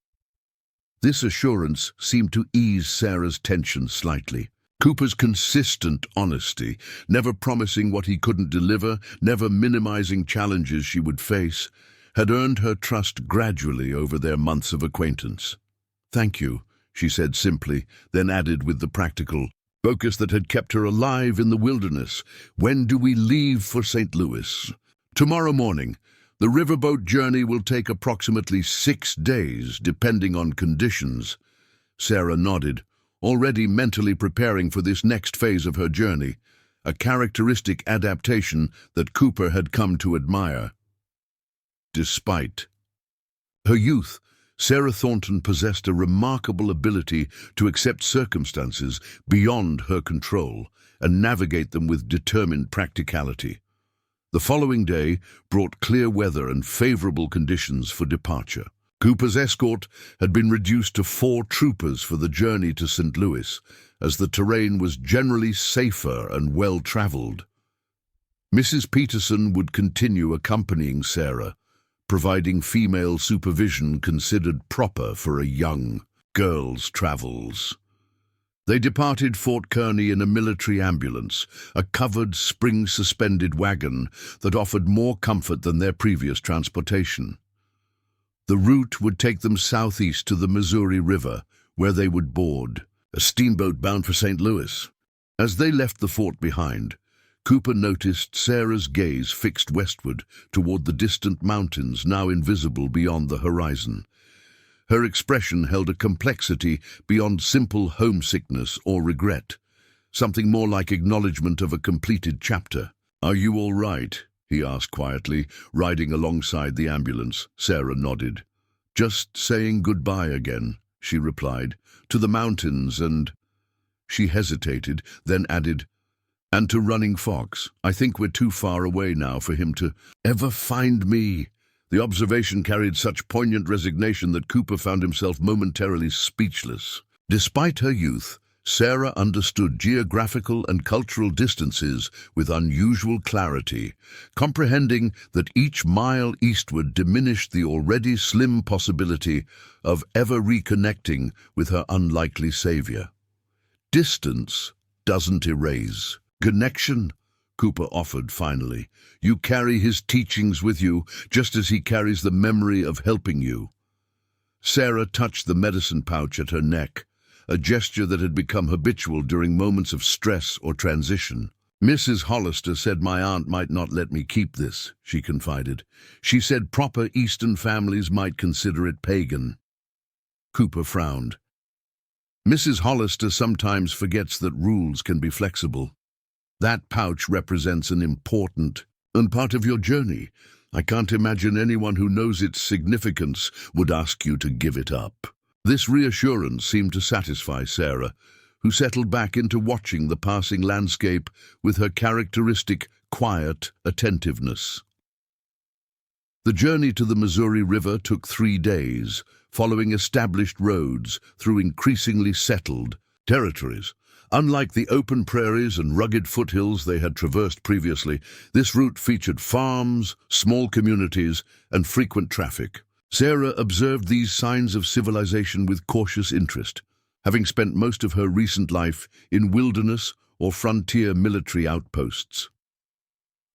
This assurance seemed to ease Sarah's tension slightly. Cooper's consistent honesty, never promising what he couldn't deliver, never minimizing challenges she would face, had earned her trust gradually over their months of acquaintance. "Thank you," she said simply, then added with the practical focus that had kept her alive in the wilderness, "When do we leave for St. Louis?" "Tomorrow morning. The riverboat journey will take approximately 6 days, depending on conditions." Sarah nodded, already mentally preparing for this next phase of her journey, a characteristic adaptation that Cooper had come to admire. Despite her youth, Sarah Thornton possessed a remarkable ability to accept circumstances beyond her control and navigate them with determined practicality. The following day brought clear weather and favorable conditions for departure. Cooper's escort had been reduced to 4 troopers for the journey to St. Louis, as the terrain was generally safer and well-traveled. Mrs. Peterson would continue accompanying Sarah, providing female supervision considered proper for a young girl's travels. They departed Fort Kearny in a military ambulance, a covered, spring-suspended wagon that offered more comfort than their previous transportation. The route would take them southeast to the Missouri River, where they would board a steamboat bound for St. Louis. As they left the fort behind, Cooper noticed Sarah's gaze fixed westward toward the distant mountains now invisible beyond the horizon. Her expression held a complexity beyond simple homesickness or regret, something more like acknowledgement of a completed chapter. "Are you all right?" he asked quietly, riding alongside the ambulance. Sarah nodded. "Just saying goodbye again," she replied, "to the mountains and—" She hesitated, then added, "and to Running Fox. I think we're too far away now for him to ever find me." The observation carried such poignant resignation that Cooper found himself momentarily speechless. Despite her youth, Sarah understood geographical and cultural distances with unusual clarity, comprehending that each mile eastward diminished the already slim possibility of ever reconnecting with her unlikely savior. Distance doesn't erase connection, Cooper offered finally. You carry his teachings with you, just as he carries the memory of helping you. Sarah touched the medicine pouch at her neck, a gesture that had become habitual during moments of stress or transition. "Mrs. Hollister said my aunt might not let me keep this," she confided. "She said proper Eastern families might consider it pagan." Cooper frowned. "Mrs. Hollister sometimes forgets that rules can be flexible. That pouch represents an important and part of your journey. I can't imagine anyone who knows its significance would ask you to give it up." This reassurance seemed to satisfy Sarah, who settled back into watching the passing landscape with her characteristic, quiet attentiveness. The journey to the Missouri River took 3 days, following established roads through increasingly settled territories. Unlike the open prairies and rugged foothills they had traversed previously, this route featured farms, small communities, and frequent traffic. Sarah observed these signs of civilization with cautious interest, having spent most of her recent life in wilderness or frontier military outposts.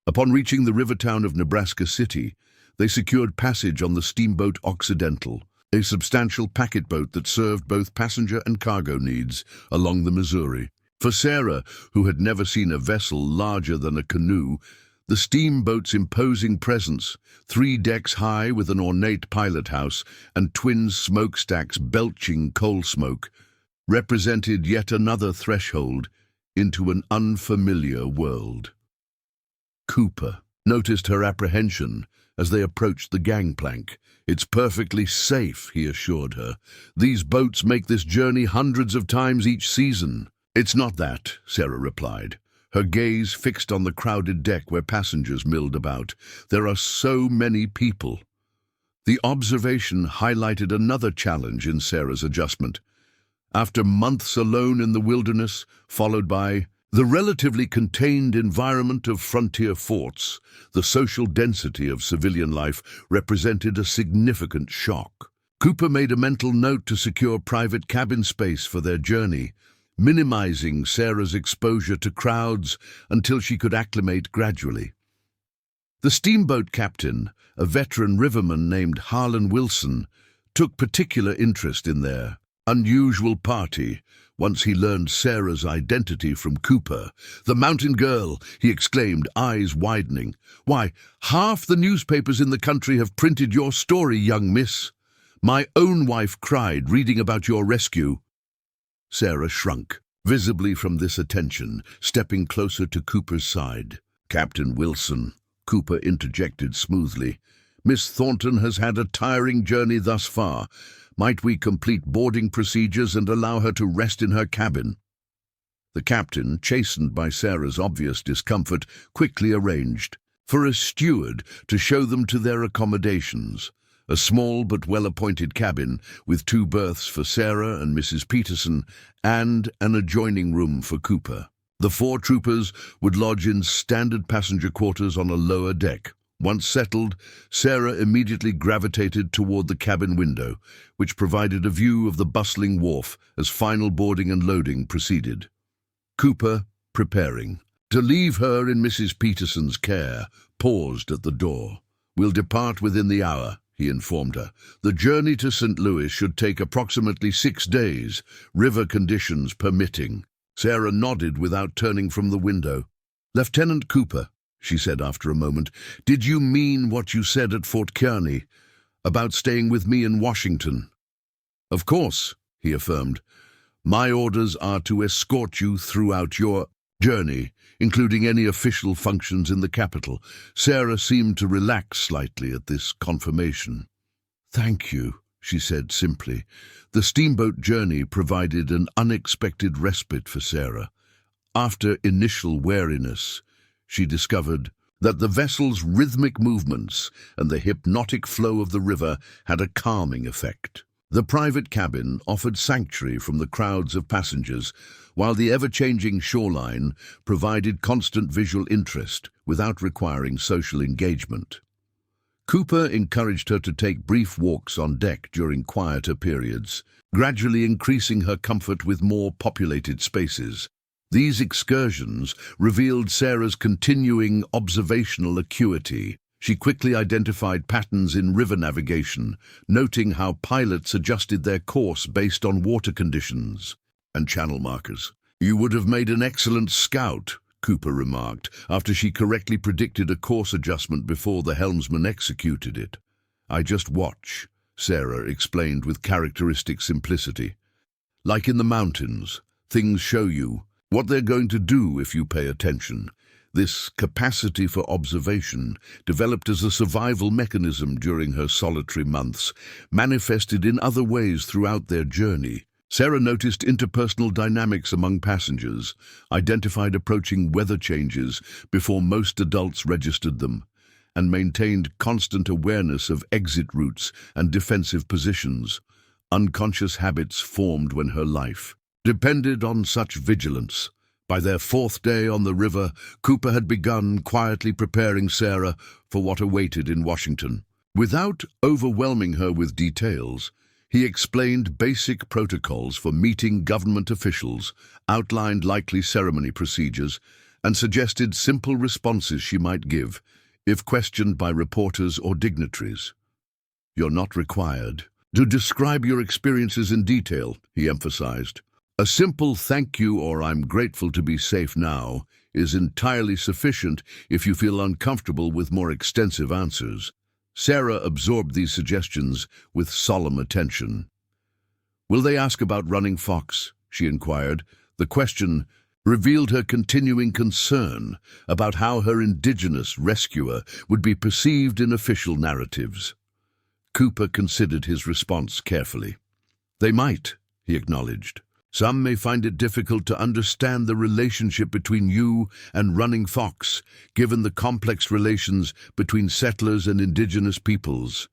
Upon reaching the river town of Nebraska City, they secured passage on the steamboat Occidental, a substantial packet boat that served both passenger and cargo needs along the Missouri. For Sarah, who had never seen a vessel larger than a canoe, the steamboat's imposing presence, 3 decks high with an ornate pilot house and twin smokestacks belching coal smoke, represented yet another threshold into an unfamiliar world. Cooper noticed her apprehension as they approached the gangplank. "It's perfectly safe," he assured her. "These boats make this journey hundreds of times each season." "It's not that," Sarah replied, her gaze fixed on the crowded deck where passengers milled about. "There are so many people." The observation highlighted another challenge in Sarah's adjustment. After months alone in the wilderness, followed by the relatively contained environment of frontier forts, the social density of civilian life represented a significant shock. Cooper made a mental note to secure private cabin space for their journey, minimizing Sarah's exposure to crowds until she could acclimate gradually. The steamboat captain, a veteran riverman named Harlan Wilson, took particular interest in their unusual party once he learned Sarah's identity from Cooper. "The mountain girl," he exclaimed, eyes widening. "Why, half the newspapers in the country have printed your story, young miss. My own wife cried reading about your rescue." Sarah shrunk, visibly from this attention, stepping closer to Cooper's side. "Captain Wilson," Cooper interjected smoothly, "Miss Thornton has had a tiring journey thus far. Might we complete boarding procedures and allow her to rest in her cabin?" The captain, chastened by Sarah's obvious discomfort, quickly arranged for a steward to show them to their accommodations, a small but well-appointed cabin with 2 berths for Sarah and Mrs. Peterson and an adjoining room for Cooper. The 4 troopers would lodge in standard passenger quarters on a lower deck. Once settled, Sarah immediately gravitated toward the cabin window, which provided a view of the bustling wharf as final boarding and loading proceeded. Cooper, preparing to leave her in Mrs. Peterson's care, paused at the door. "We'll depart within the hour," he informed her. "The journey to St. Louis should take approximately 6 days, river conditions permitting." Sarah nodded without turning from the window. "Lieutenant Cooper," she said after a moment, "did you mean what you said at Fort Kearny about staying with me in Washington?" "Of course," he affirmed. "My orders are to escort you throughout your journey, including any official functions in the capital." Sarah seemed to relax slightly at this confirmation. "Thank you," she said simply. The steamboat journey provided an unexpected respite for Sarah. After initial wariness, she discovered that the vessel's rhythmic movements and the hypnotic flow of the river had a calming effect. The private cabin offered sanctuary from the crowds of passengers, while the ever-changing shoreline provided constant visual interest without requiring social engagement. Cooper encouraged her to take brief walks on deck during quieter periods, gradually increasing her comfort with more populated spaces. These excursions revealed Sarah's continuing observational acuity. She quickly identified patterns in river navigation, noting how pilots adjusted their course based on water conditions and channel markers. "You would have made an excellent scout," Cooper remarked, after she correctly predicted a course adjustment before the helmsman executed it. "I just watch," Sarah explained with characteristic simplicity. "Like in the mountains, things show you what they're going to do if you pay attention." This capacity for observation, developed as a survival mechanism during her solitary months, manifested in other ways throughout their journey. Sarah noticed interpersonal dynamics among passengers, identified approaching weather changes before most adults registered them, and maintained constant awareness of exit routes and defensive positions, unconscious habits formed when her life depended on such vigilance. By their 4th day on the river, Cooper had begun quietly preparing Sarah for what awaited in Washington. Without overwhelming her with details, he explained basic protocols for meeting government officials, outlined likely ceremony procedures, and suggested simple responses she might give if questioned by reporters or dignitaries. "You're not required to describe your experiences in detail," he emphasized. "A simple thank you or I'm grateful to be safe now is entirely sufficient if you feel uncomfortable with more extensive answers." Sarah absorbed these suggestions with solemn attention. "Will they ask about running fox?" she inquired. The question revealed her continuing concern about how her indigenous rescuer would be perceived in official narratives. Cooper considered his response carefully. "They might," he acknowledged. "Some may find it difficult to understand the relationship between you and running fox, given the complex relations between settlers and indigenous peoples.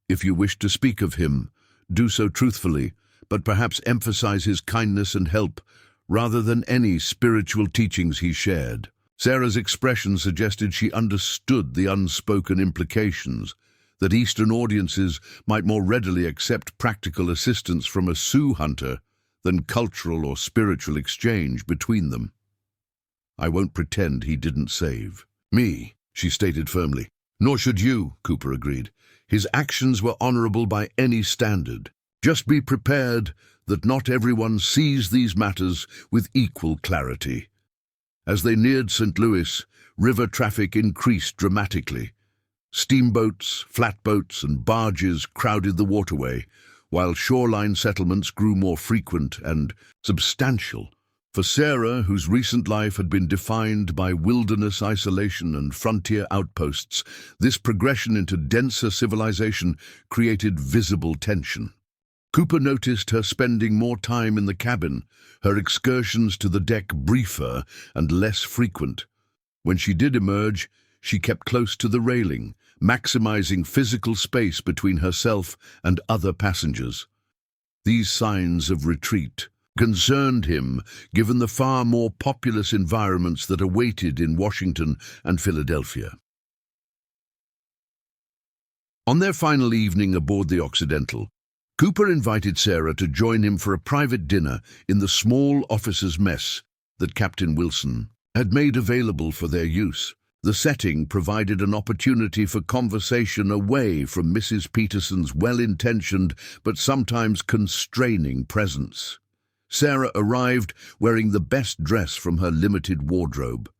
If you wish to speak of him, do so truthfully, but perhaps emphasize his kindness and help, rather than any spiritual teachings he shared." Sarah's expression suggested she understood the unspoken implications, that Eastern audiences might more readily accept practical assistance from a Sioux hunter than cultural or spiritual exchange between them. "I won't pretend he didn't save me," she stated firmly. "Nor should you," Cooper agreed. "His actions were honorable by any standard. Just be prepared that not everyone sees these matters with equal clarity." As they neared St. Louis, river traffic increased dramatically. Steamboats, flatboats, and barges crowded the waterway, while shoreline settlements grew more frequent and substantial. For Sarah, whose recent life had been defined by wilderness isolation and frontier outposts, this progression into denser civilization created visible tension. Cooper noticed her spending more time in the cabin, her excursions to the deck briefer and less frequent. When she did emerge, she kept close to the railing, maximizing physical space between herself and other passengers. These signs of retreat concerned him, given the far more populous environments that awaited in Washington and Philadelphia. On their final evening aboard the Occidental, Cooper invited Sarah to join him for a private dinner in the small officers' mess that Captain Wilson had made available for their use. The setting provided an opportunity for conversation away from Mrs. Peterson's well-intentioned but sometimes constraining presence. Sarah arrived wearing the best dress from her limited wardrobe,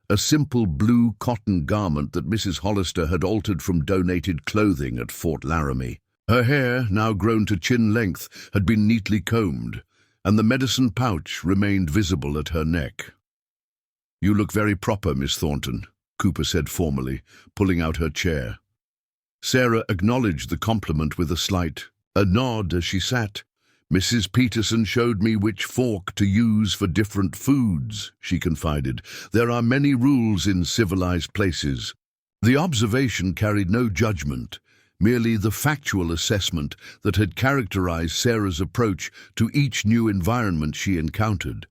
a simple blue cotton garment that Mrs. Hollister had altered from donated clothing at Fort Laramie. Her hair, now grown to chin length, had been neatly combed, and the medicine pouch remained visible at her neck. "You look very proper, Miss Thornton," Cooper said formally, pulling out her chair. Sarah acknowledged the compliment with a nod as she sat. "Mrs. Peterson showed me which fork to use for different foods," she confided. "There are many rules in civilized places." The observation carried no judgment, merely the factual assessment that had characterized Sarah's approach to each new environment she encountered.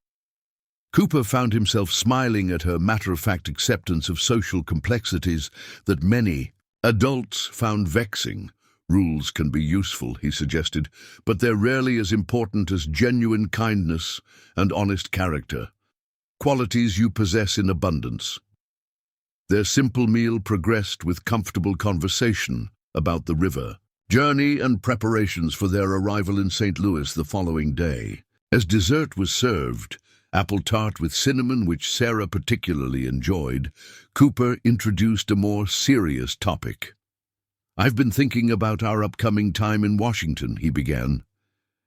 Cooper found himself smiling at her matter-of-fact acceptance of social complexities that many adults found vexing. "Rules can be useful," he suggested, "but they're rarely as important as genuine kindness and honest character, qualities you possess in abundance." Their simple meal progressed with comfortable conversation about the river, journey, and preparations for their arrival in St. Louis the following day. As dessert was served, apple tart with cinnamon, which Sarah particularly enjoyed, Cooper introduced a more serious topic. "I've been thinking about our upcoming time in Washington," he began,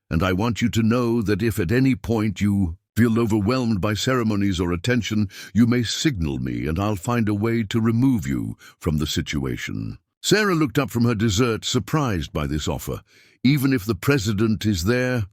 "and I want you to know that if at any point you feel overwhelmed by ceremonies or attention, you may signal me and I'll find a way to remove you from the situation." Sarah looked up from her dessert, surprised by this offer. "Even if the president is there?"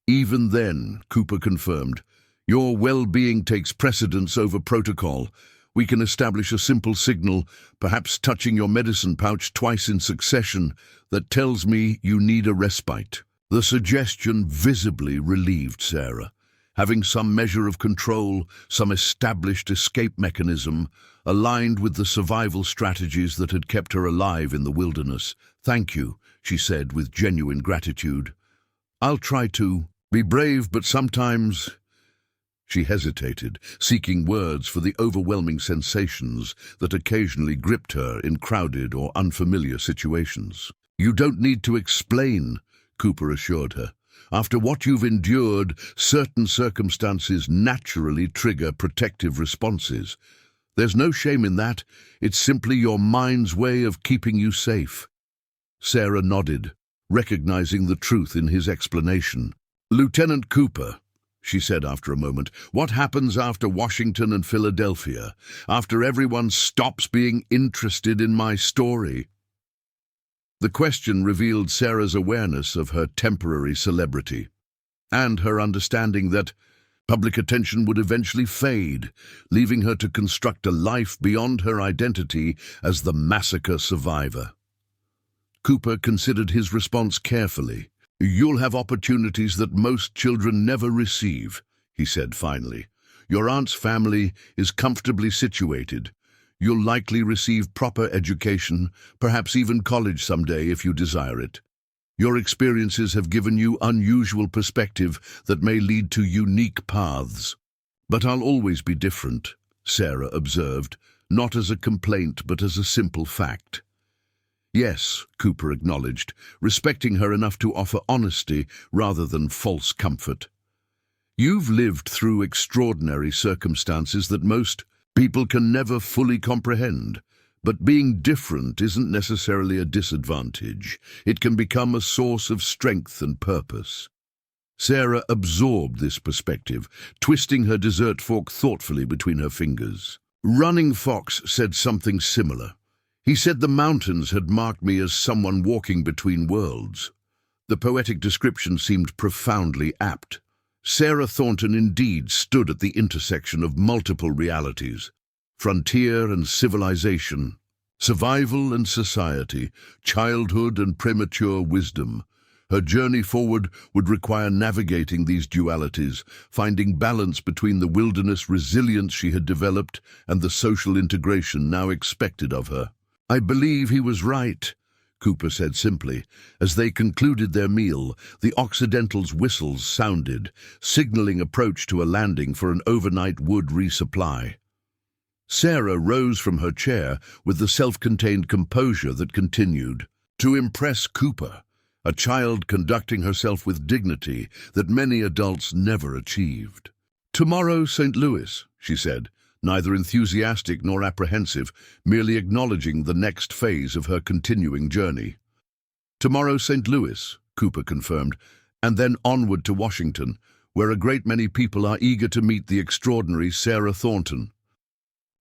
"Even then," Cooper confirmed. "Your well-being takes precedence over protocol. We can establish a simple signal, perhaps touching your medicine pouch twice in succession, that tells me you need a respite." The suggestion visibly relieved Sarah. Having some measure of control, some established escape mechanism, aligned with the survival strategies that had kept her alive in the wilderness. "Thank you," she said with genuine gratitude. "I'll try to be brave, but sometimes—" She hesitated, seeking words for the overwhelming sensations that occasionally gripped her in crowded or unfamiliar situations. "You don't need to explain," Cooper assured her. "After what you've endured, certain circumstances naturally trigger protective responses. There's no shame in that. It's simply your mind's way of keeping you safe." Sarah nodded, recognizing the truth in his explanation. "Lieutenant Cooper," she said after a moment, "what happens after Washington and Philadelphia, after everyone stops being interested in my story?" The question revealed Sarah's awareness of her temporary celebrity, and her understanding that public attention would eventually fade, leaving her to construct a life beyond her identity as the massacre survivor. Cooper considered his response carefully. "You'll have opportunities that most children never receive," he said finally. "Your aunt's family is comfortably situated. You'll likely receive proper education, perhaps even college someday if you desire it. Your experiences have given you unusual perspective that may lead to unique paths. But I'll always be different," Sarah observed, not as a complaint but as a simple fact. "Yes," Cooper acknowledged, respecting her enough to offer honesty rather than false comfort. "You've lived through extraordinary circumstances that most people can never fully comprehend. But being different isn't necessarily a disadvantage. It can become a source of strength and purpose. Sarah absorbed this perspective, twisting her dessert fork thoughtfully between her fingers. Running Fox said something similar. He said the mountains had marked me as someone walking between worlds. The poetic description seemed profoundly apt. Sarah Thornton indeed stood at the intersection of multiple realities: frontier and civilization, survival and society, childhood and premature wisdom. Her journey forward would require navigating these dualities, finding balance between the wilderness resilience she had developed and the social integration now expected of her. "I believe he was right," Cooper said simply. As they concluded their meal, the Occidental's whistles sounded, signaling approach to a landing for an overnight wood resupply. Sarah rose from her chair with the self-contained composure that continued. To impress Cooper, a child conducting herself with dignity that many adults never achieved. "Tomorrow, St. Louis," she said, neither enthusiastic nor apprehensive, merely acknowledging the next phase of her continuing journey. "Tomorrow, St. Louis," Cooper confirmed, "and then onward to Washington, where a great many people are eager to meet the extraordinary Sarah Thornton."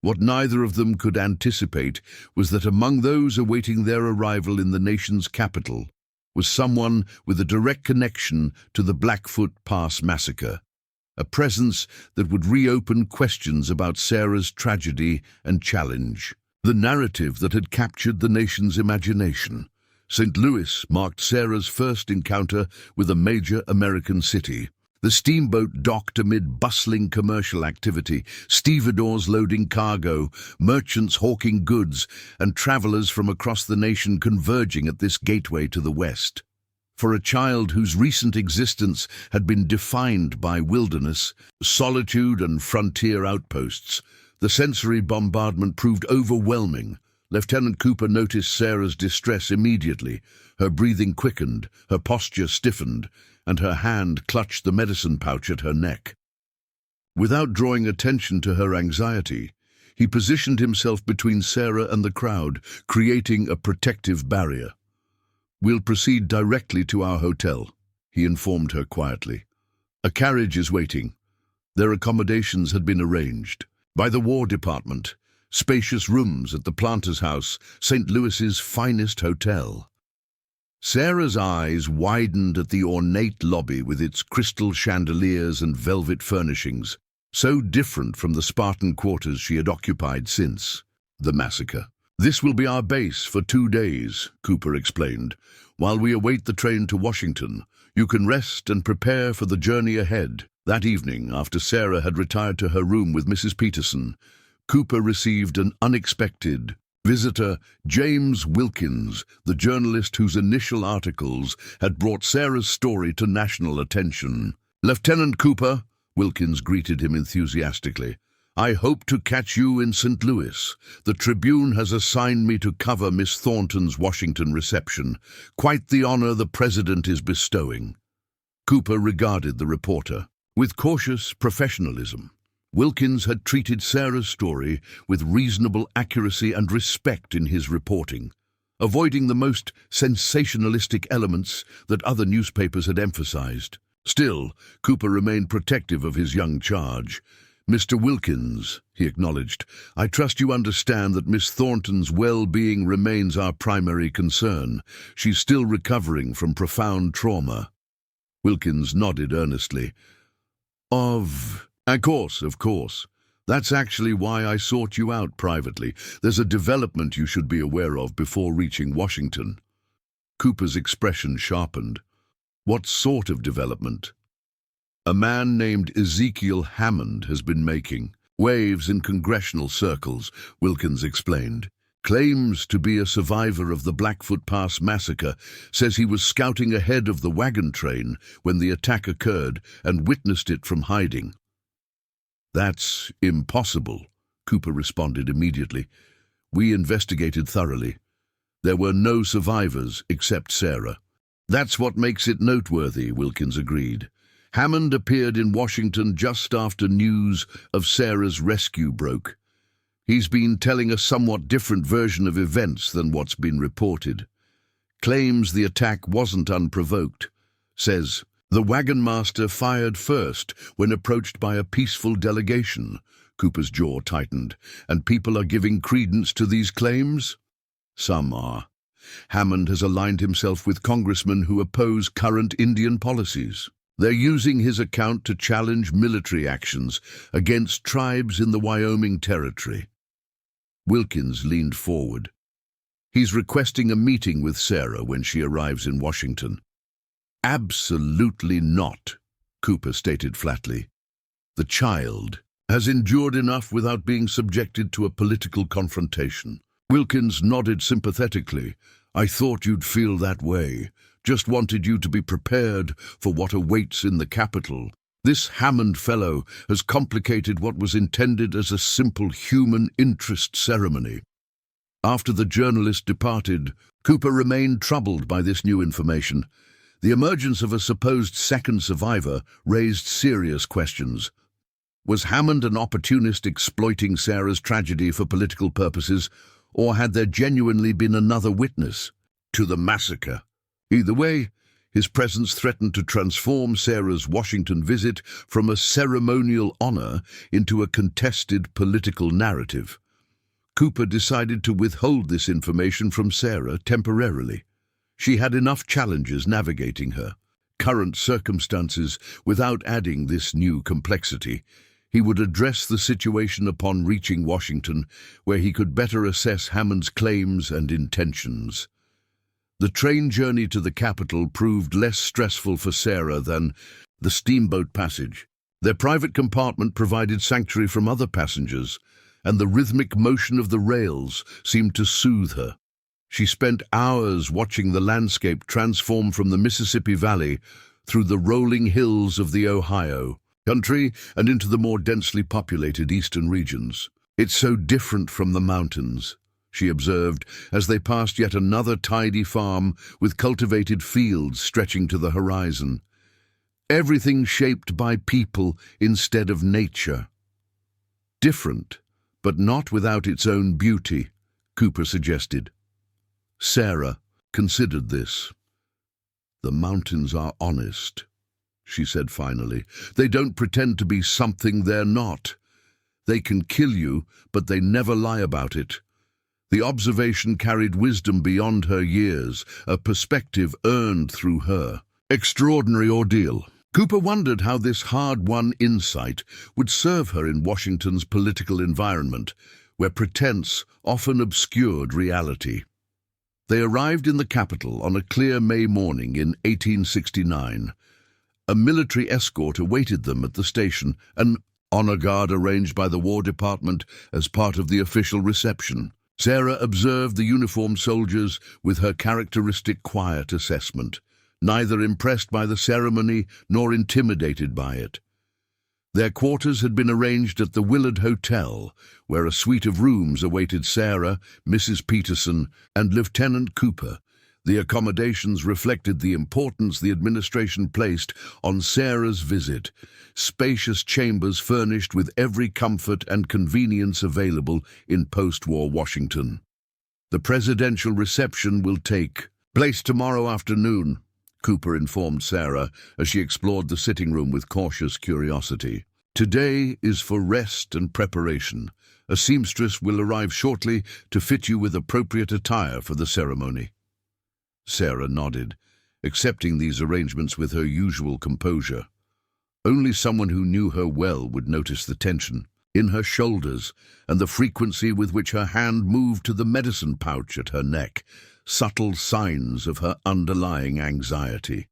What neither of them could anticipate was that among those awaiting their arrival in the nation's capital was someone with a direct connection to the Blackfoot Pass massacre, a presence that would reopen questions about Sarah's tragedy and challenge. The narrative that had captured the nation's imagination. St. Louis marked Sarah's first encounter with a major American city. The steamboat docked amid bustling commercial activity, stevedores loading cargo, merchants hawking goods, and travelers from across the nation converging at this gateway to the West. For a child whose recent existence had been defined by wilderness, solitude, and frontier outposts, the sensory bombardment proved overwhelming. Lieutenant Cooper noticed Sarah's distress immediately. Her breathing quickened, her posture stiffened, and her hand clutched the medicine pouch at her neck. Without drawing attention to her anxiety, he positioned himself between Sarah and the crowd, creating a protective barrier. "We'll proceed directly to our hotel," he informed her quietly. "A carriage is waiting." Their accommodations had been arranged by the War Department, spacious rooms at the Planters House, St. Louis's finest hotel. Sarah's eyes widened at the ornate lobby with its crystal chandeliers and velvet furnishings, so different from the Spartan quarters she had occupied since the massacre. "This will be our base for 2 days," Cooper explained. "While we await the train to Washington, you can rest and prepare for the journey ahead." That evening, after Sarah had retired to her room with Mrs. Peterson, Cooper received an unexpected visitor, James Wilkins, the journalist whose initial articles had brought Sarah's story to national attention. "Lieutenant Cooper," Wilkins greeted him enthusiastically, "I hope to catch you in St. Louis. The Tribune has assigned me to cover Miss Thornton's Washington reception. Quite the honor the President is bestowing." Cooper regarded the reporter with cautious professionalism. Wilkins had treated Sarah's story with reasonable accuracy and respect in his reporting, avoiding the most sensationalistic elements that other newspapers had emphasized. Still, Cooper remained protective of his young charge. "Mr. Wilkins," he acknowledged, "I trust you understand that Miss Thornton's well-being remains our primary concern. She's still recovering from profound trauma." Wilkins nodded earnestly. Of course. That's actually why I sought you out privately. There's a development you should be aware of before reaching Washington." Cooper's expression sharpened. "What sort of development?" "A man named Ezekiel Hammond has been making waves in congressional circles," Wilkins explained. "Claims to be a survivor of the Blackfoot Pass massacre, says he was scouting ahead of the wagon train when the attack occurred and witnessed it from hiding." "That's impossible," Cooper responded immediately. "We investigated thoroughly. There were no survivors except Sarah." "That's what makes it noteworthy," Wilkins agreed. "Hammond appeared in Washington just after news of Sarah's rescue broke. He's been telling a somewhat different version of events than what's been reported. Claims the attack wasn't unprovoked. Says, the wagon master fired first when approached by a peaceful delegation. Cooper's jaw tightened. And people are giving credence to these claims? Some are. Hammond has aligned himself with congressmen who oppose current Indian policies. They're using his account to challenge military actions against tribes in the Wyoming Territory. Wilkins leaned forward. He's requesting a meeting with Sarah when she arrives in Washington. Absolutely not, Cooper stated flatly. The child has endured enough without being subjected to a political confrontation. Wilkins nodded sympathetically. I thought you'd feel that way. Just wanted you to be prepared for what awaits in the capital. This Hammond fellow has complicated what was intended as a simple human interest ceremony. After the journalist departed, Cooper remained troubled by this new information. The emergence of a supposed second survivor raised serious questions. Was Hammond an opportunist exploiting Sarah's tragedy for political purposes, or had there genuinely been another witness to the massacre? Either way, his presence threatened to transform Sarah's Washington visit from a ceremonial honor into a contested political narrative. Cooper decided to withhold this information from Sarah temporarily. She had enough challenges navigating her current circumstances without adding this new complexity. He would address the situation upon reaching Washington, where he could better assess Hammond's claims and intentions. The train journey to the capital proved less stressful for Sarah than the steamboat passage. Their private compartment provided sanctuary from other passengers, and the rhythmic motion of the rails seemed to soothe her. She spent hours watching the landscape transform from the Mississippi Valley through the rolling hills of the Ohio country and into the more densely populated eastern regions. It's so different from the mountains, she observed as they passed yet another tidy farm with cultivated fields stretching to the horizon. Everything shaped by people instead of nature. Different, but not without its own beauty, Cooper suggested. Sarah considered this. The mountains are honest, she said finally. They don't pretend to be something they're not. They can kill you, but they never lie about it. The observation carried wisdom beyond her years, a perspective earned through her extraordinary ordeal. Cooper wondered how this hard-won insight would serve her in Washington's political environment, where pretense often obscured reality. They arrived in the capital on a clear May morning in 1869. A military escort awaited them at the station, an honor guard arranged by the War Department as part of the official reception. Sarah observed the uniformed soldiers with her characteristic quiet assessment, neither impressed by the ceremony nor intimidated by it. Their quarters had been arranged at the Willard Hotel, where a suite of rooms awaited Sarah, Mrs. Peterson, and Lieutenant Cooper. The accommodations reflected the importance the administration placed on Sarah's visit, spacious chambers furnished with every comfort and convenience available in post-war Washington. The presidential reception will take place tomorrow afternoon, Cooper informed Sarah as she explored the sitting room with cautious curiosity. Today is for rest and preparation. A seamstress will arrive shortly to fit you with appropriate attire for the ceremony. Sarah nodded, accepting these arrangements with her usual composure. Only someone who knew her well would notice the tension in her shoulders and the frequency with which her hand moved to the medicine pouch at her neck, subtle signs of her underlying anxiety.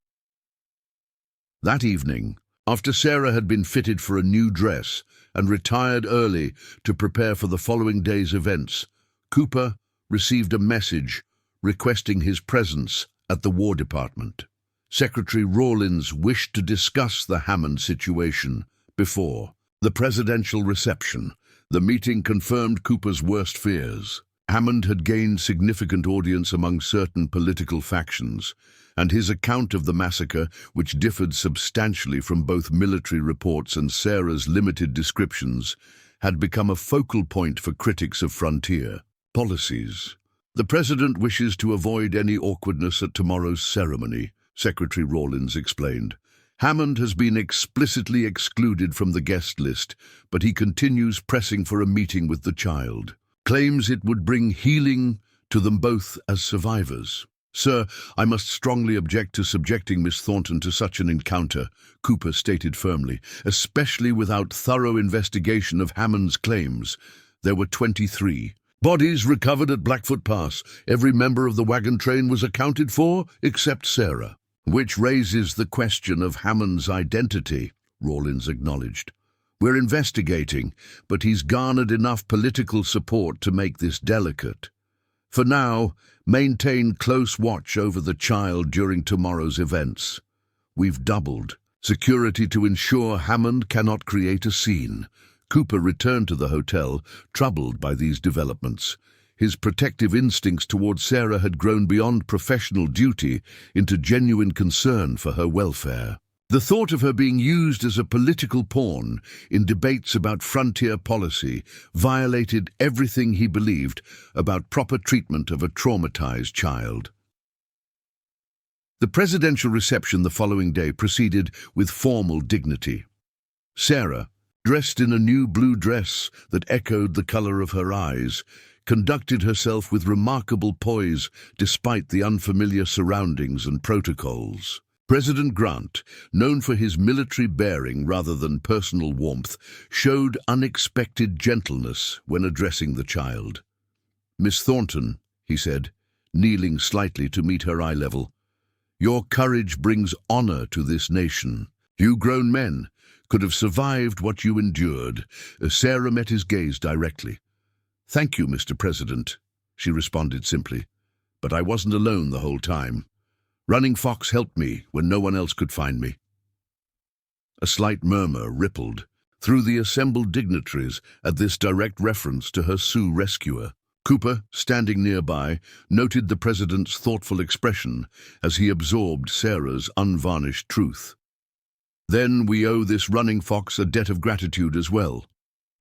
That evening, after Sarah had been fitted for a new dress and retired early to prepare for the following day's events, Cooper received a message requesting his presence at the War Department. Secretary Rawlins wished to discuss the Hammond situation before the presidential reception. The meeting confirmed Cooper's worst fears. Hammond had gained significant audience among certain political factions, and his account of the massacre, which differed substantially from both military reports and Sarah's limited descriptions, had become a focal point for critics of frontier policies. "The President wishes to avoid any awkwardness at tomorrow's ceremony," Secretary Rawlins explained. "Hammond has been explicitly excluded from the guest list, but he continues pressing for a meeting with the child. Claims it would bring healing to them both as survivors." "Sir, I must strongly object to subjecting Miss Thornton to such an encounter," Cooper stated firmly, "especially without thorough investigation of Hammond's claims. There were 23 bodies recovered at Blackfoot Pass. Every member of the wagon train was accounted for, except Sarah." "Which raises the question of Hammond's identity," Rawlins acknowledged. "We're investigating, but he's garnered enough political support to make this delicate. For now, maintain close watch over the child during tomorrow's events. We've doubled security to ensure Hammond cannot create a scene." Cooper returned to the hotel, troubled by these developments. His protective instincts towards Sarah had grown beyond professional duty into genuine concern for her welfare. The thought of her being used as a political pawn in debates about frontier policy violated everything he believed about proper treatment of a traumatized child. The presidential reception the following day proceeded with formal dignity. Sarah, dressed in a new blue dress that echoed the color of her eyes, conducted herself with remarkable poise despite the unfamiliar surroundings and protocols. President Grant, known for his military bearing rather than personal warmth, showed unexpected gentleness when addressing the child. "Miss Thornton," he said, kneeling slightly to meet her eye level, "your courage brings honor to this nation. You grown men could have survived what you endured." Sarah met his gaze directly. "Thank you, Mr. President," she responded simply, "but I wasn't alone the whole time. Running Fox helped me when no one else could find me." A slight murmur rippled through the assembled dignitaries at this direct reference to her Sioux rescuer. Cooper, standing nearby, noted the president's thoughtful expression as he absorbed Sarah's unvarnished truth. "Then we owe this Running Fox a debt of gratitude as well,"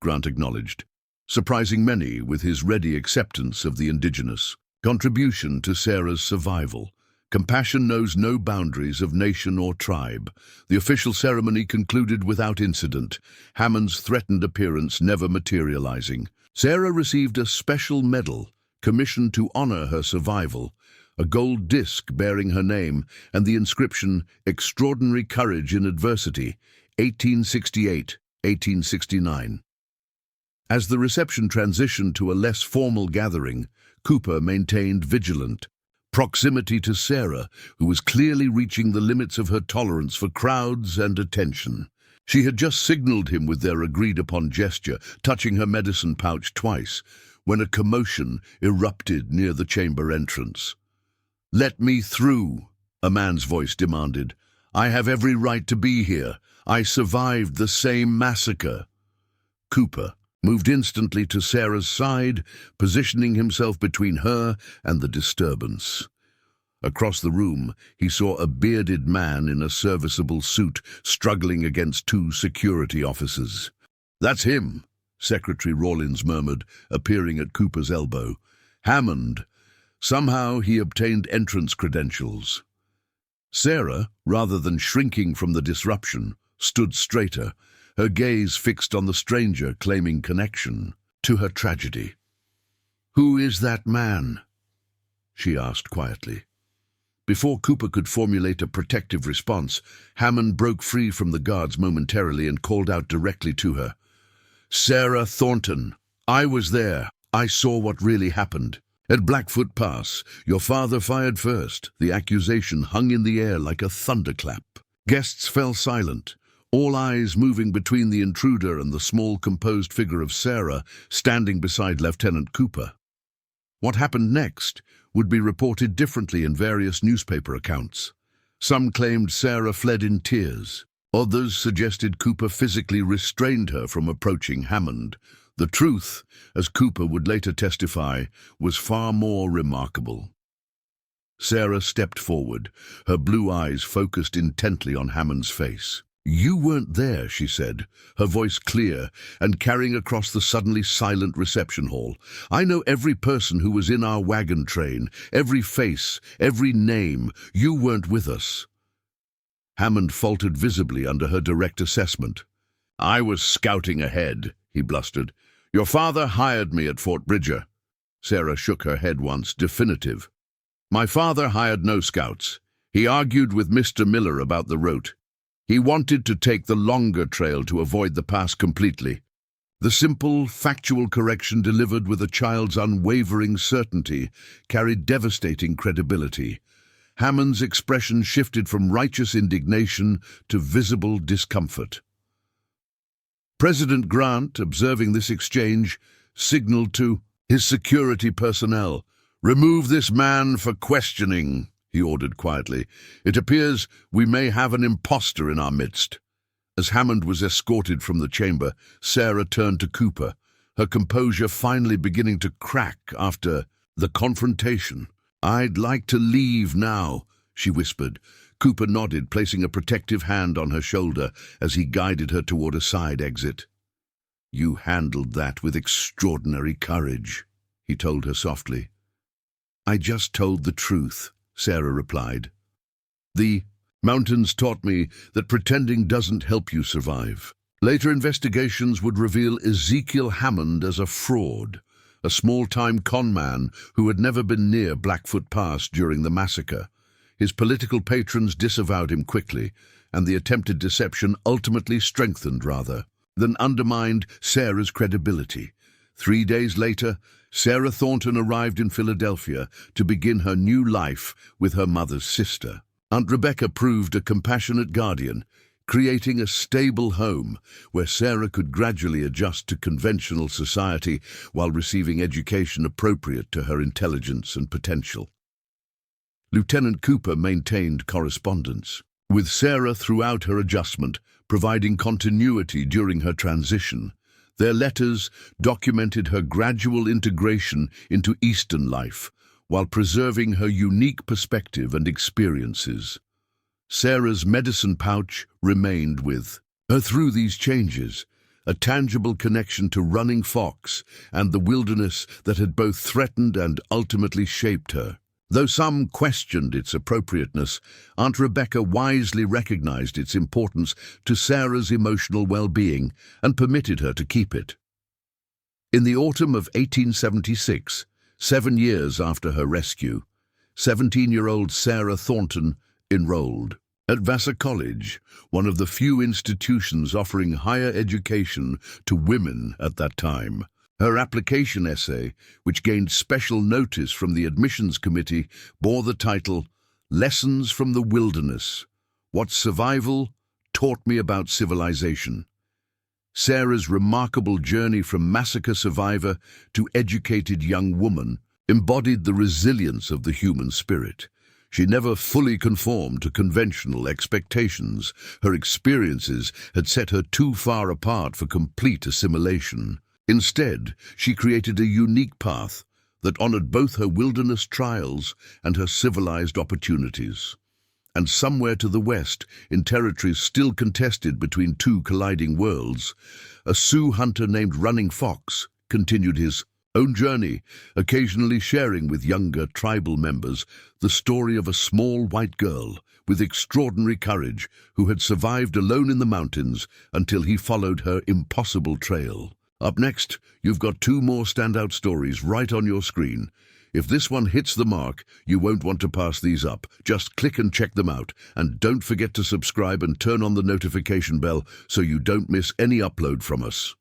Grant acknowledged, surprising many with his ready acceptance of the indigenous contribution to Sarah's survival. Compassion knows no boundaries of nation or tribe. The official ceremony concluded without incident, Hammond's threatened appearance never materializing. Sarah received a special medal commissioned to honor her survival, a gold disc bearing her name and the inscription "Extraordinary Courage in Adversity, 1868-1869. As the reception transitioned to a less formal gathering, Cooper maintained vigilant proximity to Sarah, who was clearly reaching the limits of her tolerance for crowds and attention. She had just signaled him with their agreed-upon gesture, touching her medicine pouch twice, when a commotion erupted near the chamber entrance. "Let me through," a man's voice demanded. "I have every right to be here. I survived the same massacre." Cooper moved instantly to Sarah's side, positioning himself between her and the disturbance. Across the room, he saw a bearded man in a serviceable suit struggling against two security officers. "That's him," Secretary Rawlins murmured, appearing at Cooper's elbow. "Hammond. Somehow he obtained entrance credentials." Sarah, rather than shrinking from the disruption, stood straighter, her gaze fixed on the stranger claiming connection to her tragedy. "Who is that man?" she asked quietly. Before Cooper could formulate a protective response, Hammond broke free from the guards momentarily and called out directly to her. "Sarah Thornton, I was there. I saw what really happened. At Blackfoot Pass, your father fired first." The accusation hung in the air like a thunderclap. Guests fell silent, all eyes moving between the intruder and the small, composed figure of Sarah standing beside Lieutenant Cooper. What happened next would be reported differently in various newspaper accounts. Some claimed Sarah fled in tears. Others suggested Cooper physically restrained her from approaching Hammond. The truth, as Cooper would later testify, was far more remarkable. Sarah stepped forward, her blue eyes focused intently on Hammond's face. "You weren't there," she said, her voice clear and carrying across the suddenly silent reception hall. "I know every person who was in our wagon train, every face, every name. You weren't with us." Hammond faltered visibly under her direct assessment. "I was scouting ahead," he blustered. "Your father hired me at Fort Bridger." Sarah shook her head once, definitive. "My father hired no scouts. He argued with Mr. Miller about the route. He wanted to take the longer trail to avoid the pass completely." The simple, factual correction delivered with a child's unwavering certainty carried devastating credibility. Hammond's expression shifted from righteous indignation to visible discomfort. President Grant, observing this exchange, signaled to his security personnel. "Remove this man for questioning," he ordered quietly. "It appears we may have an impostor in our midst." As Hammond was escorted from the chamber, Sarah turned to Cooper, her composure finally beginning to crack after the confrontation. "I'd like to leave now," she whispered. Cooper nodded, placing a protective hand on her shoulder as he guided her toward a side exit. "You handled that with extraordinary courage," he told her softly. "I just told the truth," Sarah replied. "The mountains taught me that pretending doesn't help you survive." Later investigations would reveal Ezekiel Hammond as a fraud, a small-time con man who had never been near Blackfoot Pass during the massacre. His political patrons disavowed him quickly, and the attempted deception ultimately strengthened rather than undermined Sarah's credibility. 3 days later, Sarah Thornton arrived in Philadelphia to begin her new life with her mother's sister. Aunt Rebecca proved a compassionate guardian, creating a stable home where Sarah could gradually adjust to conventional society while receiving education appropriate to her intelligence and potential. Lieutenant Cooper maintained correspondence with Sarah throughout her adjustment, providing continuity during her transition. Their letters documented her gradual integration into Eastern life, while preserving her unique perspective and experiences. Sarah's medicine pouch remained with her through these changes, a tangible connection to Running Fox and the wilderness that had both threatened and ultimately shaped her. Though some questioned its appropriateness, Aunt Rebecca wisely recognized its importance to Sarah's emotional well-being and permitted her to keep it. In the autumn of 1876, 7 years after her rescue, 17-year-old Sarah Thornton enrolled at Vassar College, one of the few institutions offering higher education to women at that time. Her application essay, which gained special notice from the admissions committee, bore the title, "Lessons from the Wilderness: What Survival Taught Me About Civilization." Sarah's remarkable journey from massacre survivor to educated young woman embodied the resilience of the human spirit. She never fully conformed to conventional expectations. Her experiences had set her too far apart for complete assimilation. Instead, she created a unique path that honored both her wilderness trials and her civilized opportunities. And somewhere to the west, in territories still contested between two colliding worlds, a Sioux hunter named Running Fox continued his own journey, occasionally sharing with younger tribal members the story of a small white girl with extraordinary courage who had survived alone in the mountains until he followed her impossible trail. Up next, you've got 2 more standout stories right on your screen. If this one hits the mark, you won't want to pass these up. Just click and check them out, and don't forget to subscribe and turn on the notification bell so you don't miss any upload from us.